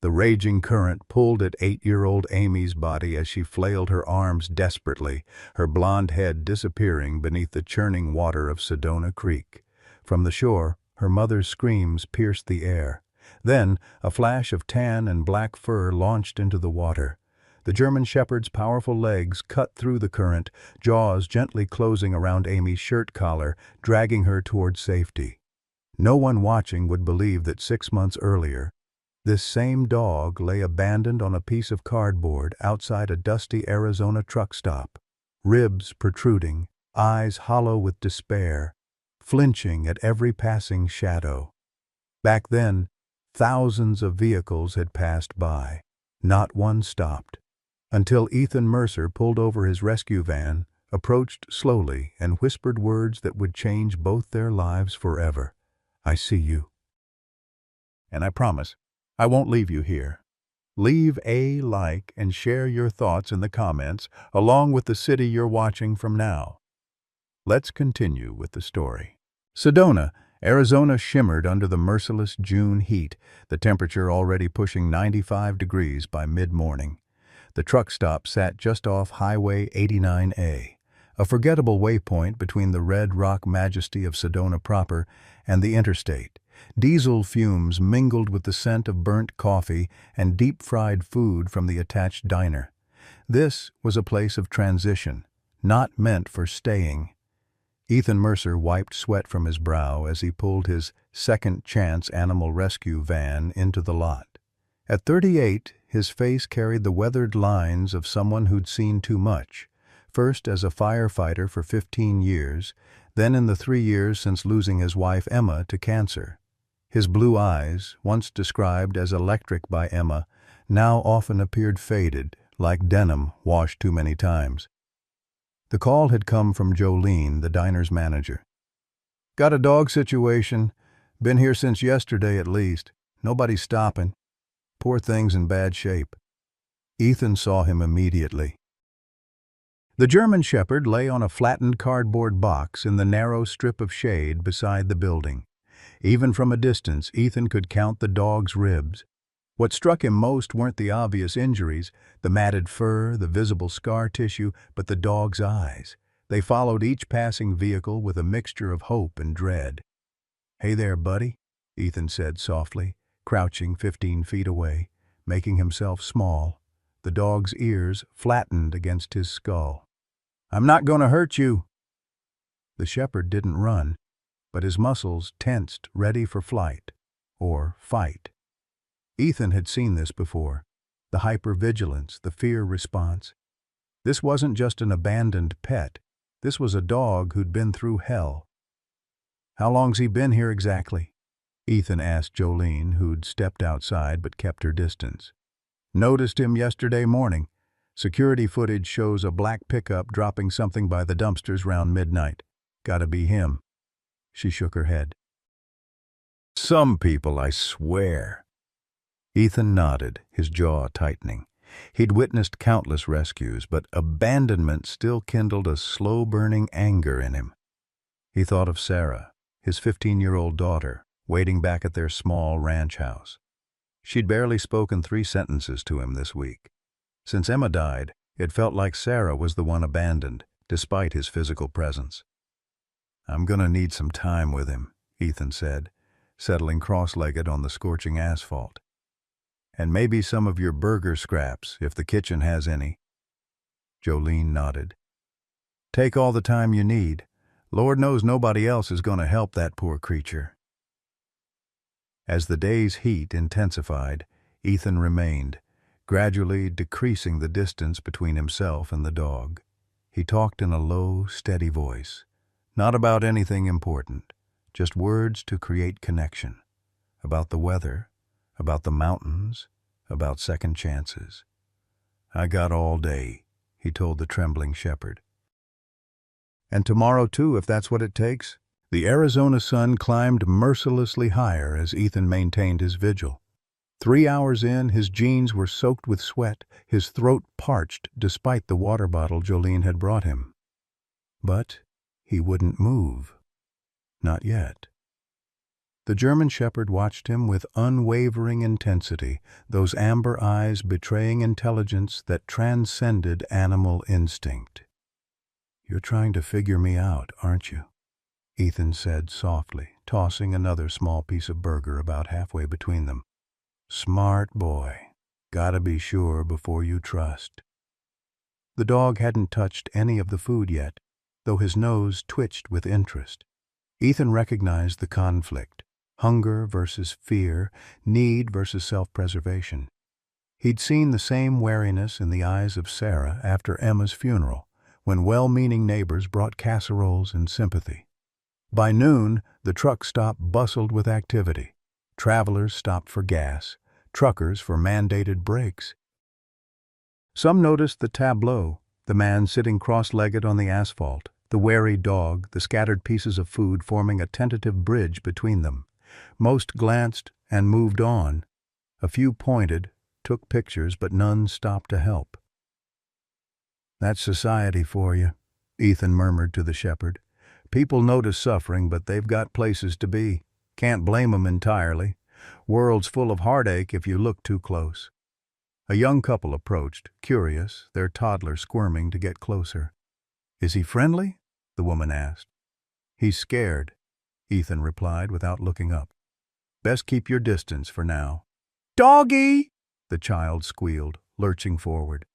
The raging current pulled at 8-year-old Amy's body as she flailed her arms desperately, her blonde head disappearing beneath the churning water of Sedona Creek. From the shore, her mother's screams pierced the air. Then, a flash of tan and black fur launched into the water. The German Shepherd's powerful legs cut through the current, jaws gently closing around Amy's shirt collar, dragging her toward safety. No one watching would believe that 6 months earlier, this same dog lay abandoned on a piece of cardboard outside a dusty Arizona truck stop, ribs protruding, eyes hollow with despair, flinching at every passing shadow. Back then, thousands of vehicles had passed by. Not one stopped. Until Ethan Mercer pulled over his rescue van, approached slowly, and whispered words that would change both their lives forever. "I see you. And I promise, I won't leave you here." Leave a like and share your thoughts in the comments, along with the city you're watching from now. Let's continue with the story. Sedona, Arizona shimmered under the merciless June heat, the temperature already pushing 95 degrees by mid-morning. The truck stop sat just off Highway 89A, a forgettable waypoint between the red rock majesty of Sedona proper and the interstate. Diesel fumes mingled with the scent of burnt coffee and deep-fried food from the attached diner. This was a place of transition, not meant for staying. Ethan Mercer wiped sweat from his brow as he pulled his second chance animal rescue van into the lot. At 38, his face carried the weathered lines of someone who'd seen too much, first as a firefighter for 15 years, then in the 3 years since losing his wife Emma to cancer. His blue eyes, once described as electric by Emma, now often appeared faded, like denim washed too many times. The call had come from Jolene, the diner's manager. "Got a dog situation. Been here since yesterday at least. Nobody's stopping. Poor thing's in bad shape." Ethan saw him immediately. The German Shepherd lay on a flattened cardboard box in the narrow strip of shade beside the building. Even from a distance, Ethan could count the dog's ribs. What struck him most weren't the obvious injuries, the matted fur, the visible scar tissue, but the dog's eyes. They followed each passing vehicle with a mixture of hope and dread. "Hey there, buddy," Ethan said softly, crouching 15 feet away, making himself small, the dog's ears flattened against his skull. "I'm not going to hurt you." The shepherd didn't run, but his muscles tensed, ready for flight, or fight. Ethan had seen this before, the hypervigilance, the fear response. This wasn't just an abandoned pet, this was a dog who'd been through hell. "How long's he been here exactly?" Ethan asked Jolene, who'd stepped outside but kept her distance. "Noticed him yesterday morning. Security footage shows a black pickup dropping something by the dumpsters round midnight. Gotta be him." She shook her head. "Some people, I swear." Ethan nodded, his jaw tightening. He'd witnessed countless rescues, but abandonment still kindled a slow-burning anger in him. He thought of Sarah, his 15-year-old daughter, waiting back at their small ranch house. She'd barely spoken 3 sentences to him this week. Since Emma died, it felt like Sarah was the one abandoned, despite his physical presence. "I'm gonna need some time with him," Ethan said, settling cross-legged on the scorching asphalt. "And maybe some of your burger scraps, if the kitchen has any." Jolene nodded. "Take all the time you need. Lord knows nobody else is going to help that poor creature." As the day's heat intensified, Ethan remained, gradually decreasing the distance between himself and the dog. He talked in a low, steady voice, not about anything important, just words to create connection, about the weather, about the mountains, about second chances. "I got all day," he told the trembling shepherd. "And tomorrow too, if that's what it takes?" The Arizona sun climbed mercilessly higher as Ethan maintained his vigil. 3 hours in, his jeans were soaked with sweat, his throat parched despite the water bottle Jolene had brought him. But he wouldn't move. Not yet. The German shepherd watched him with unwavering intensity, those amber eyes betraying intelligence that transcended animal instinct. "You're trying to figure me out, aren't you?" Ethan said softly, tossing another small piece of burger about halfway between them. "Smart boy. Gotta be sure before you trust." The dog hadn't touched any of the food yet, though his nose twitched with interest. Ethan recognized the conflict: hunger versus fear, need versus self-preservation. He'd seen the same wariness in the eyes of Sarah after Emma's funeral, when well-meaning neighbors brought casseroles and sympathy. By noon, the truck stop bustled with activity. Travelers stopped for gas, truckers for mandated breaks. Some noticed the tableau: the man sitting cross-legged on the asphalt, the wary dog, the scattered pieces of food forming a tentative bridge between them. Most glanced and moved on. A few pointed, took pictures, but none stopped to help. "That's society for you," Ethan murmured to the shepherd. "People notice suffering, but they've got places to be. Can't blame 'em entirely. World's full of heartache if you look too close." A young couple approached, curious, their toddler squirming to get closer. "Is he friendly?" the woman asked. "He's scared," Ethan replied without looking up. "Best keep your distance for now." "Doggy!" the child squealed, lurching forward.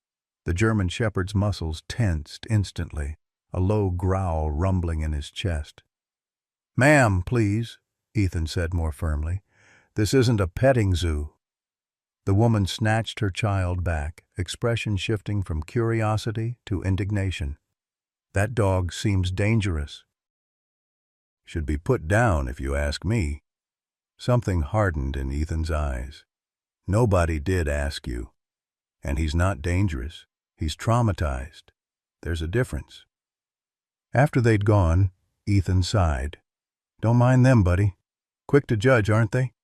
The German shepherd's muscles tensed instantly, a low growl rumbling in his chest. "Ma'am, please," Ethan said more firmly. "This isn't a petting zoo." The woman snatched her child back, expression shifting from curiosity to indignation. "That dog seems dangerous." "Should be put down, if you ask me." Something hardened in Ethan's eyes. "Nobody did ask you. And he's not dangerous. He's traumatized. There's a difference." After they'd gone, Ethan sighed. "Don't mind them, buddy. Quick to judge, aren't they?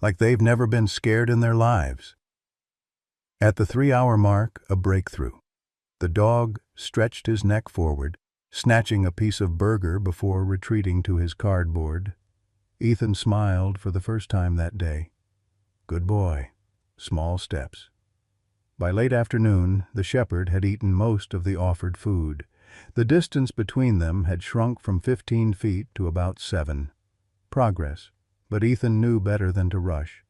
Like they've never been scared in their lives." At the 3-hour mark, a breakthrough. The dog stretched his neck forward, snatching a piece of burger before retreating to his cardboard. Ethan smiled for the first time that day. Good boy. Small steps. By late afternoon, the shepherd had eaten most of the offered food. The distance between them had shrunk from 15 feet to about 7. Progress, but Ethan knew better than to rush.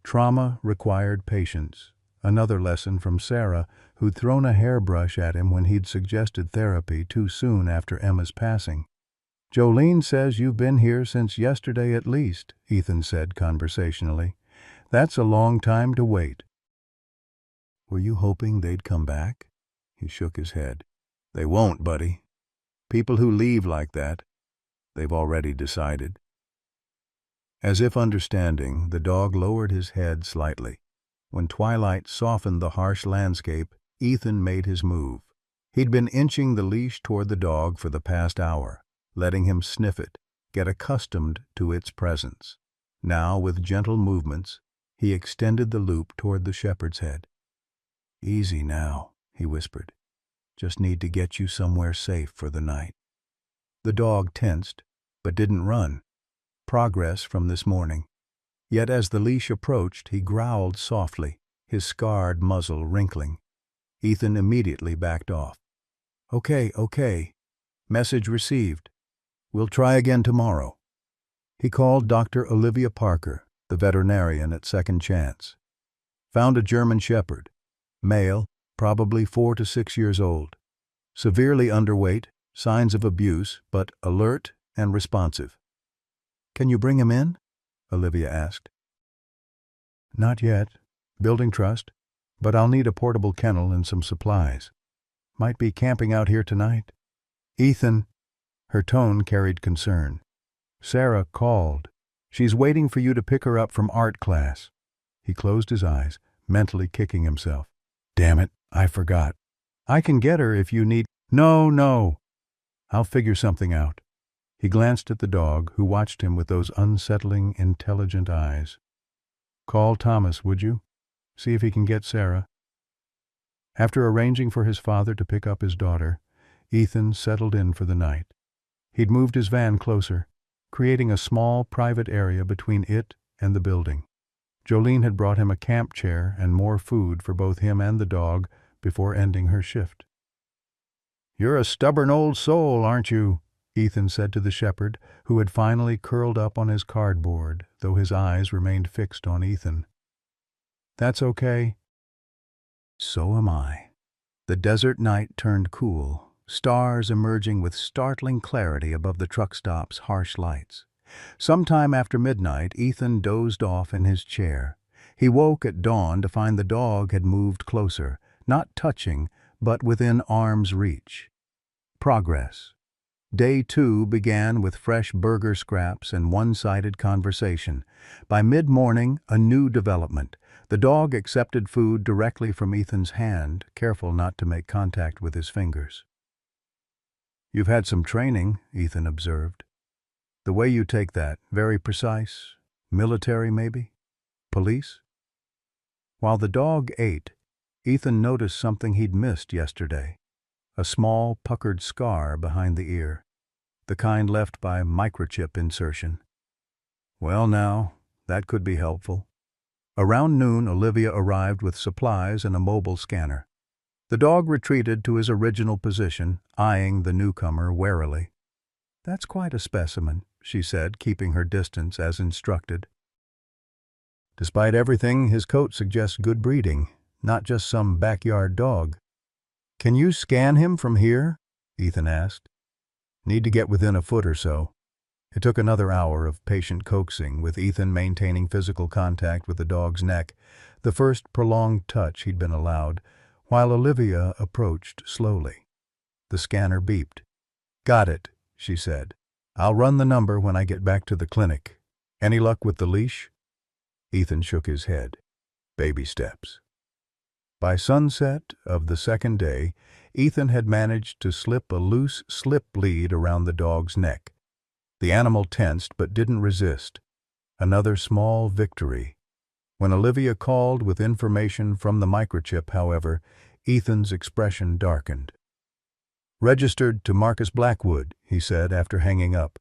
Trauma required patience. Another lesson from Sarah, who'd thrown a hairbrush at him when he'd suggested therapy too soon after Emma's passing. "Jolene says you've been here since yesterday at least," Ethan said conversationally. "That's a long time to wait." "Were you hoping they'd come back?" He shook his head. "They won't, buddy. People who leave like that, they've already decided." As if understanding, the dog lowered his head slightly. When twilight softened the harsh landscape, Ethan made his move. He'd been inching the leash toward the dog for the past hour, letting him sniff it, get accustomed to its presence. Now, with gentle movements, he extended the loop toward the shepherd's head. "Easy now," he whispered. "Just need to get you somewhere safe for the night." The dog tensed, but didn't run. Progress from this morning. Yet as the leash approached, he growled softly, his scarred muzzle wrinkling. Ethan immediately backed off. Okay. Message received. We'll try again tomorrow." He called Dr. Olivia Parker, the veterinarian at Second Chance. "Found a German shepherd. Male, probably 4 to 6 years old. Severely underweight, signs of abuse, but alert and responsive." "Can you bring him in?" Olivia asked. "Not yet. Building trust. But I'll need a portable kennel and some supplies. Might be camping out here tonight." "Ethan," her tone carried concern. "Sarah called. She's waiting for you to pick her up from art class." He closed his eyes, mentally kicking himself. "Damn it, I forgot. I can get her if you need—" No. I'll figure something out." He glanced at the dog, who watched him with those unsettling, intelligent eyes. "Call Thomas, would you? See if he can get Sarah." After arranging for his father to pick up his daughter, Ethan settled in for the night. He'd moved his van closer, creating a small, private area between it and the building. Jolene had brought him a camp chair and more food for both him and the dog before ending her shift. "You're a stubborn old soul, aren't you?" Ethan said to the shepherd, who had finally curled up on his cardboard, though his eyes remained fixed on Ethan. "That's okay. So am I." The desert night turned cool, stars emerging with startling clarity above the truck stop's harsh lights. Sometime after midnight, Ethan dozed off in his chair. He woke at dawn to find the dog had moved closer, not touching, but within arm's reach. Progress. Day 2 began with fresh burger scraps and one-sided conversation. By mid-morning, a new development. The dog accepted food directly from Ethan's hand, careful not to make contact with his fingers. "You've had some training," Ethan observed. "The way you take that, very precise. Military, maybe? Police?" While the dog ate, Ethan noticed something he'd missed yesterday. A small, puckered scar behind the ear. The kind left by microchip insertion. Well now, that could be helpful. Around noon, Olivia arrived with supplies and a mobile scanner. The dog retreated to his original position, eyeing the newcomer warily. "That's quite a specimen," she said, keeping her distance as instructed. "Despite everything, his coat suggests good breeding, not just some backyard dog." "Can you scan him from here?" Ethan asked. "Need to get within a foot or so." It took another hour of patient coaxing, with Ethan maintaining physical contact with the dog's neck, the first prolonged touch he'd been allowed, while Olivia approached slowly. The scanner beeped. "Got it," she said. "I'll run the number when I get back to the clinic. Any luck with the leash?" Ethan shook his head. Baby steps. By sunset of the second day, Ethan had managed to slip a loose slip lead around the dog's neck. The animal tensed but didn't resist. Another small victory. When Olivia called with information from the microchip, however, Ethan's expression darkened. "Registered to Marcus Blackwood," he said after hanging up.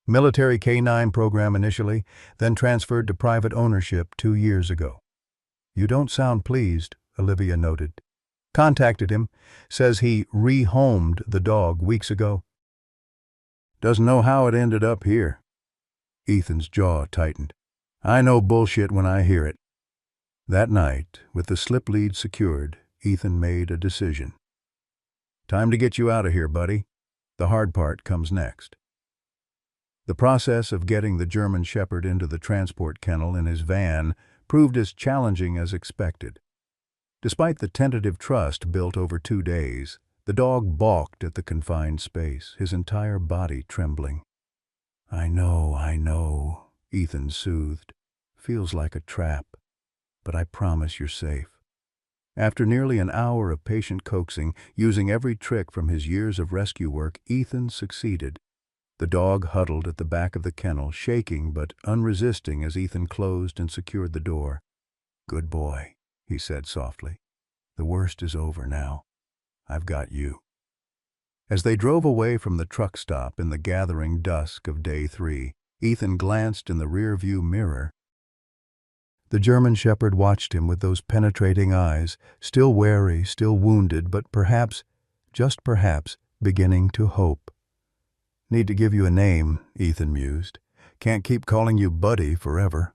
"Military K-9 program initially, then transferred to private ownership 2 years ago." "You don't sound pleased," Olivia noted. "Contacted him. Says he rehomed the dog weeks ago. Doesn't know how it ended up here." Ethan's jaw tightened. "I know bullshit when I hear it." That night, with the slip lead secured, Ethan made a decision. "Time to get you out of here, buddy. The hard part comes next." The process of getting the German Shepherd into the transport kennel in his van proved as challenging as expected. Despite the tentative trust built over 2 days, the dog balked at the confined space, his entire body trembling. I know," Ethan soothed. "Feels like a trap, but I promise you're safe." After nearly an hour of patient coaxing, using every trick from his years of rescue work, Ethan succeeded. The dog huddled at the back of the kennel, shaking but unresisting as Ethan closed and secured the door. "Good boy," he said softly. "The worst is over now. I've got you." As they drove away from the truck stop in the gathering dusk of day 3, Ethan glanced in the rearview mirror. The German Shepherd watched him with those penetrating eyes, still wary, still wounded, but perhaps, just perhaps, beginning to hope. "Need to give you a name," Ethan mused. "Can't keep calling you Buddy forever."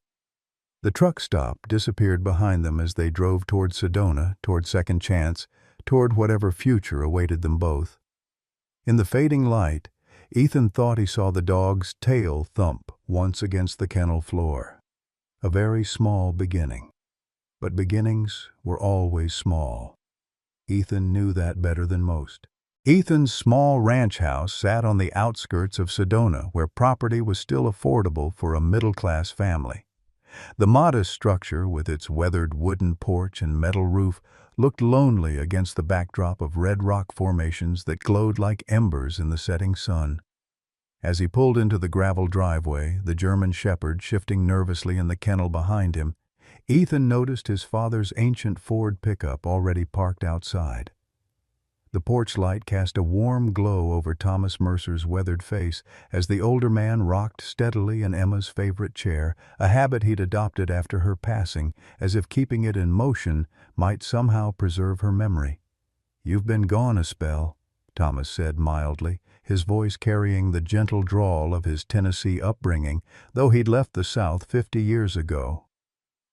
The truck stop disappeared behind them as they drove toward Sedona, toward Second Chance, toward whatever future awaited them both. In the fading light, Ethan thought he saw the dog's tail thump once against the kennel floor. A very small beginning. But beginnings were always small. Ethan knew that better than most. Ethan's small ranch house sat on the outskirts of Sedona, where property was still affordable for a middle-class family. The modest structure, with its weathered wooden porch and metal roof, looked lonely against the backdrop of red rock formations that glowed like embers in the setting sun. As he pulled into the gravel driveway, the German Shepherd shifting nervously in the kennel behind him, Ethan noticed his father's ancient Ford pickup already parked outside. The porch light cast a warm glow over Thomas Mercer's weathered face as the older man rocked steadily in Emma's favorite chair, a habit he'd adopted after her passing, as if keeping it in motion might somehow preserve her memory. "You've been gone a spell," Thomas said mildly, his voice carrying the gentle drawl of his Tennessee upbringing, though he'd left the South 50 years ago.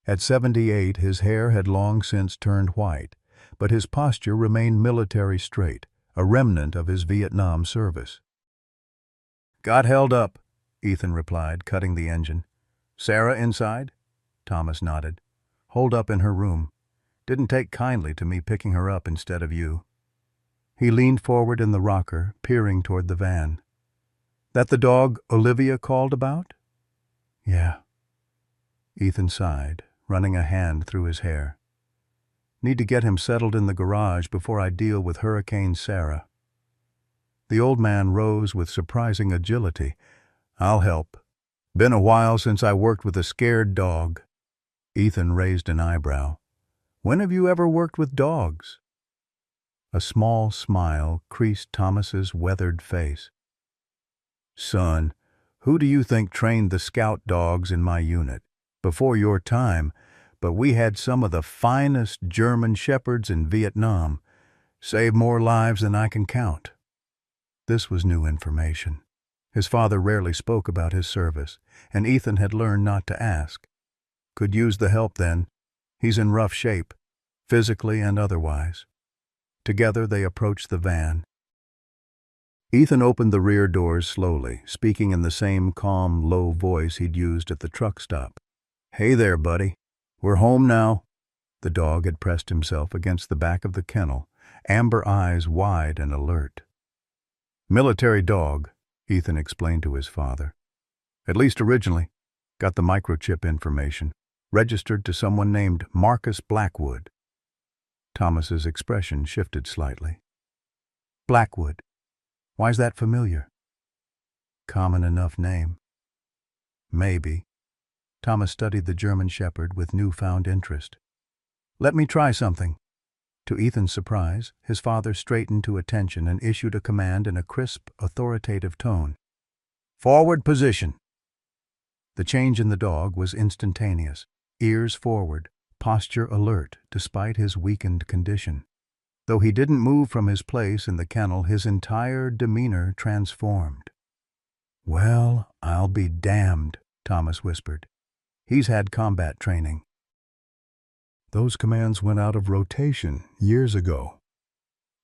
At 78, his hair had long since turned white, but his posture remained military straight, a remnant of his Vietnam service. "Got held up," Ethan replied, cutting the engine. "Sarah inside?" Thomas nodded. "Holed up in her room. Didn't take kindly to me picking her up instead of you." He leaned forward in the rocker, peering toward the van. "That the dog Olivia called about?" "Yeah." Ethan sighed, running a hand through his hair. "Need to get him settled in the garage before I deal with Hurricane Sarah." The old man rose with surprising agility. "I'll help. Been a while since I worked with a scared dog." Ethan raised an eyebrow. "When have you ever worked with dogs?" A small smile creased Thomas's weathered face. "Son, who do you think trained the scout dogs in my unit? Before your time, but we had some of the finest German shepherds in Vietnam. Saved more lives than I can count." This was new information. His father rarely spoke about his service, and Ethan had learned not to ask. "Could use the help then. He's in rough shape, physically and otherwise." Together they approached the van. Ethan opened the rear doors slowly, speaking in the same calm, low voice he'd used at the truck stop. "Hey there, buddy. We're home now." The dog had pressed himself against the back of the kennel, amber eyes wide and alert. "Military dog," Ethan explained to his father. "At least originally. Got the microchip information. Registered to someone named Marcus Blackwood." Thomas's expression shifted slightly. "Blackwood. Why's that familiar?" "Common enough name." "Maybe." Thomas studied the German shepherd with newfound interest. "Let me try something." To Ethan's surprise, his father straightened to attention and issued a command in a crisp, authoritative tone. "Forward position." The change in the dog was instantaneous. Ears forward, posture alert despite his weakened condition. Though he didn't move from his place in the kennel, his entire demeanor transformed. "Well, I'll be damned," Thomas whispered. "He's had combat training." "Those commands went out of rotation years ago."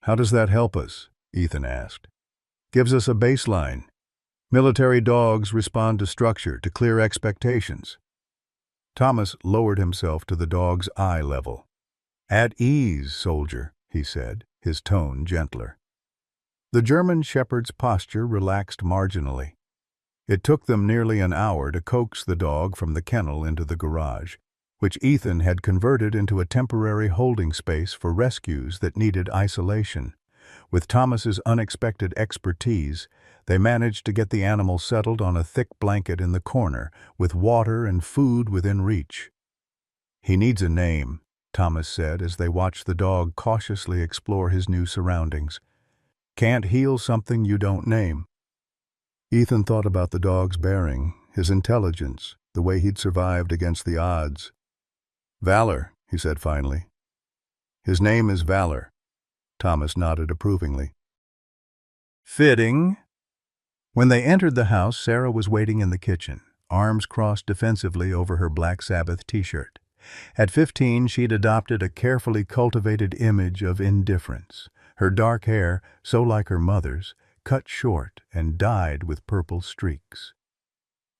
"How does that help us?" Ethan asked. "Gives us a baseline. Military dogs respond to structure, to clear expectations." Thomas lowered himself to the dog's eye level. "At ease, soldier," he said, his tone gentler. The German shepherd's posture relaxed marginally. It took them nearly an hour to coax the dog from the kennel into the garage, which Ethan had converted into a temporary holding space for rescues that needed isolation. With Thomas's unexpected expertise, they managed to get the animal settled on a thick blanket in the corner, with water and food within reach. "He needs a name," Thomas said as they watched the dog cautiously explore his new surroundings. "Can't heal something you don't name." Ethan thought about the dog's bearing, his intelligence, the way he'd survived against the odds. "Valor," he said finally. "His name is Valor." Thomas nodded approvingly. "Fitting." When they entered the house, Sarah was waiting in the kitchen, arms crossed defensively over her Black Sabbath t-shirt. At 15, she'd adopted a carefully cultivated image of indifference. Her dark hair, so like her mother's, cut short and dyed with purple streaks.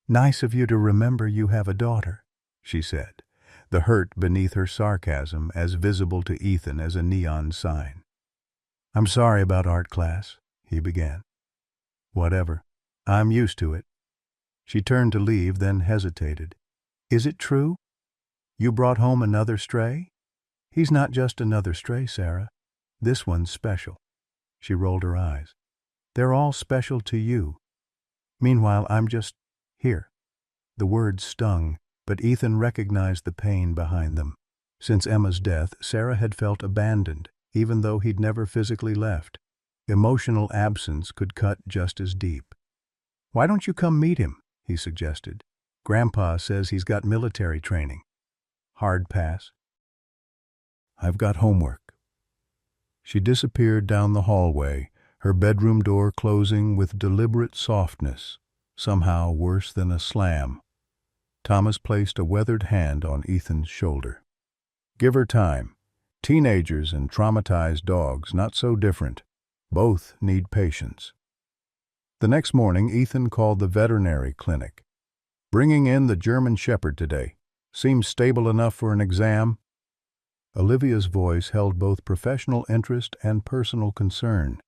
"Nice of you to remember you have a daughter," she said, the hurt beneath her sarcasm as visible to Ethan as a neon sign. "I'm sorry about art class," he began. "Whatever. I'm used to it." She turned to leave, then hesitated. "Is it true? You brought home another stray?" "He's not just another stray, Sarah. This one's special." She rolled her eyes. "They're all special to you. Meanwhile, I'm just here." The words stung, but Ethan recognized the pain behind them. Since Emma's death, Sarah had felt abandoned, even though he'd never physically left. Emotional absence could cut just as deep. "Why don't you come meet him?" he suggested. "Grandpa says he's got military training." Hard pass. "I've got homework." She disappeared down the hallway, her bedroom door closing with deliberate softness, somehow worse than a slam. Thomas placed a weathered hand on Ethan's shoulder. "Give her time. Teenagers and traumatized dogs, not so different. Both need patience." The next morning, Ethan called the veterinary clinic. "Bringing in the German Shepherd today. Seems stable enough for an exam." Olivia's voice held both professional interest and personal concern.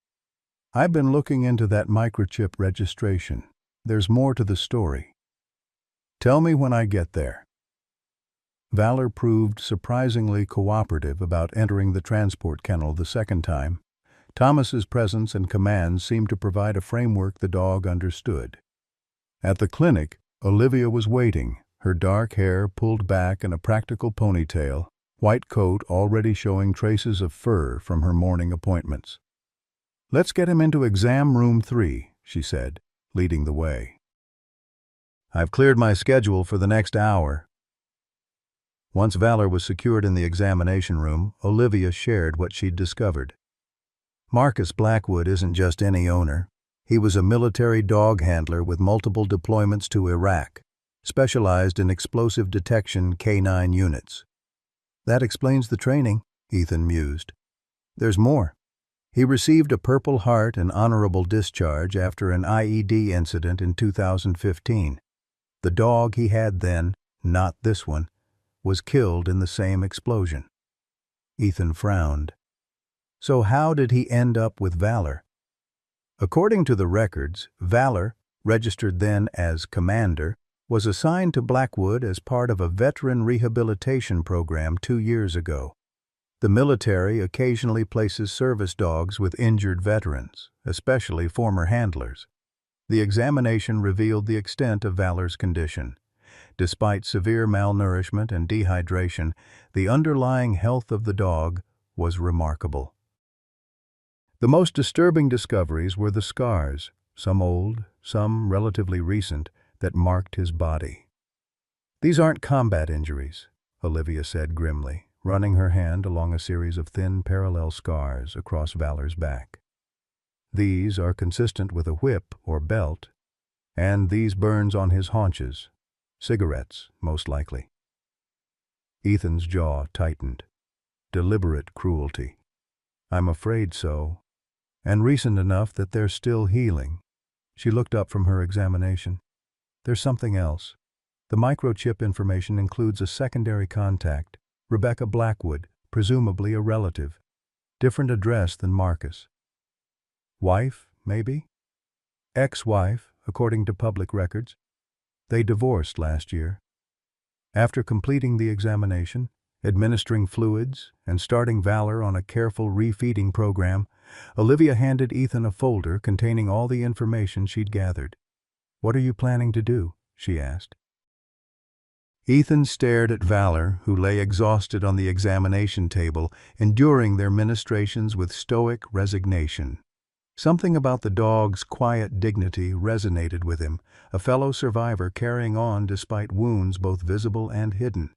"I've been looking into that microchip registration. There's more to the story. Tell me when I get there." Valor proved surprisingly cooperative about entering the transport kennel the second time. Thomas's presence and commands seemed to provide a framework the dog understood. At the clinic, Olivia was waiting, her dark hair pulled back in a practical ponytail, white coat already showing traces of fur from her morning appointments. "Let's get him into exam room 3, she said, leading the way. "I've cleared my schedule for the next hour." Once Valor was secured in the examination room, Olivia shared what she'd discovered. Marcus Blackwood isn't just any owner. He was a military dog handler with multiple deployments to Iraq, specialized in explosive detection K9 units. "That explains the training," Ethan mused. "There's more. He received a Purple Heart and honorable discharge after an IED incident in 2015. The dog he had then, not this one, was killed in the same explosion." Ethan frowned. "So how did he end up with Valor?" "According to the records, Valor, registered then as Commander, was assigned to Blackwood as part of a veteran rehabilitation program 2 years ago. The military occasionally places service dogs with injured veterans, especially former handlers. The examination revealed the extent of Valor's condition. Despite severe malnourishment and dehydration, the underlying health of the dog was remarkable. The most disturbing discoveries were the scars, some old, some relatively recent, that marked his body. "These aren't combat injuries," Olivia said grimly, running her hand along a series of thin parallel scars across Valor's back. "These are consistent with a whip or belt, and these burns on his haunches. Cigarettes, most likely." Ethan's jaw tightened. Deliberate cruelty. "I'm afraid so. And recent enough that they're still healing." She looked up from her examination. "There's something else. The microchip information includes a secondary contact, Rebecca Blackwood, presumably a relative. Different address than Marcus. Wife, maybe? Ex-wife, according to public records. They divorced last year." After completing the examination, administering fluids, and starting Valor on a careful refeeding program, Olivia handed Ethan a folder containing all the information she'd gathered. "What are you planning to do?" she asked. Ethan stared at Valor, who lay exhausted on the examination table, enduring their ministrations with stoic resignation. Something about the dog's quiet dignity resonated with him, a fellow survivor carrying on despite wounds both visible and hidden.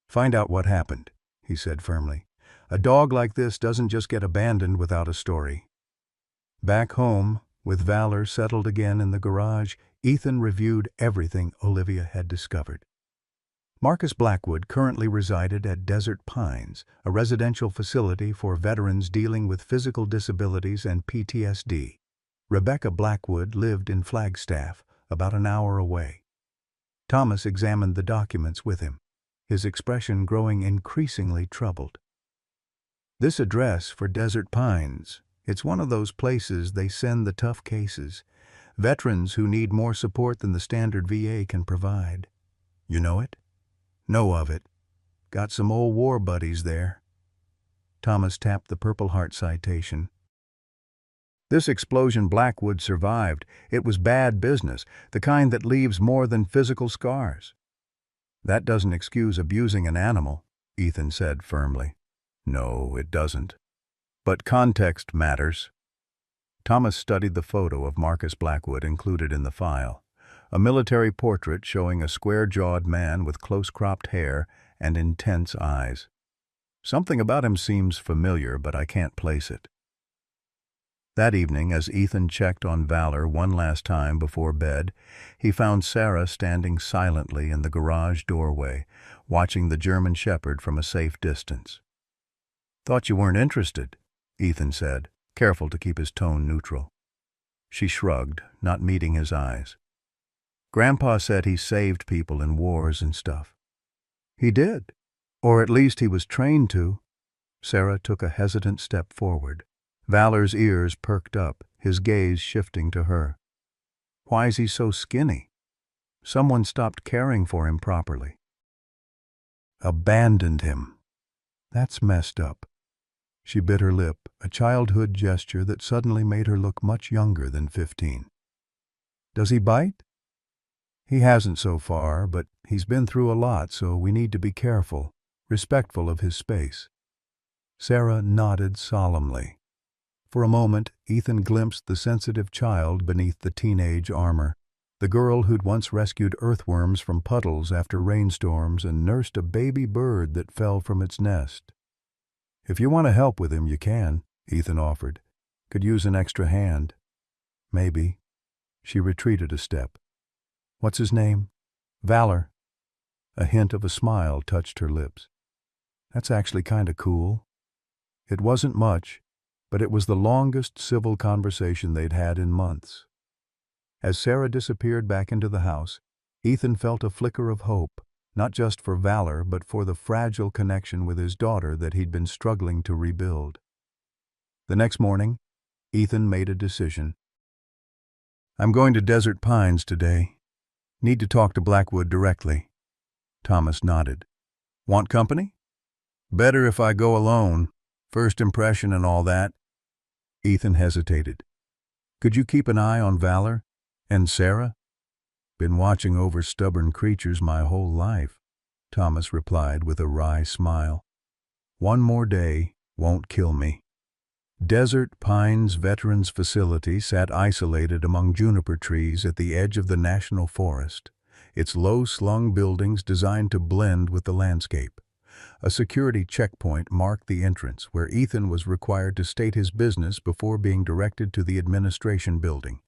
"Find out what happened," he said firmly. "A dog like this doesn't just get abandoned without a story." Back home, with Valor settled again in the garage, Ethan reviewed everything Olivia had discovered. Marcus Blackwood currently resided at Desert Pines, a residential facility for veterans dealing with physical disabilities and PTSD. Rebecca Blackwood lived in Flagstaff, about an hour away. Thomas examined the documents with him, his expression growing increasingly troubled. "This address for Desert Pines, it's one of those places they send the tough cases, veterans who need more support than the standard VA can provide. You know it?" "Know of it. Got some old war buddies there." Thomas tapped the Purple Heart citation. "This explosion Blackwood survived. It was bad business, the kind that leaves more than physical scars." "That doesn't excuse abusing an animal," Ethan said firmly. "No, it doesn't. But context matters. Thomas studied the photo of Marcus Blackwood included in the file. A military portrait showing a square-jawed man with close-cropped hair and intense eyes. Something about him seems familiar, but I can't place it. That evening, as Ethan checked on Valor one last time before bed, he found Sarah standing silently in the garage doorway, watching the German Shepherd from a safe distance. "Thought you weren't interested," Ethan said, careful to keep his tone neutral. She shrugged, not meeting his eyes. "Grandpa said he saved people in wars and stuff." "He did. Or at least he was trained to." Sarah took a hesitant step forward. Valor's ears perked up, his gaze shifting to her. "Why's he so skinny?" "Someone stopped caring for him properly." "Abandoned him. That's messed up." She bit her lip, a childhood gesture that suddenly made her look much younger than 15. "Does he bite?" "He hasn't so far, but he's been through a lot, so we need to be careful, respectful of his space." Sarah nodded solemnly. For a moment, Ethan glimpsed the sensitive child beneath the teenage armor, the girl who'd once rescued earthworms from puddles after rainstorms and nursed a baby bird that fell from its nest. "If you want to help with him, you can," Ethan offered. "Could use an extra hand." "Maybe." She retreated a step. "What's his name?" "Valor." A hint of a smile touched her lips. "That's actually kinda cool." It wasn't much, but it was the longest civil conversation they'd had in months. As Sarah disappeared back into the house, Ethan felt a flicker of hope, not just for Valor, but for the fragile connection with his daughter that he'd been struggling to rebuild. The next morning, Ethan made a decision. "I'm going to Desert Pines today. Need to talk to Blackwood directly." Thomas nodded. "Want company?" "Better if I go alone. First impression and all that." Ethan hesitated. "Could you keep an eye on Valor? And Sarah?" "Been watching over stubborn creatures my whole life," Thomas replied with a wry smile. "One more day won't kill me." Desert Pines Veterans Facility sat isolated among juniper trees at the edge of the national forest, its low-slung buildings designed to blend with the landscape. A security checkpoint marked the entrance, where Ethan was required to state his business before being directed to the administration building.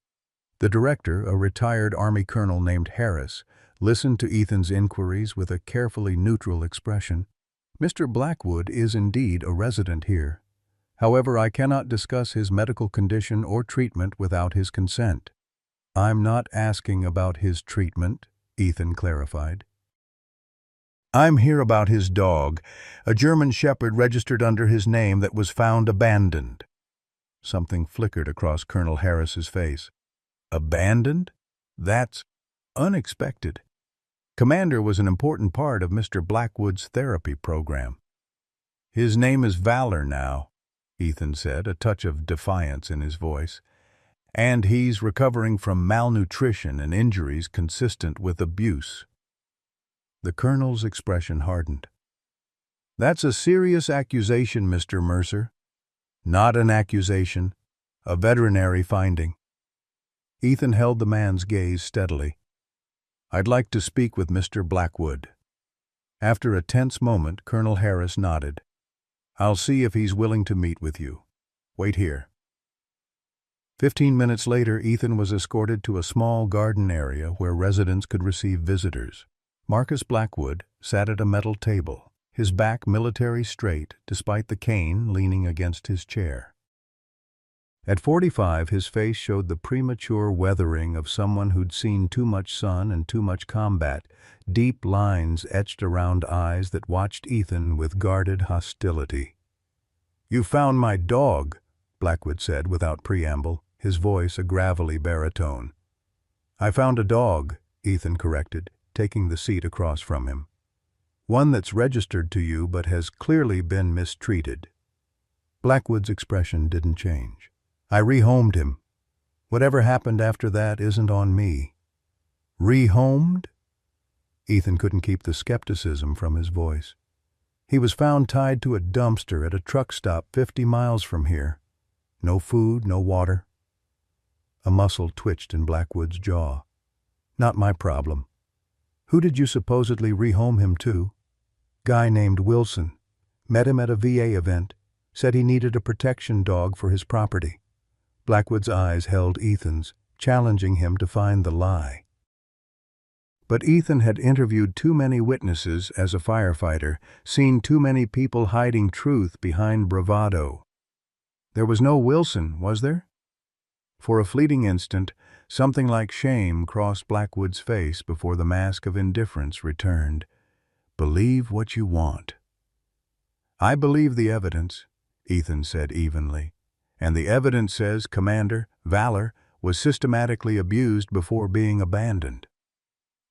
The director, a retired Army colonel named Harris, listened to Ethan's inquiries with a carefully neutral expression. "Mr. Blackwood is indeed a resident here. However, I cannot discuss his medical condition or treatment without his consent." "I'm not asking about his treatment," Ethan clarified. "I'm here about his dog, a German Shepherd registered under his name that was found abandoned." Something flickered across Colonel Harris's face. "Abandoned? That's unexpected. Commander was an important part of Mr. Blackwood's therapy program." "His name is Valor now," Ethan said, a touch of defiance in his voice. "And he's recovering from malnutrition and injuries consistent with abuse." The colonel's expression hardened. "That's a serious accusation, Mr. Mercer." "Not an accusation, a veterinary finding." Ethan held the man's gaze steadily. "I'd like to speak with Mr. Blackwood." After a tense moment, Colonel Harris nodded. "I'll see if he's willing to meet with you. Wait here." 15 minutes later, Ethan was escorted to a small garden area where residents could receive visitors. Marcus Blackwood sat at a metal table, his back military straight despite the cane leaning against his chair. At 45, his face showed the premature weathering of someone who'd seen too much sun and too much combat, deep lines etched around eyes that watched Ethan with guarded hostility. "You found my dog," Blackwood said without preamble, his voice a gravelly baritone. "I found a dog," Ethan corrected, taking the seat across from him. "One that's registered to you but has clearly been mistreated." Blackwood's expression didn't change. "I rehomed him. Whatever happened after that isn't on me." "Rehomed?" Ethan couldn't keep the skepticism from his voice. He was found tied to a dumpster at a truck stop 50 miles from here. No food, no water. A muscle twitched in Blackwood's jaw. Not my problem. Who did you supposedly rehome him to? Guy named Wilson. Met him at a VA event. Said he needed a protection dog for his property. Blackwood's eyes held Ethan's, challenging him to find the lie. But Ethan had interviewed too many witnesses as a firefighter, seen too many people hiding truth behind bravado. There was no Wilson, was there? For a fleeting instant, something like shame crossed Blackwood's face before the mask of indifference returned. Believe what you want. I believe the evidence, Ethan said evenly. And the evidence says Commander Valor was systematically abused before being abandoned.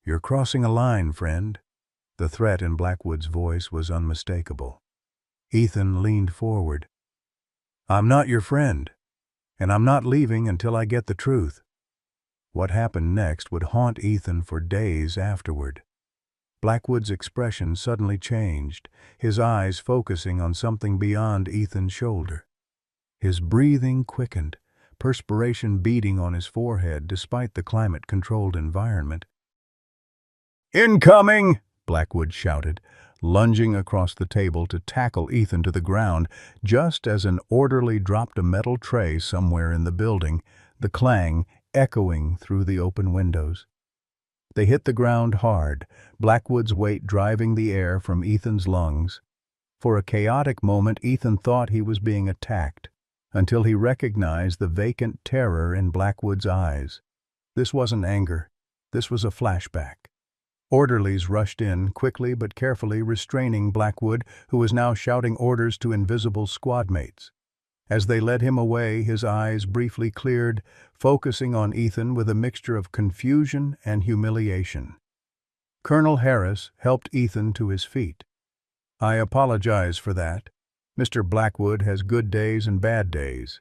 You're crossing a line, friend. The threat in Blackwood's voice was unmistakable. Ethan leaned forward. I'm not your friend, and I'm not leaving until I get the truth. What happened next would haunt Ethan for days afterward. Blackwood's expression suddenly changed, his eyes focusing on something beyond Ethan's shoulder. His breathing quickened, perspiration beading on his forehead despite the climate-controlled environment. "Incoming!" Blackwood shouted, lunging across the table to tackle Ethan to the ground just as an orderly dropped a metal tray somewhere in the building, the clang echoing through the open windows. They hit the ground hard, Blackwood's weight driving the air from Ethan's lungs. For a chaotic moment, Ethan thought he was being attacked, until he recognized the vacant terror in Blackwood's eyes. This wasn't anger. This was a flashback. Orderlies rushed in, quickly but carefully restraining Blackwood, who was now shouting orders to invisible squadmates. As they led him away, his eyes briefly cleared, focusing on Ethan with a mixture of confusion and humiliation. Colonel Harris helped Ethan to his feet. I apologize for that. Mr. Blackwood has good days and bad days.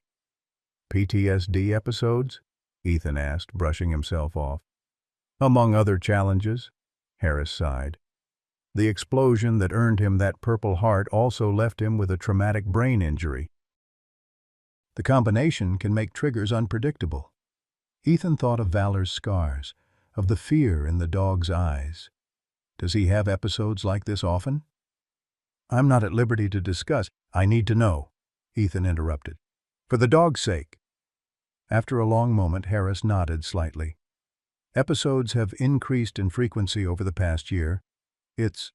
PTSD episodes? Ethan asked, brushing himself off. Among other challenges, Harris sighed. The explosion that earned him that Purple Heart also left him with a traumatic brain injury. The combination can make triggers unpredictable. Ethan thought of Valor's scars, of the fear in the dog's eyes. Does he have episodes like this often? I'm not at liberty to discuss. I need to know, Ethan interrupted. For the dog's sake. After a long moment, Harris nodded slightly. Episodes have increased in frequency over the past year. It's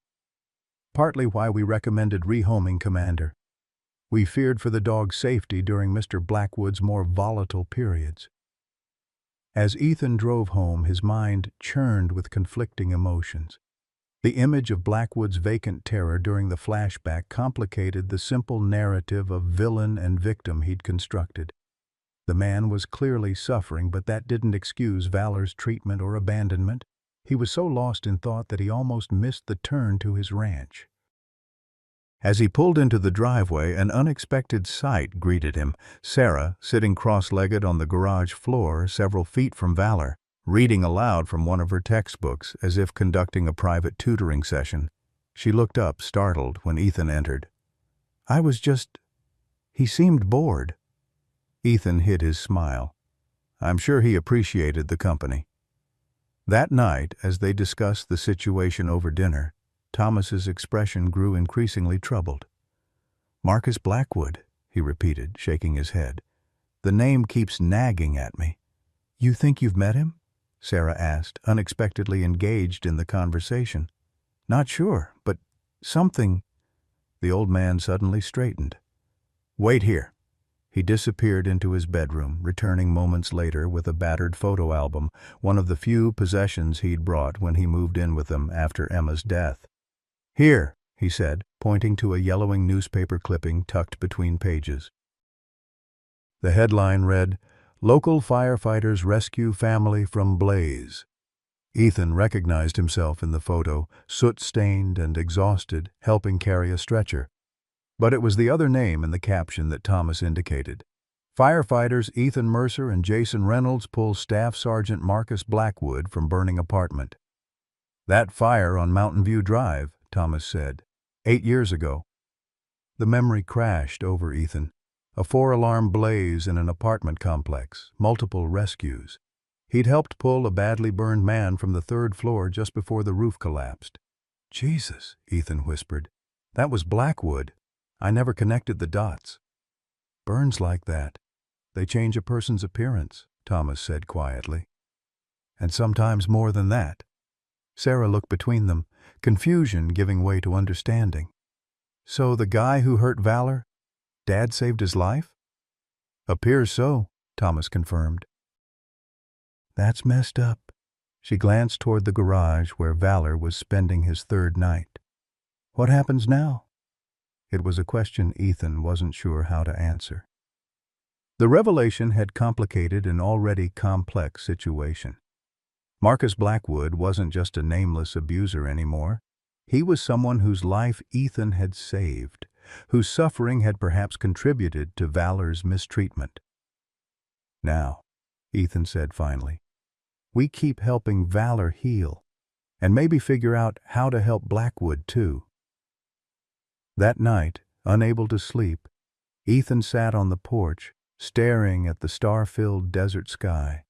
partly why we recommended rehoming Commander. We feared for the dog's safety during Mr. Blackwood's more volatile periods. As Ethan drove home, his mind churned with conflicting emotions. The image of Blackwood's vacant terror during the flashback complicated the simple narrative of villain and victim he'd constructed. The man was clearly suffering, but that didn't excuse Valor's treatment or abandonment. He was so lost in thought that he almost missed the turn to his ranch. As he pulled into the driveway, an unexpected sight greeted him. Sarah, sitting cross-legged on the garage floor several feet from Valor, reading aloud from one of her textbooks as if conducting a private tutoring session. She looked up, startled, when Ethan entered. He seemed bored. Ethan hid his smile. I'm sure he appreciated the company. That night, as they discussed the situation over dinner, Thomas's expression grew increasingly troubled. Marcus Blackwood, he repeated, shaking his head. The name keeps nagging at me. You think you've met him? Sarah asked, unexpectedly engaged in the conversation. Not sure, but something. The old man suddenly straightened. Wait here. He disappeared into his bedroom, returning moments later with a battered photo album, one of the few possessions he'd brought when he moved in with them after Emma's death. Here, he said, pointing to a yellowing newspaper clipping tucked between pages. The headline read, Local Firefighters Rescue Family from Blaze. Ethan recognized himself in the photo, soot-stained and exhausted, helping carry a stretcher. But it was the other name in the caption that Thomas indicated. Firefighters Ethan Mercer and Jason Reynolds pull Staff Sergeant Marcus Blackwood from burning apartment. That fire on Mountain View Drive, Thomas said. 8 years ago. The memory crashed over Ethan. A four-alarm blaze in an apartment complex, multiple rescues. He'd helped pull a badly burned man from the third floor just before the roof collapsed. "Jesus," Ethan whispered. "That was Blackwood. I never connected the dots." "Burns like that. They change a person's appearance," Thomas said quietly. "And sometimes more than that." Sarah looked between them, confusion giving way to understanding. "So the guy who hurt Valor, Dad saved his life?" "Appears so," Thomas confirmed. "That's messed up." She glanced toward the garage where Valor was spending his third night. "What happens now?" It was a question Ethan wasn't sure how to answer. The revelation had complicated an already complex situation. Marcus Blackwood wasn't just a nameless abuser anymore. He was someone whose life Ethan had saved, whose suffering had perhaps contributed to Valor's mistreatment. "Now," Ethan said finally, "we keep helping Valor heal, and maybe figure out how to help Blackwood too." That night, unable to sleep, Ethan sat on the porch, staring at the star-filled desert sky.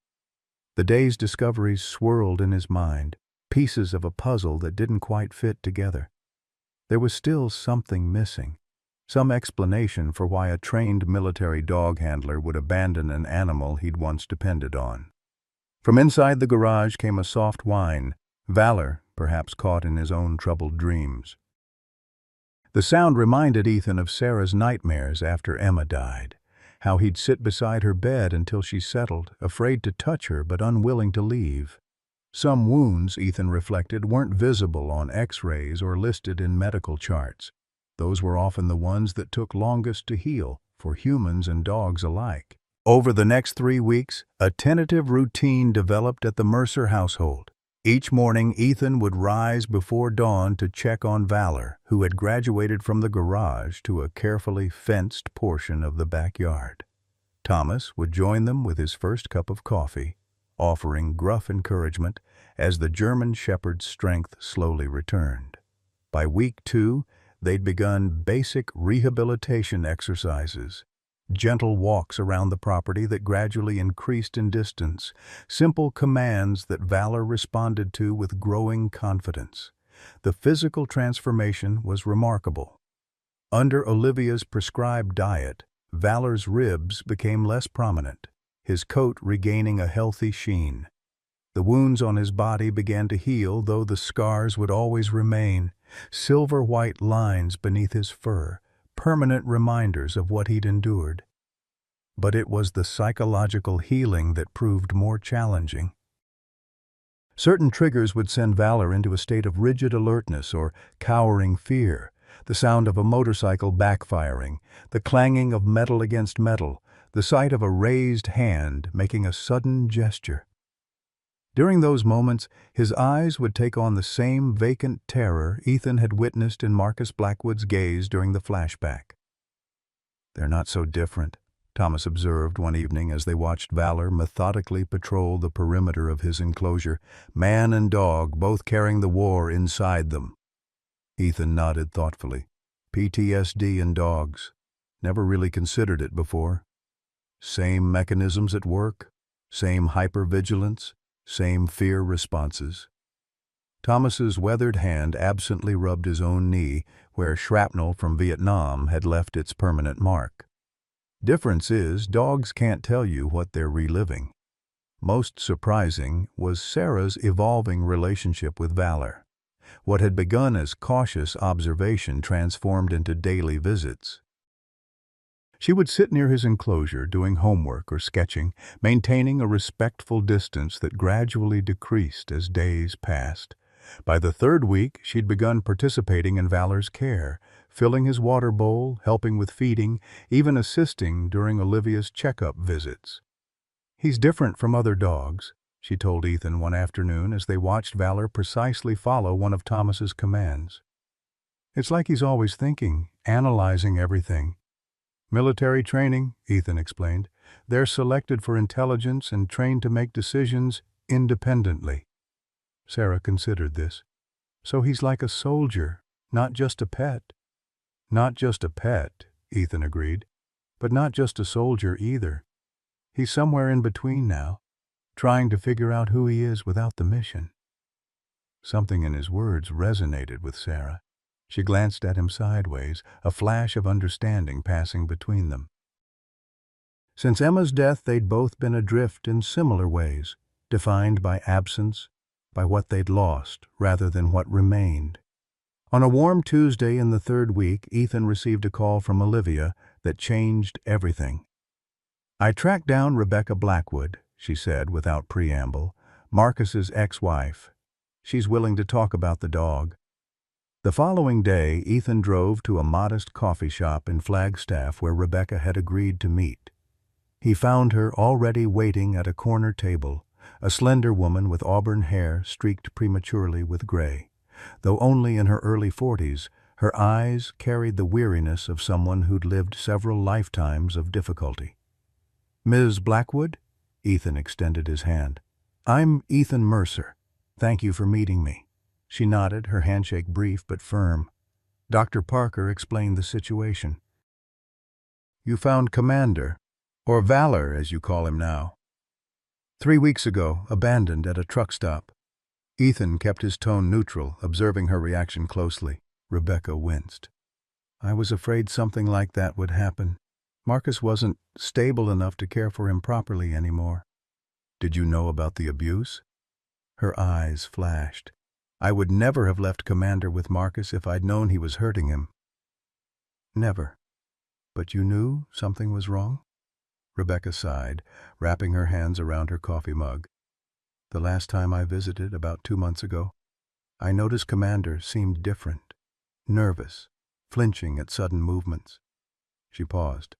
The day's discoveries swirled in his mind, pieces of a puzzle that didn't quite fit together. There was still something missing, some explanation for why a trained military dog handler would abandon an animal he'd once depended on. From inside the garage came a soft whine, Valor, perhaps caught in his own troubled dreams. The sound reminded Ethan of Sarah's nightmares after Emma died, how he'd sit beside her bed until she settled, afraid to touch her but unwilling to leave. Some wounds, Ethan reflected, weren't visible on X-rays or listed in medical charts. Those were often the ones that took longest to heal, for humans and dogs alike. Over the next 3 weeks, a tentative routine developed at the Mercer household. Each morning, Ethan would rise before dawn to check on Valor, who had graduated from the garage to a carefully fenced portion of the backyard. Thomas would join them with his first cup of coffee, offering gruff encouragement as the German Shepherd's strength slowly returned. By week 2, they'd begun basic rehabilitation exercises, gentle walks around the property that gradually increased in distance, simple commands that Valor responded to with growing confidence. The physical transformation was remarkable. Under Olivia's prescribed diet, Valor's ribs became less prominent, his coat regaining a healthy sheen. The wounds on his body began to heal, though the scars would always remain, silver-white lines beneath his fur, permanent reminders of what he'd endured. But it was the psychological healing that proved more challenging. Certain triggers would send Valor into a state of rigid alertness or cowering fear, the sound of a motorcycle backfiring, the clanging of metal against metal, the sight of a raised hand making a sudden gesture. During those moments, his eyes would take on the same vacant terror Ethan had witnessed in Marcus Blackwood's gaze during the flashback. "They're not so different," Thomas observed one evening as they watched Valor methodically patrol the perimeter of his enclosure, man and dog both carrying the war inside them. Ethan nodded thoughtfully. "PTSD in dogs. Never really considered it before. Same mechanisms at work, same hypervigilance, same fear responses." Thomas's weathered hand absently rubbed his own knee, where shrapnel from Vietnam had left its permanent mark. "Difference is, dogs can't tell you what they're reliving." Most surprising was Sarah's evolving relationship with Valor. What had begun as cautious observation transformed into daily visits. She would sit near his enclosure doing homework or sketching, maintaining a respectful distance that gradually decreased as days passed. By the 3rd week, she'd begun participating in Valor's care, filling his water bowl, helping with feeding, even assisting during Olivia's checkup visits. "He's different from other dogs," she told Ethan one afternoon as they watched Valor precisely follow one of Thomas's commands. "It's like he's always thinking, analyzing everything." "Military training," Ethan explained. "They're selected for intelligence and trained to make decisions independently." Sarah considered this. "So he's like a soldier, Not just a pet. Not just a pet, Ethan agreed. But not just a soldier either. He's somewhere in between now, trying to figure out who he is without the mission. Something in his words resonated with Sarah. She glanced at him sideways, a flash of understanding passing between them. Since Emma's death, they'd both been adrift in similar ways, defined by absence, by what they'd lost rather than what remained. On a warm Tuesday in the third week, Ethan received a call from Olivia that changed everything. "I tracked down Rebecca Blackwood," she said without preamble, "Marcus's ex-wife. She's willing to talk about the dog." The following day, Ethan drove to a modest coffee shop in Flagstaff where Rebecca had agreed to meet. He found her already waiting at a corner table, a slender woman with auburn hair streaked prematurely with gray. Though only in her early 40s, her eyes carried the weariness of someone who'd lived several lifetimes of difficulty. "Ms. Blackwood?" Ethan extended his hand. "I'm Ethan Mercer. Thank you for meeting me." She nodded, her handshake brief but firm. Dr. Parker explained the situation. "You found Commander, or Valor as you call him now, 3 weeks ago, abandoned at a truck stop." Ethan kept his tone neutral, observing her reaction closely. Rebecca winced. "I was afraid something like that would happen. Marcus wasn't stable enough to care for him properly anymore." "Did you know about the abuse?" Her eyes flashed. "I would never have left Commander with Marcus if I'd known he was hurting him." "Never. But you knew something was wrong?" Rebecca sighed, wrapping her hands around her coffee mug. "The last time I visited, about 2 months ago, I noticed Commander seemed different, nervous, flinching at sudden movements." She paused.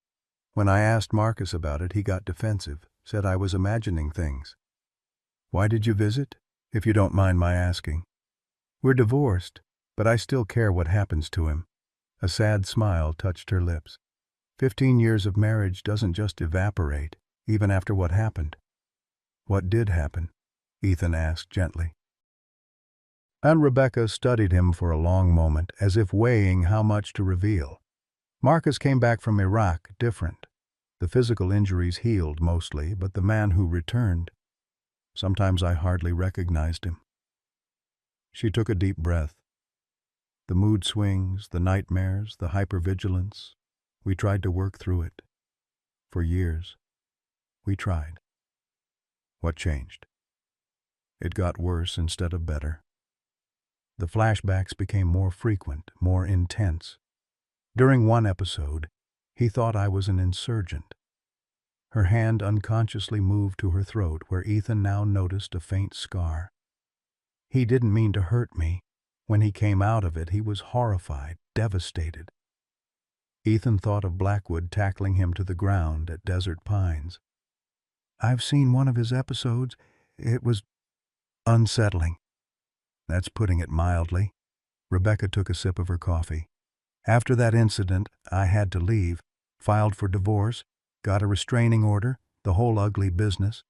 "When I asked Marcus about it, he got defensive, said I was imagining things." "Why did you visit, if you don't mind my asking?" "We're divorced, but I still care what happens to him." A sad smile touched her lips. 15 years of marriage doesn't just evaporate, even after what happened." "What did happen?" Ethan asked gently. And Rebecca studied him for a long moment, as if weighing how much to reveal. "Marcus came back from Iraq different. The physical injuries healed mostly, but the man who returned, sometimes I hardly recognized him." She took a deep breath. "The mood swings, the nightmares, the hypervigilance. We tried to work through it. For years. We tried." "What changed?" "It got worse instead of better. The flashbacks became more frequent, more intense. During one episode, he thought I was an insurgent." Her hand unconsciously moved to her throat, where Ethan now noticed a faint scar. "He didn't mean to hurt me. When he came out of it, he was horrified, devastated." Ethan thought of Blackwood tackling him to the ground at Desert Pines. "I've seen one of his episodes. It was unsettling." "That's putting it mildly." Rebecca took a sip of her coffee. "After that incident, I had to leave, filed for divorce, got a restraining order, the whole ugly business.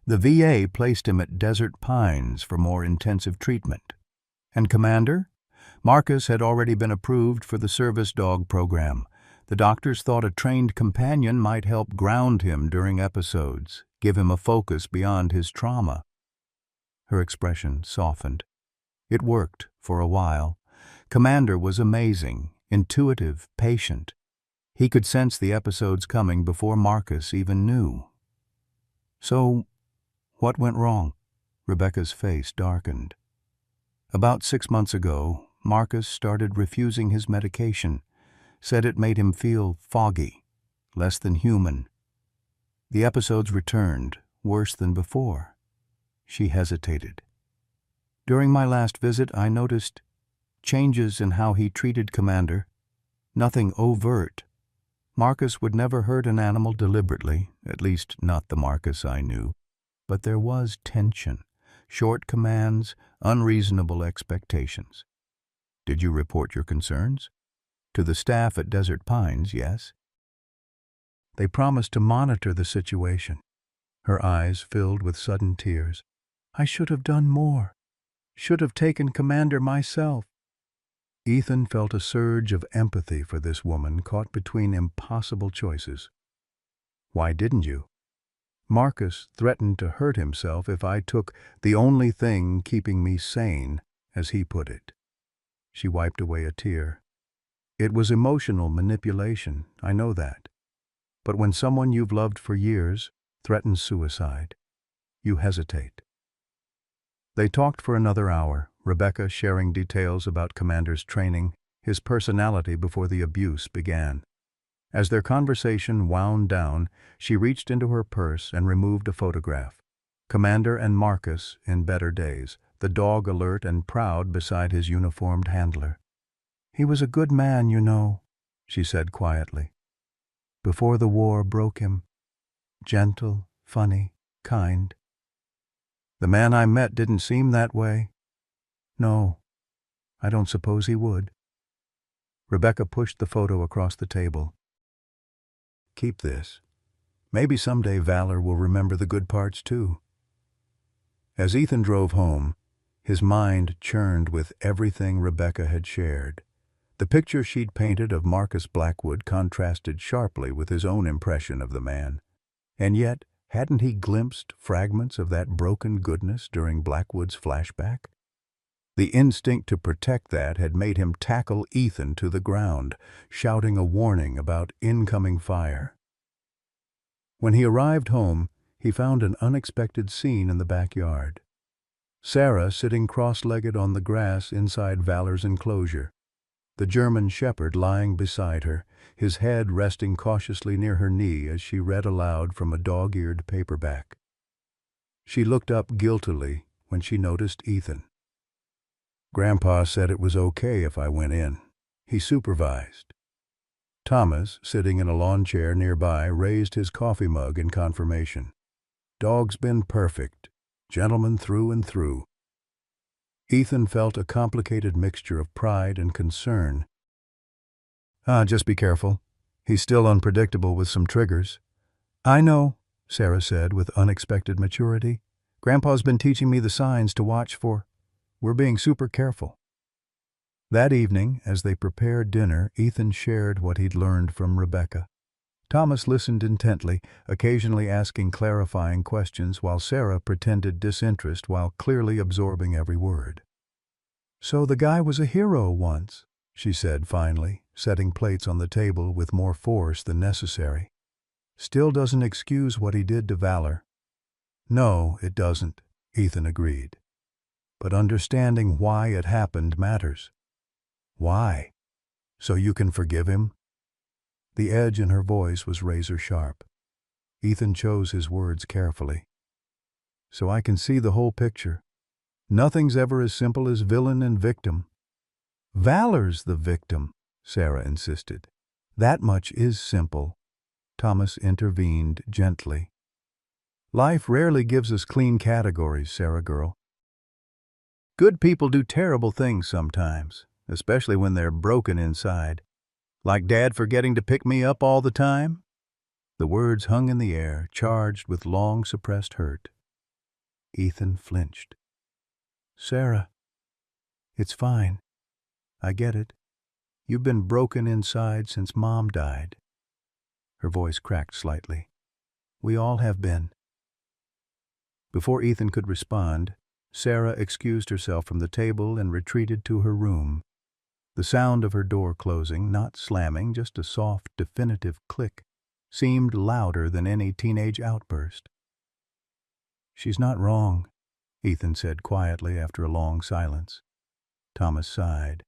The VA placed him at Desert Pines for more intensive treatment. And Commander? Marcus had already been approved for the service dog program. The doctors thought a trained companion might help ground him during episodes, give him a focus beyond his trauma." Her expression softened. "It worked for a while. Commander was amazing, intuitive, patient. He could sense the episodes coming before Marcus even knew." "So, what went wrong?" Rebecca's face darkened. "About 6 months ago, Marcus started refusing his medication, said it made him feel foggy, less than human. The episodes returned, worse than before." She hesitated. "During my last visit, I noticed changes in how he treated Commander. Nothing overt. Marcus would never hurt an animal deliberately, at least not the Marcus I knew. But there was tension, short commands, unreasonable expectations." "Did you report your concerns?" "To the staff at Desert Pines, yes." "They promised to monitor the situation." Her eyes filled with sudden tears. "I should have done more. Should have taken Commander myself." Ethan felt a surge of empathy for this woman caught between impossible choices. Why didn't you? Marcus threatened to hurt himself if I took the only thing keeping me sane, as he put it. She wiped away a tear. It was emotional manipulation, I know that. But when someone you've loved for years threatens suicide, you hesitate. They talked for another hour, Rebecca sharing details about Commander's training, his personality before the abuse began. As their conversation wound down, she reached into her purse and removed a photograph. Commander and Marcus in better days, the dog alert and proud beside his uniformed handler. "He was a good man, you know," she said quietly. "Before the war broke him. Gentle, funny, kind. The man I met didn't seem that way. No, I don't suppose he would." Rebecca pushed the photo across the table. "Keep this. Maybe someday Valor will remember the good parts too." As Ethan drove home, his mind churned with everything Rebecca had shared. The picture she'd painted of Marcus Blackwood contrasted sharply with his own impression of the man. And yet, hadn't he glimpsed fragments of that broken goodness during Blackwood's flashback? The instinct to protect that had made him tackle Ethan to the ground, shouting a warning about incoming fire. When he arrived home, he found an unexpected scene in the backyard. Sarah sitting cross-legged on the grass inside Valor's enclosure. The German shepherd lying beside her, his head resting cautiously near her knee as she read aloud from a dog-eared paperback. She looked up guiltily when she noticed Ethan. "Grandpa said it was okay if I went in. He supervised." Thomas, sitting in a lawn chair nearby, raised his coffee mug in confirmation. "Dog's been perfect. Gentleman through and through." Ethan felt a complicated mixture of pride and concern. Just be careful. He's still unpredictable with some triggers." "I know," Sarah said with unexpected maturity. "Grandpa's been teaching me the signs to watch for. We're being super careful." That evening, as they prepared dinner, Ethan shared what he'd learned from Rebecca. Thomas listened intently, occasionally asking clarifying questions while Sarah pretended disinterest while clearly absorbing every word. "So the guy was a hero once," she said finally, setting plates on the table with more force than necessary. "Still doesn't excuse what he did to Valor." "No, it doesn't," Ethan agreed. "But understanding why it happened matters." "Why? So you can forgive him?" The edge in her voice was razor-sharp. Ethan chose his words carefully. "So I can see the whole picture. Nothing's ever as simple as villain and victim." "Valor's the victim," Sarah insisted. "That much is simple," Thomas intervened gently. "Life rarely gives us clean categories, Sarah girl. Good people do terrible things sometimes, especially when they're broken inside. Like Dad forgetting to pick me up all the time?" The words hung in the air, charged with long-suppressed hurt. Ethan flinched. "Sarah, it's fine. I get it. You've been broken inside since Mom died." Her voice cracked slightly. "We all have been." Before Ethan could respond, Sarah excused herself from the table and retreated to her room. The sound of her door closing, not slamming, just a soft, definitive click, seemed louder than any teenage outburst. "She's not wrong," Ethan said quietly after a long silence. Thomas sighed.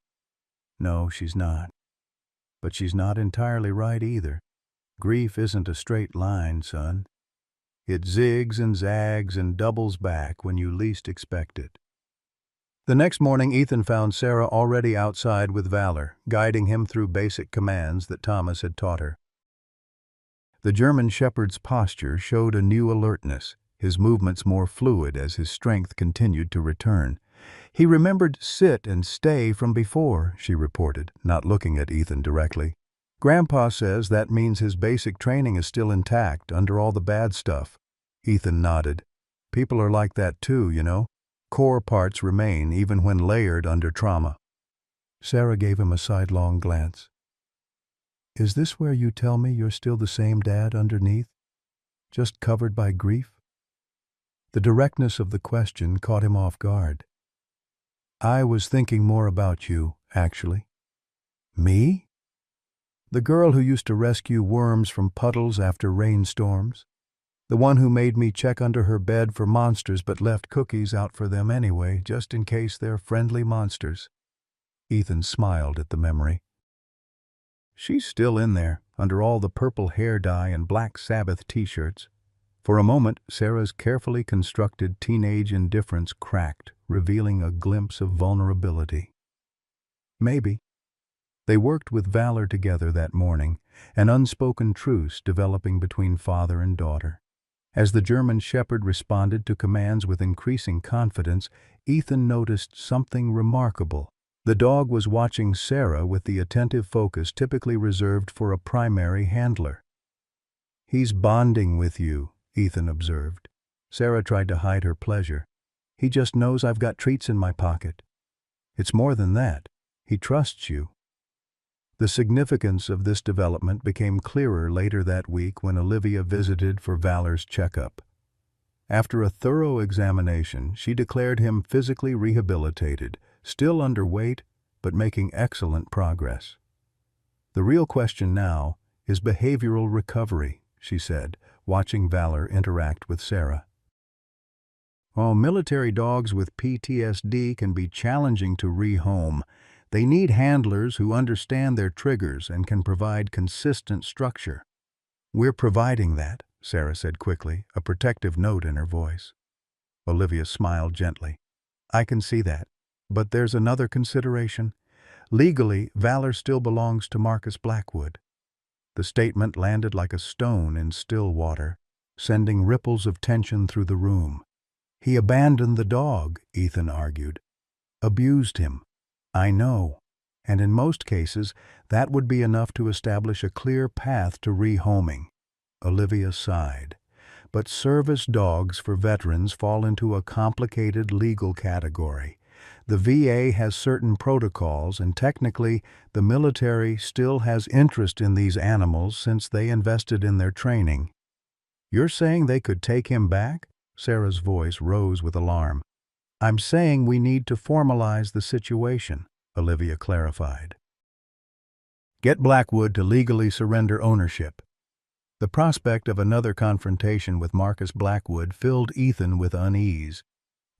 "No, she's not. But she's not entirely right either. Grief isn't a straight line, son. It zigs and zags and doubles back when you least expect it." The next morning, Ethan found Sarah already outside with Valor, guiding him through basic commands that Thomas had taught her. The German shepherd's posture showed a new alertness, his movements more fluid as his strength continued to return. "He remembered sit and stay from before," she reported, not looking at Ethan directly. "Grandpa says that means his basic training is still intact under all the bad stuff." Ethan nodded. "People are like that too, you know. Core parts remain even when layered under trauma." Sarah gave him a sidelong glance. Is this where you tell me you're still the same dad underneath, just covered by grief? The directness of the question caught him off guard. I was thinking more about you, actually. Me? The girl who used to rescue worms from puddles after rainstorms? The one who made me check under her bed for monsters but left cookies out for them anyway, just in case they're friendly monsters. Ethan smiled at the memory. She's still in there, under all the purple hair dye and Black Sabbath t-shirts. For a moment, Sarah's carefully constructed teenage indifference cracked, revealing a glimpse of vulnerability. Maybe. They worked with valor together that morning, an unspoken truce developing between father and daughter. As the German shepherd responded to commands with increasing confidence, Ethan noticed something remarkable. The dog was watching Sarah with the attentive focus typically reserved for a primary handler. He's bonding with you, Ethan observed. Sarah tried to hide her pleasure. He just knows I've got treats in my pocket. It's more than that. He trusts you. The significance of this development became clearer later that week when Olivia visited for Valor's checkup. After a thorough examination, she declared him physically rehabilitated, still underweight, but making excellent progress. The real question now is behavioral recovery, she said, watching Valor interact with Sarah. While military dogs with PTSD can be challenging to rehome, they need handlers who understand their triggers and can provide consistent structure. We're providing that, Sarah said quickly, a protective note in her voice. Olivia smiled gently. I can see that. But there's another consideration. Legally, Valor still belongs to Marcus Blackwood. The statement landed like a stone in still water, sending ripples of tension through the room. He abandoned the dog, Ethan argued. Abused him. I know, and in most cases, that would be enough to establish a clear path to rehoming. Olivia sighed. But service dogs for veterans fall into a complicated legal category. The VA has certain protocols, and technically, the military still has interest in these animals since they invested in their training. You're saying they could take him back? Sarah's voice rose with alarm. I'm saying we need to formalize the situation, Olivia clarified. Get Blackwood to legally surrender ownership. The prospect of another confrontation with Marcus Blackwood filled Ethan with unease.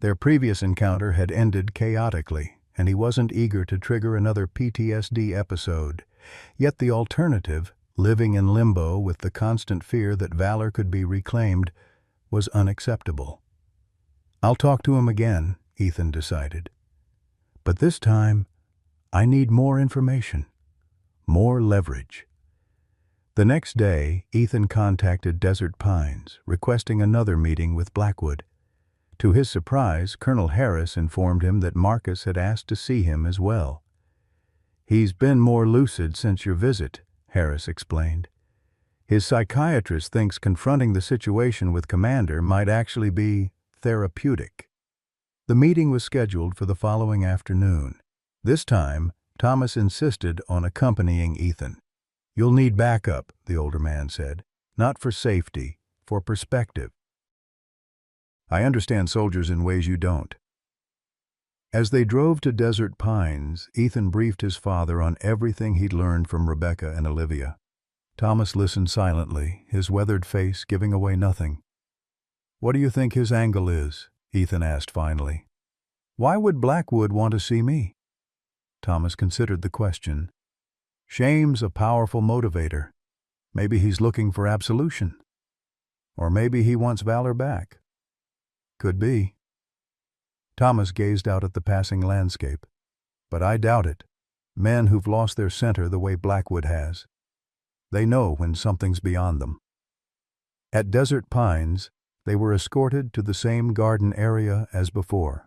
Their previous encounter had ended chaotically, and he wasn't eager to trigger another PTSD episode. Yet the alternative, living in limbo with the constant fear that Valor could be reclaimed, was unacceptable. I'll talk to him again, Ethan decided. But this time, I need more information, more leverage. The next day, Ethan contacted Desert Pines, requesting another meeting with Blackwood. To his surprise, Colonel Harris informed him that Marcus had asked to see him as well. He's been more lucid since your visit, Harris explained. His psychiatrist thinks confronting the situation with Commander might actually be therapeutic. The meeting was scheduled for the following afternoon. This time, Thomas insisted on accompanying Ethan. You'll need backup, the older man said. Not for safety, for perspective. I understand soldiers in ways you don't. As they drove to Desert Pines, Ethan briefed his father on everything he'd learned from Rebecca and Olivia. Thomas listened silently, his weathered face giving away nothing. What do you think his angle is? Ethan asked finally. Why would Blackwood want to see me? Thomas considered the question. Shame's a powerful motivator. Maybe he's looking for absolution. Or maybe he wants Valor back. Could be. Thomas gazed out at the passing landscape. But I doubt it. Men who've lost their center the way Blackwood has. They know when something's beyond them. At Desert Pines, they were escorted to the same garden area as before.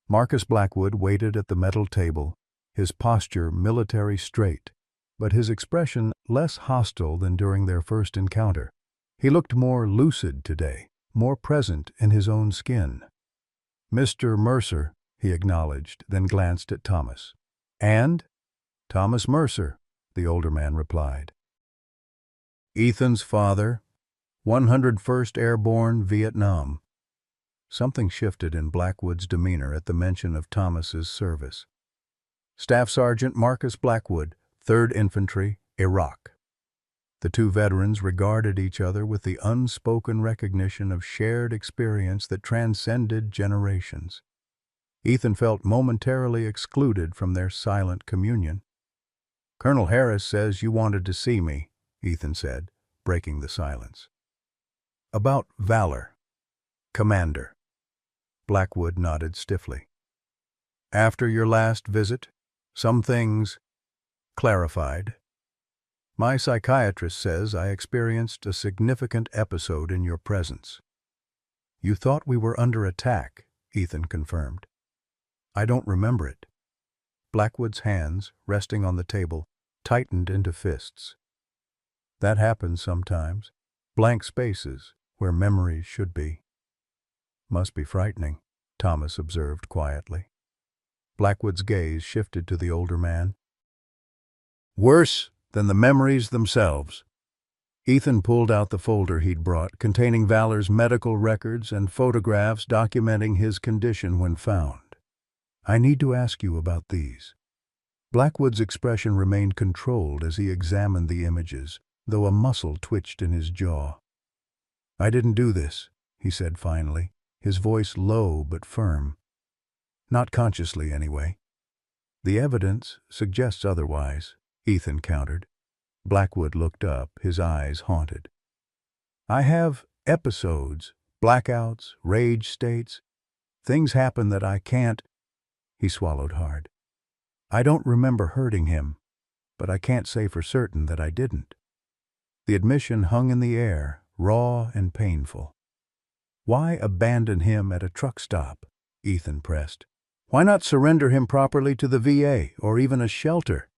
Marcus Blackwood waited at the metal table, his posture military straight, but his expression less hostile than during their first encounter. He looked more lucid today, more present in his own skin. Mr. Mercer, he acknowledged, then glanced at Thomas. And Thomas Mercer, the older man replied. Ethan's father, 101st Airborne, Vietnam. Something shifted in Blackwood's demeanor at the mention of Thomas's service. Staff Sergeant Marcus Blackwood, 3rd Infantry, Iraq. The two veterans regarded each other with the unspoken recognition of shared experience that transcended generations. Ethan felt momentarily excluded from their silent communion. Colonel Harris says you wanted to see me, Ethan said, breaking the silence. About Valor. Commander. Blackwood nodded stiffly. After your last visit, some things clarified. My psychiatrist says I experienced a significant episode in your presence. You thought we were under attack, Ethan confirmed. I don't remember it. Blackwood's hands, resting on the table, tightened into fists. That happens sometimes. Blank spaces where memories should be. Must be frightening, Thomas observed quietly. Blackwood's gaze shifted to the older man. Worse than the memories themselves. Ethan pulled out the folder he'd brought, containing Valor's medical records and photographs documenting his condition when found. I need to ask you about these. Blackwood's expression remained controlled as he examined the images, though a muscle twitched in his jaw. I didn't do this, he said finally, his voice low but firm. Not consciously, anyway. The evidence suggests otherwise, Ethan countered. Blackwood looked up, his eyes haunted. I have episodes, blackouts, rage states. Things happen that I can't. He swallowed hard. I don't remember hurting him, but I can't say for certain that I didn't. The admission hung in the air, raw and painful. Why abandon him at a truck stop? Ethan pressed. Why not surrender him properly to the VA or even a shelter?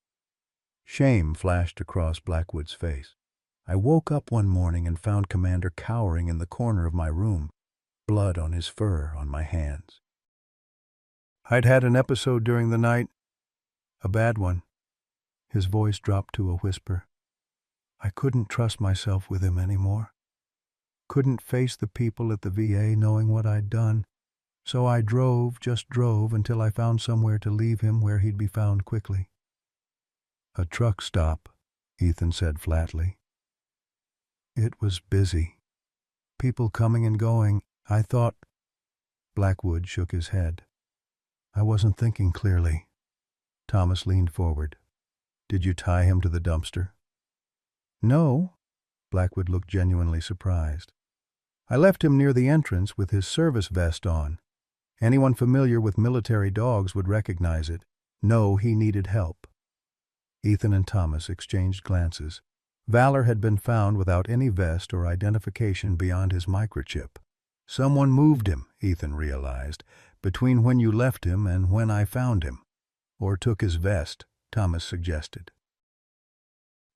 Shame flashed across Blackwood's face. I woke up one morning and found Commander cowering in the corner of my room, blood on his fur on my hands. I'd had an episode during the night, a bad one. His voice dropped to a whisper. I couldn't trust myself with him anymore. Couldn't face the people at the VA knowing what I'd done, so I just drove until I found somewhere to leave him where he'd be found quickly. A truck stop, Ethan said flatly. It was busy. People coming and going. I thought... Blackwood shook his head. I wasn't thinking clearly. Thomas leaned forward. Did you tie him to the dumpster? No. Blackwood looked genuinely surprised. I left him near the entrance with his service vest on. Anyone familiar with military dogs would recognize it. Know he needed help. Ethan and Thomas exchanged glances. Valor had been found without any vest or identification beyond his microchip. Someone moved him, Ethan realized, between when you left him and when I found him. Or took his vest, Thomas suggested.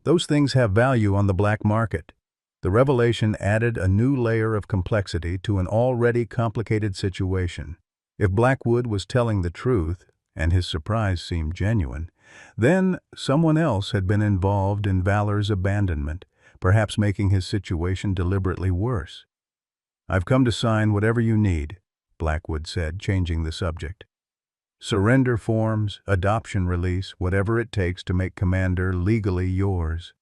Those things have value on the black market. The revelation added a new layer of complexity to an already complicated situation. If Blackwood was telling the truth, and his surprise seemed genuine, then someone else had been involved in Valor's abandonment, perhaps making his situation deliberately worse. I've come to sign whatever you need, Blackwood said, changing the subject. Surrender forms, adoption release, whatever it takes to make Commander legally yours.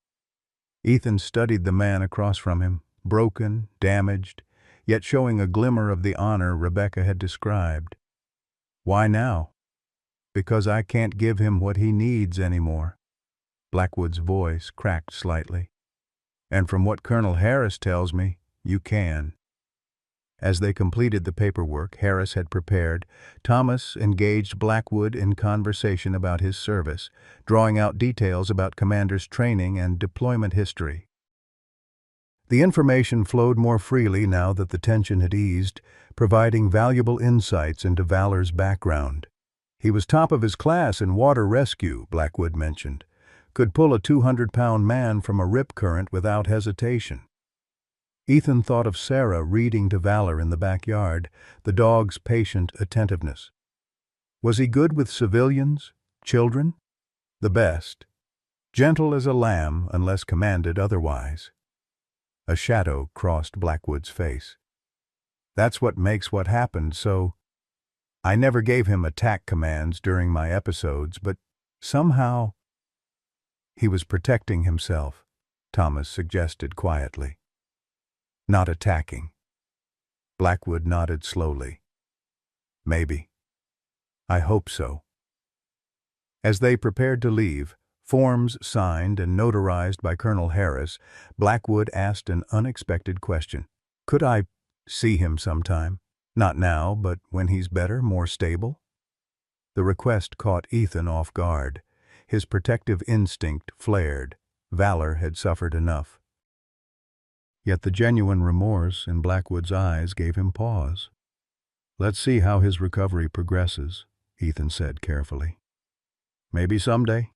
Ethan studied the man across from him, broken, damaged, yet showing a glimmer of the honor Rebecca had described. Why now? Because I can't give him what he needs anymore. Blackwood's voice cracked slightly. And from what Colonel Harris tells me, you can. As they completed the paperwork Harris had prepared, Thomas engaged Blackwood in conversation about his service, drawing out details about Commander's training and deployment history. The information flowed more freely now that the tension had eased, providing valuable insights into Valor's background. He was top of his class in water rescue, Blackwood mentioned. Could pull a 200-pound man from a rip current without hesitation. Ethan thought of Sarah reading to Valor in the backyard, the dog's patient attentiveness. Was he good with civilians? Children? The best. Gentle as a lamb unless commanded otherwise. A shadow crossed Blackwood's face. That's what makes what happened so. I never gave him attack commands during my episodes, but somehow he was protecting himself, Thomas suggested quietly. Not attacking. Blackwood nodded slowly. Maybe. I hope so. As they prepared to leave, forms signed and notarized by Colonel Harris, Blackwood asked an unexpected question. Could I see him sometime? Not now, but when he's better, more stable? The request caught Ethan off guard. His protective instinct flared. Valor had suffered enough. Yet the genuine remorse in Blackwood's eyes gave him pause. Let's see how his recovery progresses, Ethan said carefully. Maybe someday.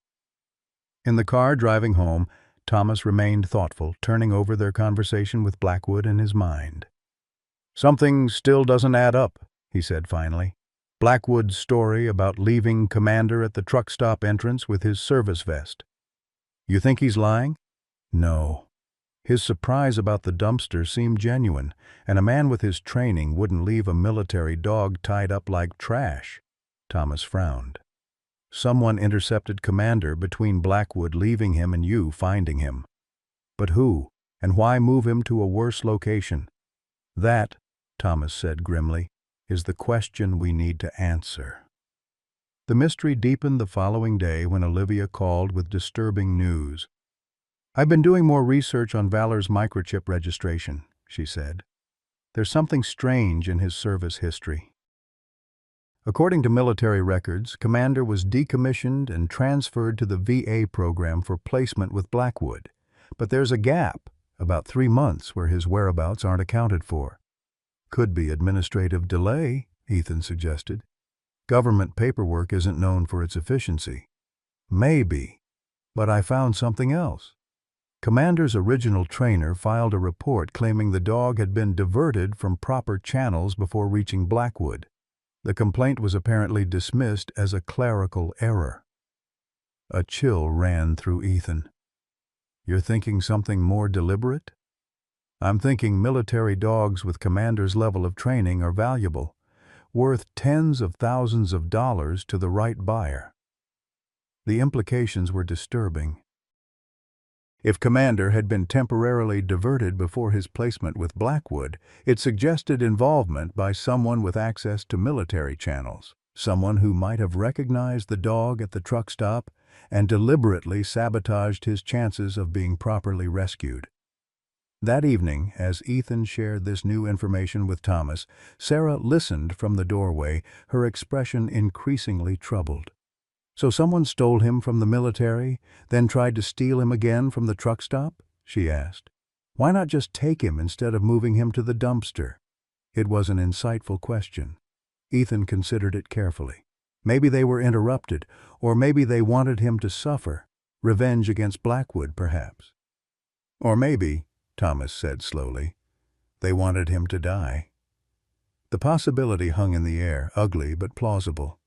In the car driving home, Thomas remained thoughtful, turning over their conversation with Blackwood in his mind. Something still doesn't add up, he said finally. Blackwood's story about leaving Commander at the truck stop entrance with his service vest. You think he's lying? No. His surprise about the dumpster seemed genuine, and a man with his training wouldn't leave a military dog tied up like trash. Thomas frowned. Someone intercepted Commander between Blackwood leaving him and you finding him. But who, and why move him to a worse location? That, Thomas said grimly, is the question we need to answer. The mystery deepened the following day when Olivia called with disturbing news. I've been doing more research on Valor's microchip registration, she said. There's something strange in his service history. According to military records, Commander was decommissioned and transferred to the VA program for placement with Blackwood. But there's a gap, about 3 months, where his whereabouts aren't accounted for. Could be administrative delay, Ethan suggested. Government paperwork isn't known for its efficiency. Maybe, but I found something else. Commander's original trainer filed a report claiming the dog had been diverted from proper channels before reaching Blackwood. The complaint was apparently dismissed as a clerical error. A chill ran through Ethan. You're thinking something more deliberate? I'm thinking military dogs with Commander's level of training are valuable, worth tens of thousands of dollars to the right buyer. The implications were disturbing. If Commander had been temporarily diverted before his placement with Blackwood, it suggested involvement by someone with access to military channels, someone who might have recognized the dog at the truck stop and deliberately sabotaged his chances of being properly rescued. That evening, as Ethan shared this new information with Thomas, Sarah listened from the doorway, her expression increasingly troubled. So someone stole him from the military, then tried to steal him again from the truck stop? She asked. Why not just take him instead of moving him to the dumpster? It was an insightful question. Ethan considered it carefully. Maybe they were interrupted, or maybe they wanted him to suffer. Revenge against Blackwood, perhaps. Or maybe, Thomas said slowly, they wanted him to die. The possibility hung in the air, ugly but plausible.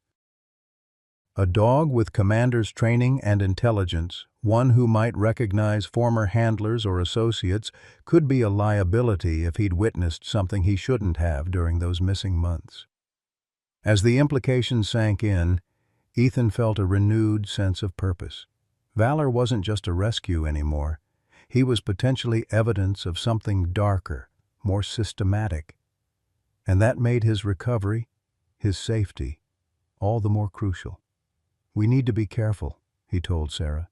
A dog with Commander's training and intelligence, one who might recognize former handlers or associates, could be a liability if he'd witnessed something he shouldn't have during those missing months. As the implications sank in, Ethan felt a renewed sense of purpose. Valor wasn't just a rescue anymore. He was potentially evidence of something darker, more systematic. And that made his recovery, his safety, all the more crucial. We need to be careful, he told Sarah.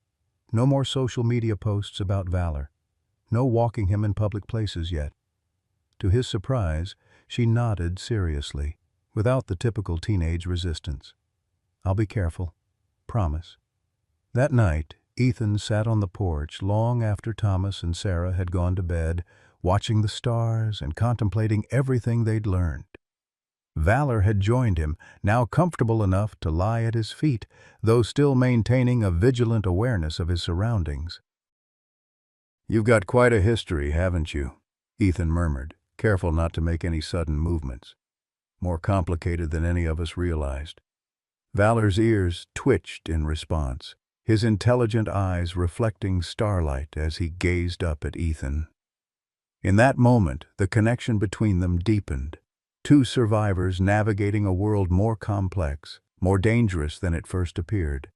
No more social media posts about Valor. No walking him in public places yet. To his surprise, she nodded seriously, without the typical teenage resistance. I'll be careful. Promise. That night, Ethan sat on the porch long after Thomas and Sarah had gone to bed, watching the stars and contemplating everything they'd learned. Valor had joined him, now comfortable enough to lie at his feet, though still maintaining a vigilant awareness of his surroundings. You've got quite a history, haven't you? Ethan murmured, careful not to make any sudden movements. More complicated than any of us realized. Valor's ears twitched in response, his intelligent eyes reflecting starlight as he gazed up at Ethan. In that moment, the connection between them deepened. Two survivors navigating a world more complex, more dangerous than it first appeared.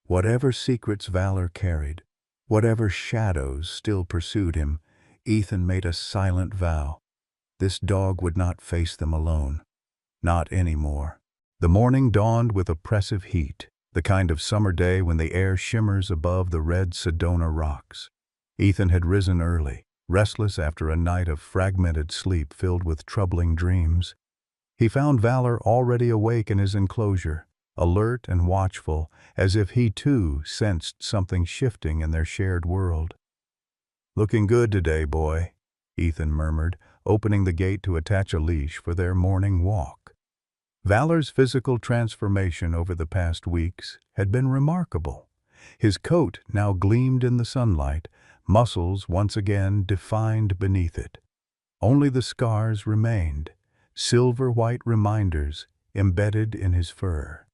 Whatever secrets Valor carried, whatever shadows still pursued him, Ethan made a silent vow. This dog would not face them alone. Not anymore. The morning dawned with oppressive heat, the kind of summer day when the air shimmers above the red Sedona rocks. Ethan had risen early, restless after a night of fragmented sleep filled with troubling dreams. He found Valor already awake in his enclosure, alert and watchful, as if he too sensed something shifting in their shared world. "Looking good today, boy," Ethan murmured, opening the gate to attach a leash for their morning walk. Valor's physical transformation over the past weeks had been remarkable. His coat now gleamed in the sunlight, muscles once again defined beneath it. Only the scars remained, silver-white reminders embedded in his fur.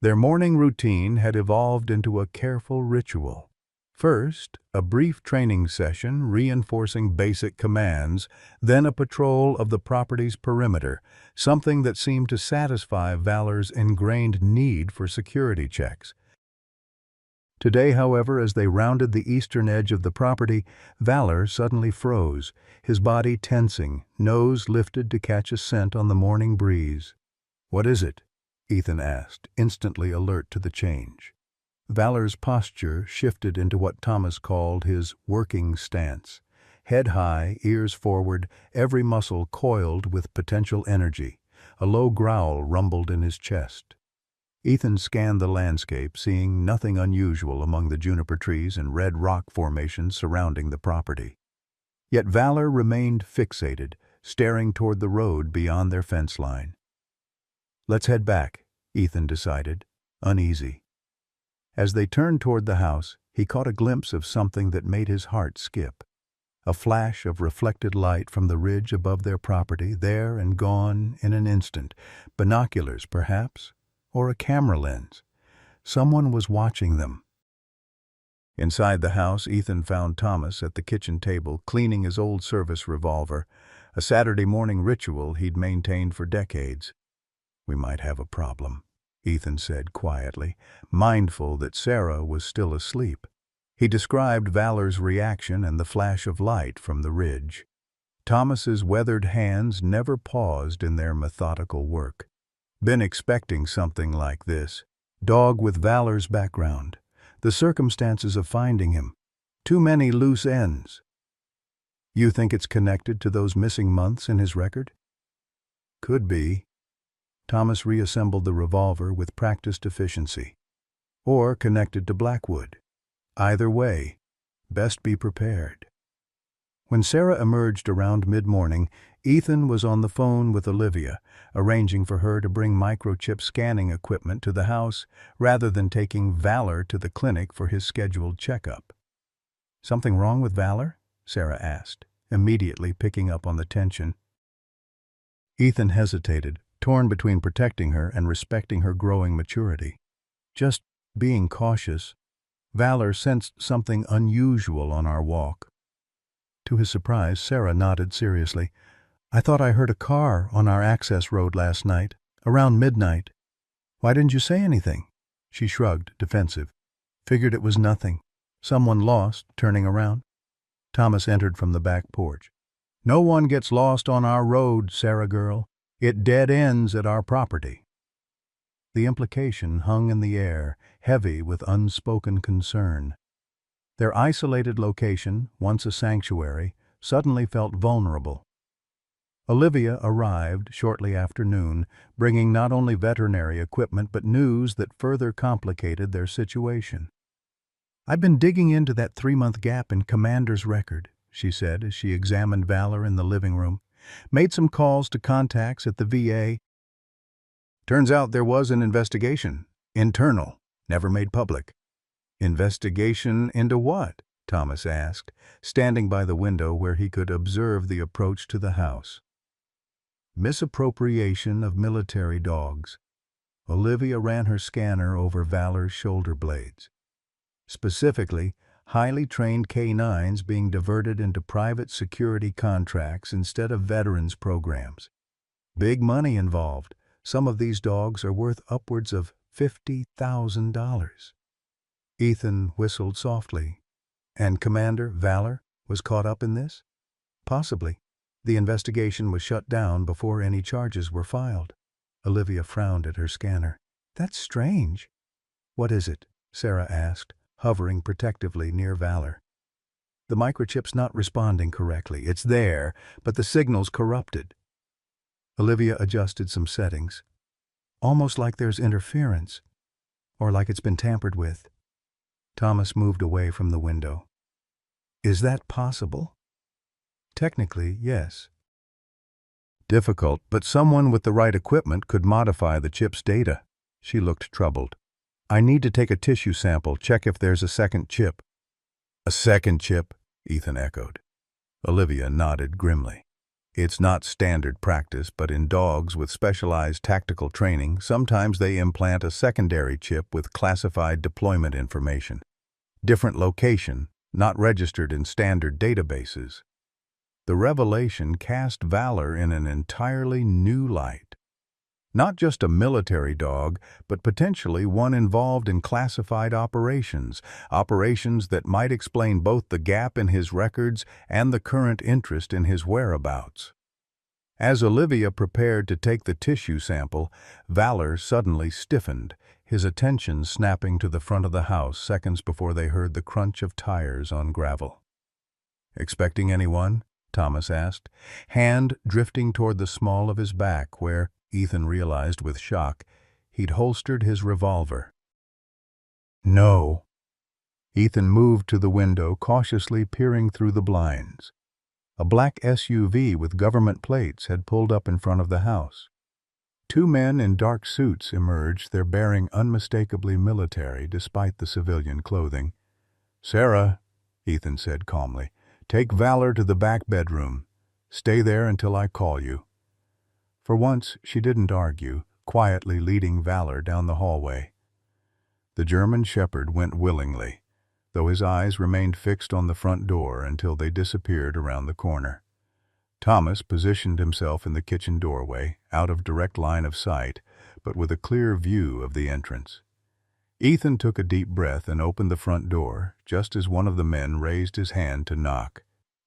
Their morning routine had evolved into a careful ritual. First, a brief training session reinforcing basic commands, then a patrol of the property's perimeter, something that seemed to satisfy Valor's ingrained need for security checks. Today, however, as they rounded the eastern edge of the property, Valor suddenly froze, his body tensing, nose lifted to catch a scent on the morning breeze. "What is it?" Ethan asked, instantly alert to the change. Valor's posture shifted into what Thomas called his working stance. Head high, ears forward, every muscle coiled with potential energy. A low growl rumbled in his chest. Ethan scanned the landscape, seeing nothing unusual among the juniper trees and red rock formations surrounding the property. Yet Valor remained fixated, staring toward the road beyond their fence line. "Let's head back," Ethan decided, uneasy. As they turned toward the house, he caught a glimpse of something that made his heart skip. A flash of reflected light from the ridge above their property, there and gone in an instant. Binoculars, perhaps, or a camera lens. Someone was watching them. Inside the house, Ethan found Thomas at the kitchen table cleaning his old service revolver, a Saturday morning ritual he'd maintained for decades. "We might have a problem," Ethan said quietly, mindful that Sarah was still asleep. He described Valor's reaction and the flash of light from the ridge. Thomas's weathered hands never paused in their methodical work. Been expecting something like this. Dog with Valor's background. The circumstances of finding him. Too many loose ends. "You think it's connected to those missing months in his record?" "Could be." Thomas reassembled the revolver with practiced efficiency. "Or connected to Blackwood. Either way, best be prepared." When Sarah emerged around mid-morning, Ethan was on the phone with Olivia, arranging for her to bring microchip scanning equipment to the house rather than taking Valor to the clinic for his scheduled checkup. "Something wrong with Valor?" Sarah asked, immediately picking up on the tension. Ethan hesitated, torn between protecting her and respecting her growing maturity. "Just being cautious. Valor sensed something unusual on our walk." To his surprise, Sarah nodded seriously. "I thought I heard a car on our access road last night, around midnight. Why didn't you say anything?" She shrugged, defensive. "Figured it was nothing. Someone lost, turning around." Thomas entered from the back porch. "No one gets lost on our road, Sarah girl. It dead ends at our property." The implication hung in the air, heavy with unspoken concern. Their isolated location, once a sanctuary, suddenly felt vulnerable. Olivia arrived shortly after noon, bringing not only veterinary equipment but news that further complicated their situation. "I've been digging into that 3-month gap in Commander's record," she said as she examined Valor in the living room. "Made some calls to contacts at the VA. Turns out there was an investigation. Internal. Never made public." "Investigation into what?" Thomas asked, standing by the window where he could observe the approach to the house. "Misappropriation of military dogs." Olivia ran her scanner over Valor's shoulder blades. Specifically, highly trained canines being diverted into private security contracts instead of veterans programs. Big money involved. Some of these dogs are worth upwards of $50,000. Ethan whistled softly. And Commander Valor was caught up in this? Possibly. The investigation was shut down before any charges were filed. Olivia frowned at her scanner. That's strange. What is it? Sarah asked, hovering protectively near Valor. The microchip's not responding correctly. It's there, but the signal's corrupted. Olivia adjusted some settings. Almost like there's interference, or like it's been tampered with. Thomas moved away from the window. Is that possible? Technically, yes. Difficult, but someone with the right equipment could modify the chip's data. She looked troubled. I need to take a tissue sample, check if there's a second chip. A second chip? Ethan echoed. Olivia nodded grimly. It's not standard practice, but in dogs with specialized tactical training, sometimes they implant a secondary chip with classified deployment information. Different location, not registered in standard databases. The revelation cast Valor in an entirely new light. Not just a military dog, but potentially one involved in classified operations that might explain both the gap in his records and the current interest in his whereabouts. As Olivia prepared to take the tissue sample, Valor suddenly stiffened, his attention snapping to the front of the house seconds before they heard the crunch of tires on gravel. Expecting anyone? Thomas asked, hand drifting toward the small of his back where, Ethan realized with shock, he'd holstered his revolver. No. Ethan moved to the window, cautiously peering through the blinds. A black SUV with government plates had pulled up in front of the house. Two men in dark suits emerged, their bearing unmistakably military despite the civilian clothing. Sarah, Ethan said calmly, take Valor to the back bedroom. Stay there until I call you. For once, she didn't argue, quietly leading Valor down the hallway. The German shepherd went willingly, though his eyes remained fixed on the front door until they disappeared around the corner. Thomas positioned himself in the kitchen doorway, out of direct line of sight, but with a clear view of the entrance. Ethan took a deep breath and opened the front door, just as one of the men raised his hand to knock.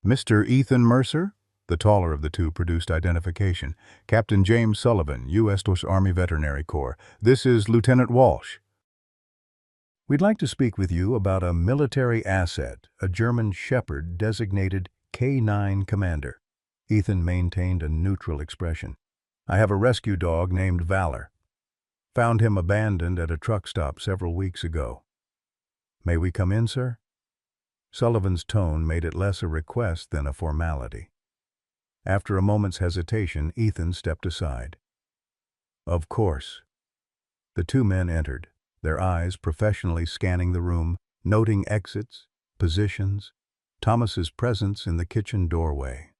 Mr. Ethan Mercer? The taller of the two produced identification. Captain James Sullivan, U.S. Army Veterinary Corps. This is Lieutenant Walsh. We'd like to speak with you about a military asset, a German shepherd designated K9 Commander. Ethan maintained a neutral expression. I have a rescue dog named Valor. Found him abandoned at a truck stop several weeks ago. May we come in, sir? Sullivan's tone made it less a request than a formality. After a moment's hesitation, Ethan stepped aside. Of course. The two men entered, their eyes professionally scanning the room, noting exits, positions, Thomas's presence in the kitchen doorway.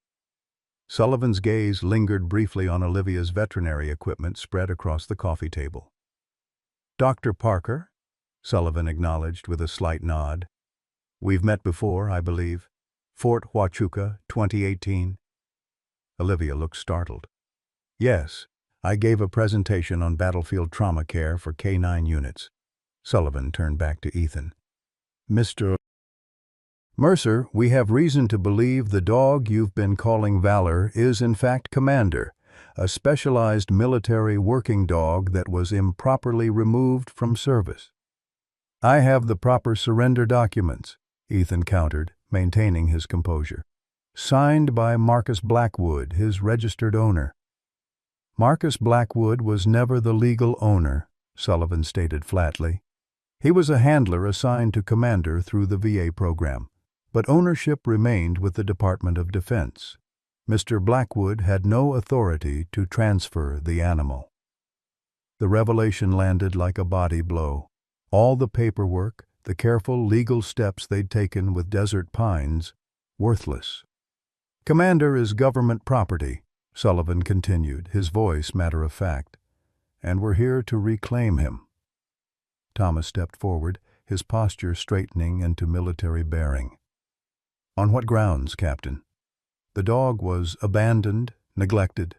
Sullivan's gaze lingered briefly on Olivia's veterinary equipment spread across the coffee table. Dr. Parker? Sullivan acknowledged with a slight nod. We've met before, I believe. Fort Huachuca, 2018. Olivia looked startled. Yes, I gave a presentation on battlefield trauma care for K9 units. Sullivan turned back to Ethan. Mr. Mercer, we have reason to believe the dog you've been calling Valor is in fact Commander, a specialized military working dog that was improperly removed from service. I have the proper surrender documents, Ethan countered, maintaining his composure. Signed by Marcus Blackwood, his registered owner. Marcus Blackwood was never the legal owner, Sullivan stated flatly. He was a handler assigned to Commander through the VA program, but ownership remained with the Department of Defense. Mr. Blackwood had no authority to transfer the animal. The revelation landed like a body blow. All the paperwork, the careful legal steps they'd taken with Desert Pines, worthless. Commander is government property, Sullivan continued, his voice matter of fact. and we're here to reclaim him." Thomas stepped forward, his posture straightening into military bearing. "On what grounds, Captain?" "The dog was abandoned, neglected.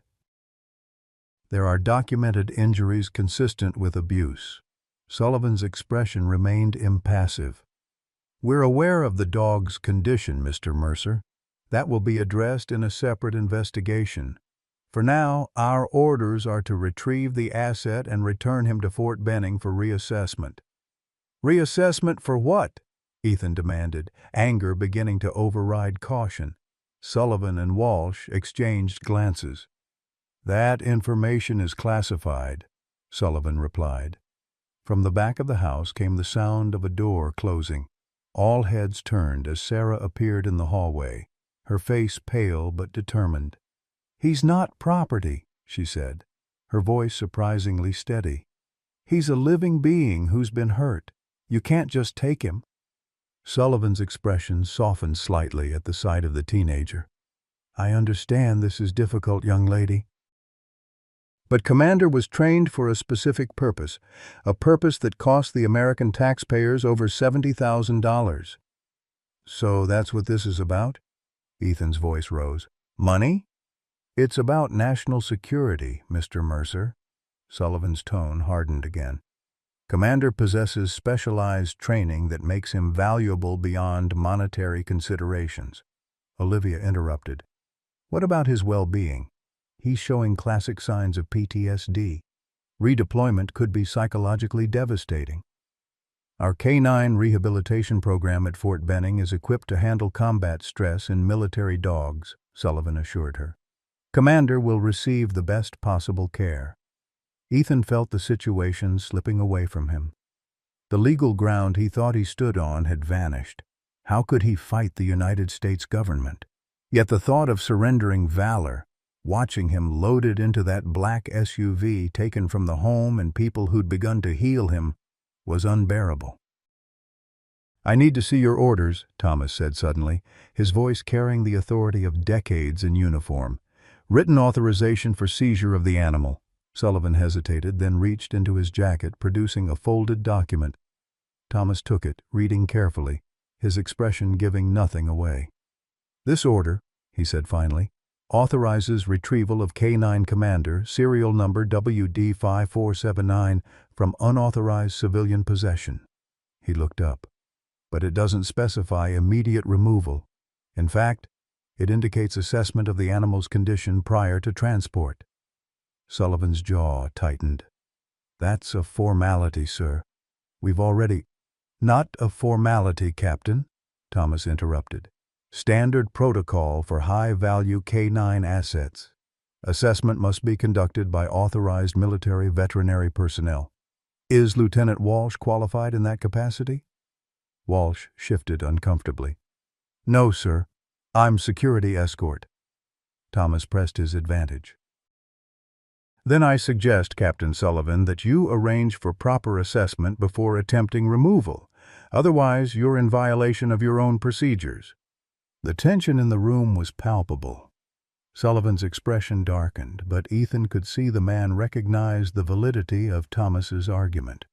There are documented injuries consistent with abuse." Sullivan's expression remained impassive. "We're aware of the dog's condition, Mr. Mercer. That will be addressed in a separate investigation. For now, our orders are to retrieve the asset and return him to Fort Benning for reassessment." "Reassessment for what?" Ethan demanded, anger beginning to override caution. Sullivan and Walsh exchanged glances. "That information is classified," Sullivan replied. From the back of the house came the sound of a door closing. All heads turned as Sarah appeared in the hallway, her face pale but determined. "He's not property," she said, her voice surprisingly steady. "He's a living being who's been hurt. You can't just take him." Sullivan's expression softened slightly at the sight of the teenager. "I understand this is difficult, young lady. But Commander was trained for a specific purpose, a purpose that cost the American taxpayers over $70,000. So that's what this is about?" Ethan's voice rose. "Money?" "It's about national security, Mr. Mercer." Sullivan's tone hardened again. "Commander possesses specialized training that makes him valuable beyond monetary considerations." Olivia interrupted. "What about his well-being? He's showing classic signs of PTSD. Redeployment could be psychologically devastating." "Our K-9 rehabilitation program at Fort Benning is equipped to handle combat stress in military dogs," Sullivan assured her. "Commander will receive the best possible care." Ethan felt the situation slipping away from him. The legal ground he thought he stood on had vanished. How could he fight the United States government? Yet the thought of surrendering valor, watching him loaded into that black SUV taken from the home and people who'd begun to heal him, was unbearable. "I need to see your orders," Thomas said suddenly, his voice carrying the authority of decades in uniform. "Written authorization for seizure of the animal." Sullivan hesitated, then reached into his jacket, producing a folded document. Thomas took it, reading carefully, his expression giving nothing away. "This order," he said finally, "authorizes retrieval of K-9 Commander, serial number WD5479, from unauthorized civilian possession." He looked up. "But it doesn't specify immediate removal. In fact, it indicates assessment of the animal's condition prior to transport." Sullivan's jaw tightened. "That's a formality, sir. We've already—" "Not a formality, Captain," Thomas interrupted. "Standard protocol for high-value K-9 assets. Assessment must be conducted by authorized military veterinary personnel. Is Lieutenant Walsh qualified in that capacity?" Walsh shifted uncomfortably. "No, sir. I'm security escort." Thomas pressed his advantage. "Then I suggest, Captain Sullivan, that you arrange for proper assessment before attempting removal. Otherwise, you're in violation of your own procedures." The tension in the room was palpable. Sullivan's expression darkened, but Ethan could see the man recognize the validity of Thomas's argument.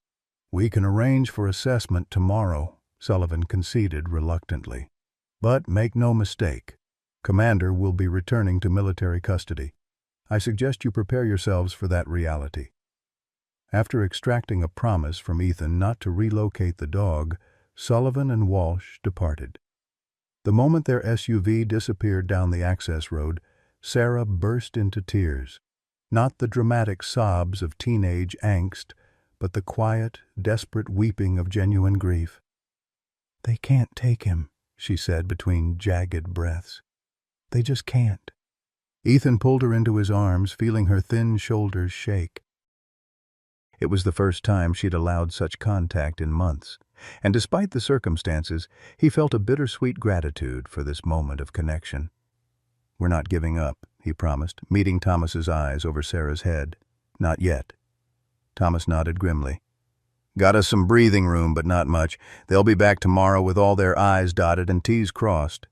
"We can arrange for assessment tomorrow," Sullivan conceded reluctantly. "But make no mistake, Commander will be returning to military custody. I suggest you prepare yourselves for that reality." After extracting a promise from Ethan not to relocate the dog, Sullivan and Walsh departed. The moment their SUV disappeared down the access road, Sarah burst into tears. Not the dramatic sobs of teenage angst, but the quiet, desperate weeping of genuine grief. "They can't take him," she said between jagged breaths. "They just can't." Ethan pulled her into his arms, feeling her thin shoulders shake. It was the first time she'd allowed such contact in months, and despite the circumstances, he felt a bittersweet gratitude for this moment of connection. "We're not giving up," he promised, meeting Thomas's eyes over Sarah's head. "Not yet." Thomas nodded grimly. "Got us some breathing room, but not much. They'll be back tomorrow with all their I's dotted and T's crossed."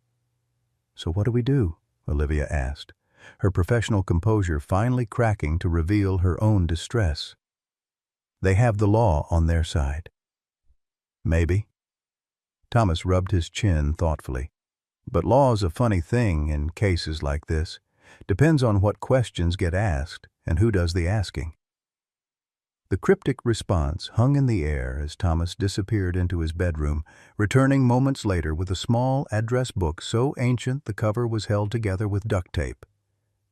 "So what do we do?" Olivia asked, her professional composure finally cracking to reveal her own distress. They have the law on their side. Maybe. Thomas rubbed his chin thoughtfully. But law's a funny thing in cases like this. Depends on what questions get asked and who does the asking. The cryptic response hung in the air as Thomas disappeared into his bedroom, returning moments later with a small address book so ancient the cover was held together with duct tape.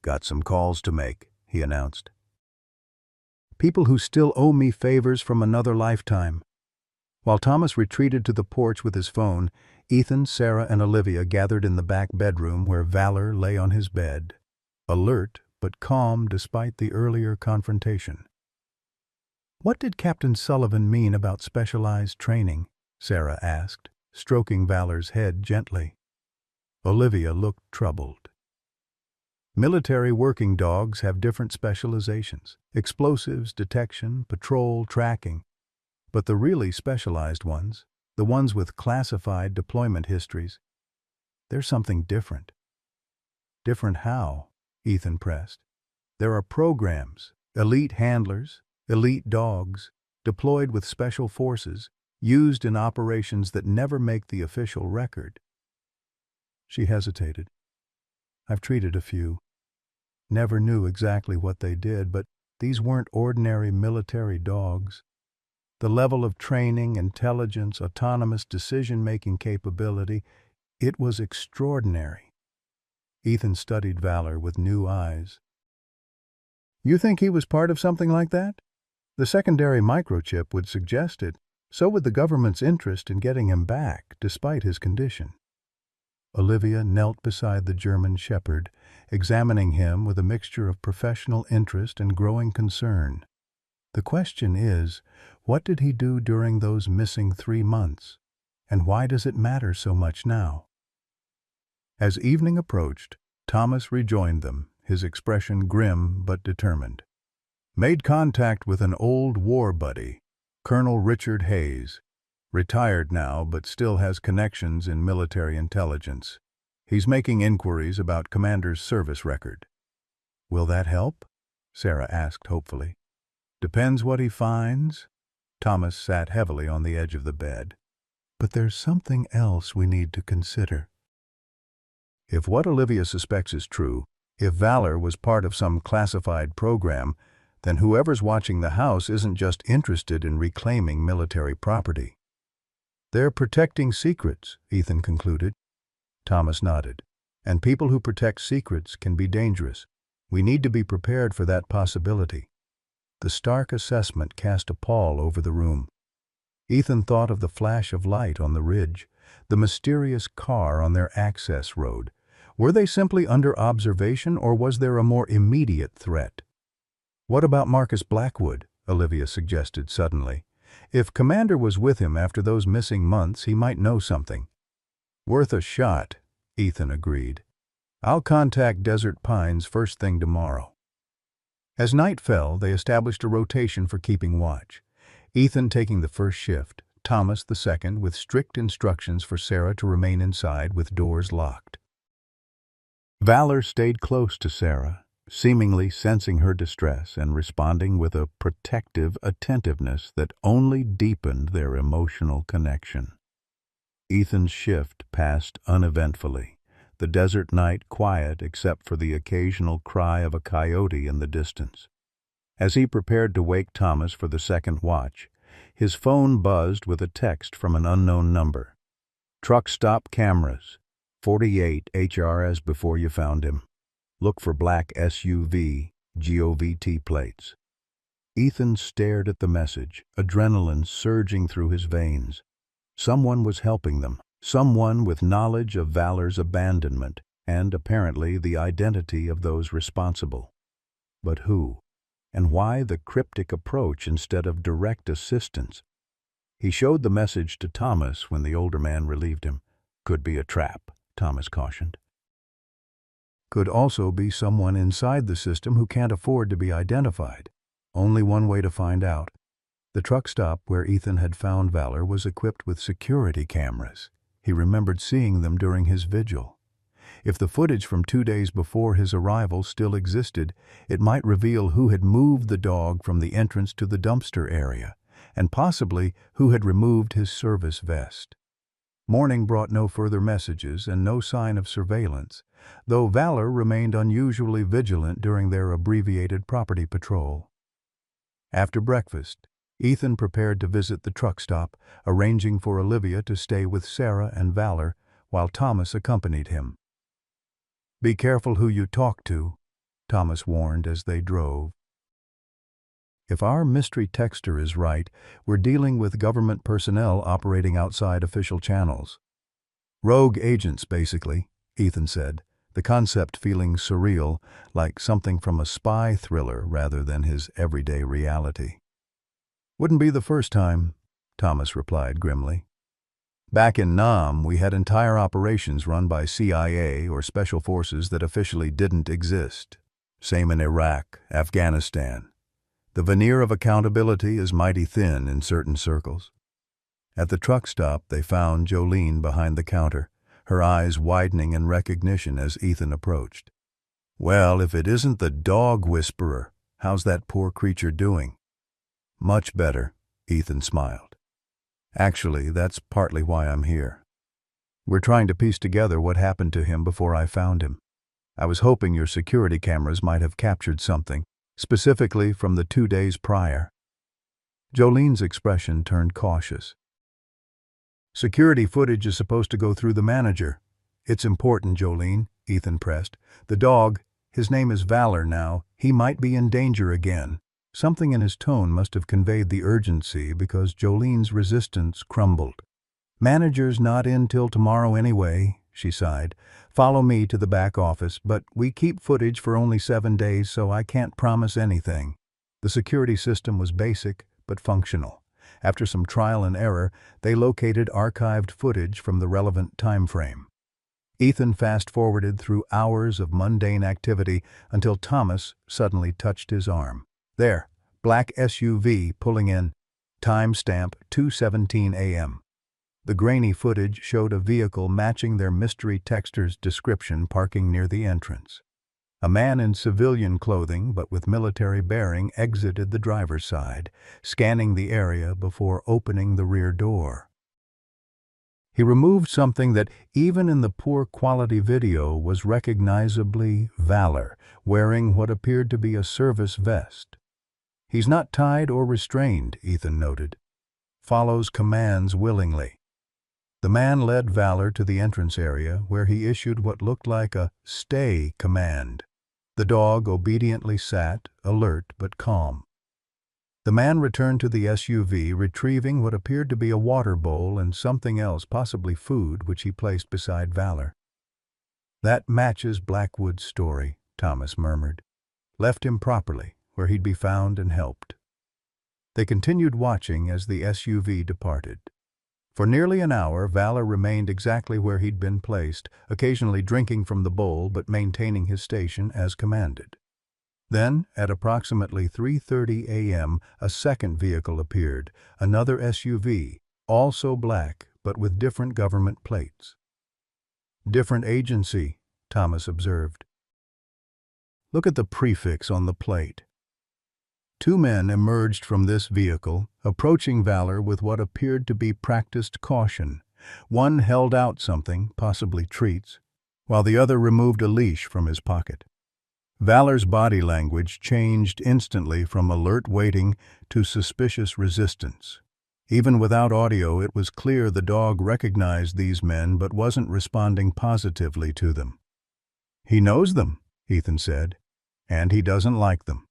"Got some calls to make," he announced. "People who still owe me favors from another lifetime." While Thomas retreated to the porch with his phone, Ethan, Sarah, and Olivia gathered in the back bedroom where Valor lay on his bed, alert but calm despite the earlier confrontation. "What did Captain Sullivan mean about specialized training?" Sarah asked, stroking Valor's head gently. Olivia looked troubled. "Military working dogs have different specializations: explosives, detection, patrol, tracking. But the really specialized ones, the ones with classified deployment histories, they're something different." "Different how?" Ethan pressed. "There are programs, elite handlers, elite dogs, deployed with special forces, used in operations that never make the official record." She hesitated. "I've treated a few. Never knew exactly what they did, but these weren't ordinary military dogs. The level of training, intelligence, autonomous decision-making capability, it was extraordinary." Ethan studied Valor with new eyes. "You think he was part of something like that? The secondary microchip would suggest it. So would the government's interest in getting him back, despite his condition." Olivia knelt beside the German shepherd, examining him with a mixture of professional interest and growing concern. "The question is, what did he do during those missing 3 months? And why does it matter so much now?" As evening approached, Thomas rejoined them, his expression grim but determined. "Made contact with an old war buddy, Colonel Richard Hayes. Retired now, but still has connections in military intelligence. He's making inquiries about Commander's service record." "Will that help?" Sarah asked hopefully. "Depends what he finds." Thomas sat heavily on the edge of the bed. "But there's something else we need to consider." If what Olivia suspects is true, if Valor was part of some classified program, then whoever's watching the house isn't just interested in reclaiming military property. "They're protecting secrets," Ethan concluded. Thomas nodded. "And people who protect secrets can be dangerous. We need to be prepared for that possibility." The stark assessment cast a pall over the room. Ethan thought of the flash of light on the ridge, the mysterious car on their access road. Were they simply under observation, or was there a more immediate threat? "What about Marcus Blackwood?" Olivia suggested suddenly. "If Commander was with him after those missing months, he might know something." "Worth a shot," Ethan agreed. "I'll contact Desert Pines first thing tomorrow." As night fell, they established a rotation for keeping watch. Ethan taking the first shift, Thomas the second, with strict instructions for Sarah to remain inside with doors locked. Valor stayed close to Sarah, seemingly sensing her distress and responding with a protective attentiveness that only deepened their emotional connection. Ethan's shift passed uneventfully, the desert night quiet except for the occasional cry of a coyote in the distance. As he prepared to wake Thomas for the second watch, his phone buzzed with a text from an unknown number. "Truck stop cameras. 48 HRS before you found him. Look for black SUV, GOVT plates." Ethan stared at the message, adrenaline surging through his veins. Someone was helping them, someone with knowledge of Valor's abandonment and, apparently, the identity of those responsible. But who? And why the cryptic approach instead of direct assistance? He showed the message to Thomas when the older man relieved him. "Could be a trap," Thomas cautioned. "Could also be someone inside the system who can't afford to be identified. Only one way to find out." The truck stop where Ethan had found Valor was equipped with security cameras. He remembered seeing them during his vigil. If the footage from 2 days before his arrival still existed, it might reveal who had moved the dog from the entrance to the dumpster area, and possibly who had removed his service vest. Morning brought no further messages and no sign of surveillance, though Valor remained unusually vigilant during their abbreviated property patrol. After breakfast, Ethan prepared to visit the truck stop, arranging for Olivia to stay with Sarah and Valor while Thomas accompanied him. "Be careful who you talk to," Thomas warned as they drove. "If our mystery texter is right, we're dealing with government personnel operating outside official channels. Rogue agents, basically," Ethan said, the concept feeling surreal, like something from a spy thriller rather than his everyday reality. "Wouldn't be the first time," Thomas replied grimly. "Back in Nam, we had entire operations run by CIA or special forces that officially didn't exist. Same in Iraq, Afghanistan. The veneer of accountability is mighty thin in certain circles." At the truck stop, they found Jolene behind the counter, her eyes widening in recognition as Ethan approached. "Well, if it isn't the dog whisperer, how's that poor creature doing?" "Much better," Ethan smiled. "Actually, that's partly why I'm here. We're trying to piece together what happened to him before I found him. I was hoping your security cameras might have captured something, specifically from the 2 days prior." Jolene's expression turned cautious. "Security footage is supposed to go through the manager." "It's important, Jolene," Ethan pressed. "The dog, his name is Valor now, he might be in danger again." Something in his tone must have conveyed the urgency because Jolene's resistance crumbled. "Manager's not in till tomorrow anyway," she sighed. "Follow me to the back office, but we keep footage for only 7 days, so I can't promise anything." The security system was basic but functional. After some trial and error, they located archived footage from the relevant time frame. Ethan fast-forwarded through hours of mundane activity until Thomas suddenly touched his arm. "There, black SUV pulling in. Timestamp 2:17 a.m. The grainy footage showed a vehicle matching their mystery texter's description parking near the entrance. A man in civilian clothing but with military bearing exited the driver's side, scanning the area before opening the rear door. He removed something that, even in the poor quality video, was recognizably Valor, wearing what appeared to be a service vest. "He's not tied or restrained," Ethan noted. "Follows commands willingly." The man led Valor to the entrance area, where he issued what looked like a "stay" command. The dog obediently sat, alert but calm. The man returned to the SUV, retrieving what appeared to be a water bowl and something else, possibly food, which he placed beside Valor. "That matches Blackwood's story," Thomas murmured. "Left him properly, where he'd be found and helped." They continued watching as the SUV departed. For nearly an hour, Valor remained exactly where he'd been placed, occasionally drinking from the bowl but maintaining his station as commanded. Then, at approximately 3:30 a.m., a second vehicle appeared, another SUV, also black but with different government plates. "Different agency," Thomas observed. "Look at the prefix on the plate." 2 men emerged from this vehicle, approaching Valor with what appeared to be practiced caution. One held out something, possibly treats, while the other removed a leash from his pocket. Valor's body language changed instantly from alert waiting to suspicious resistance. Even without audio, it was clear the dog recognized these men but wasn't responding positively to them. "He knows them," Ethan said, "and he doesn't like them."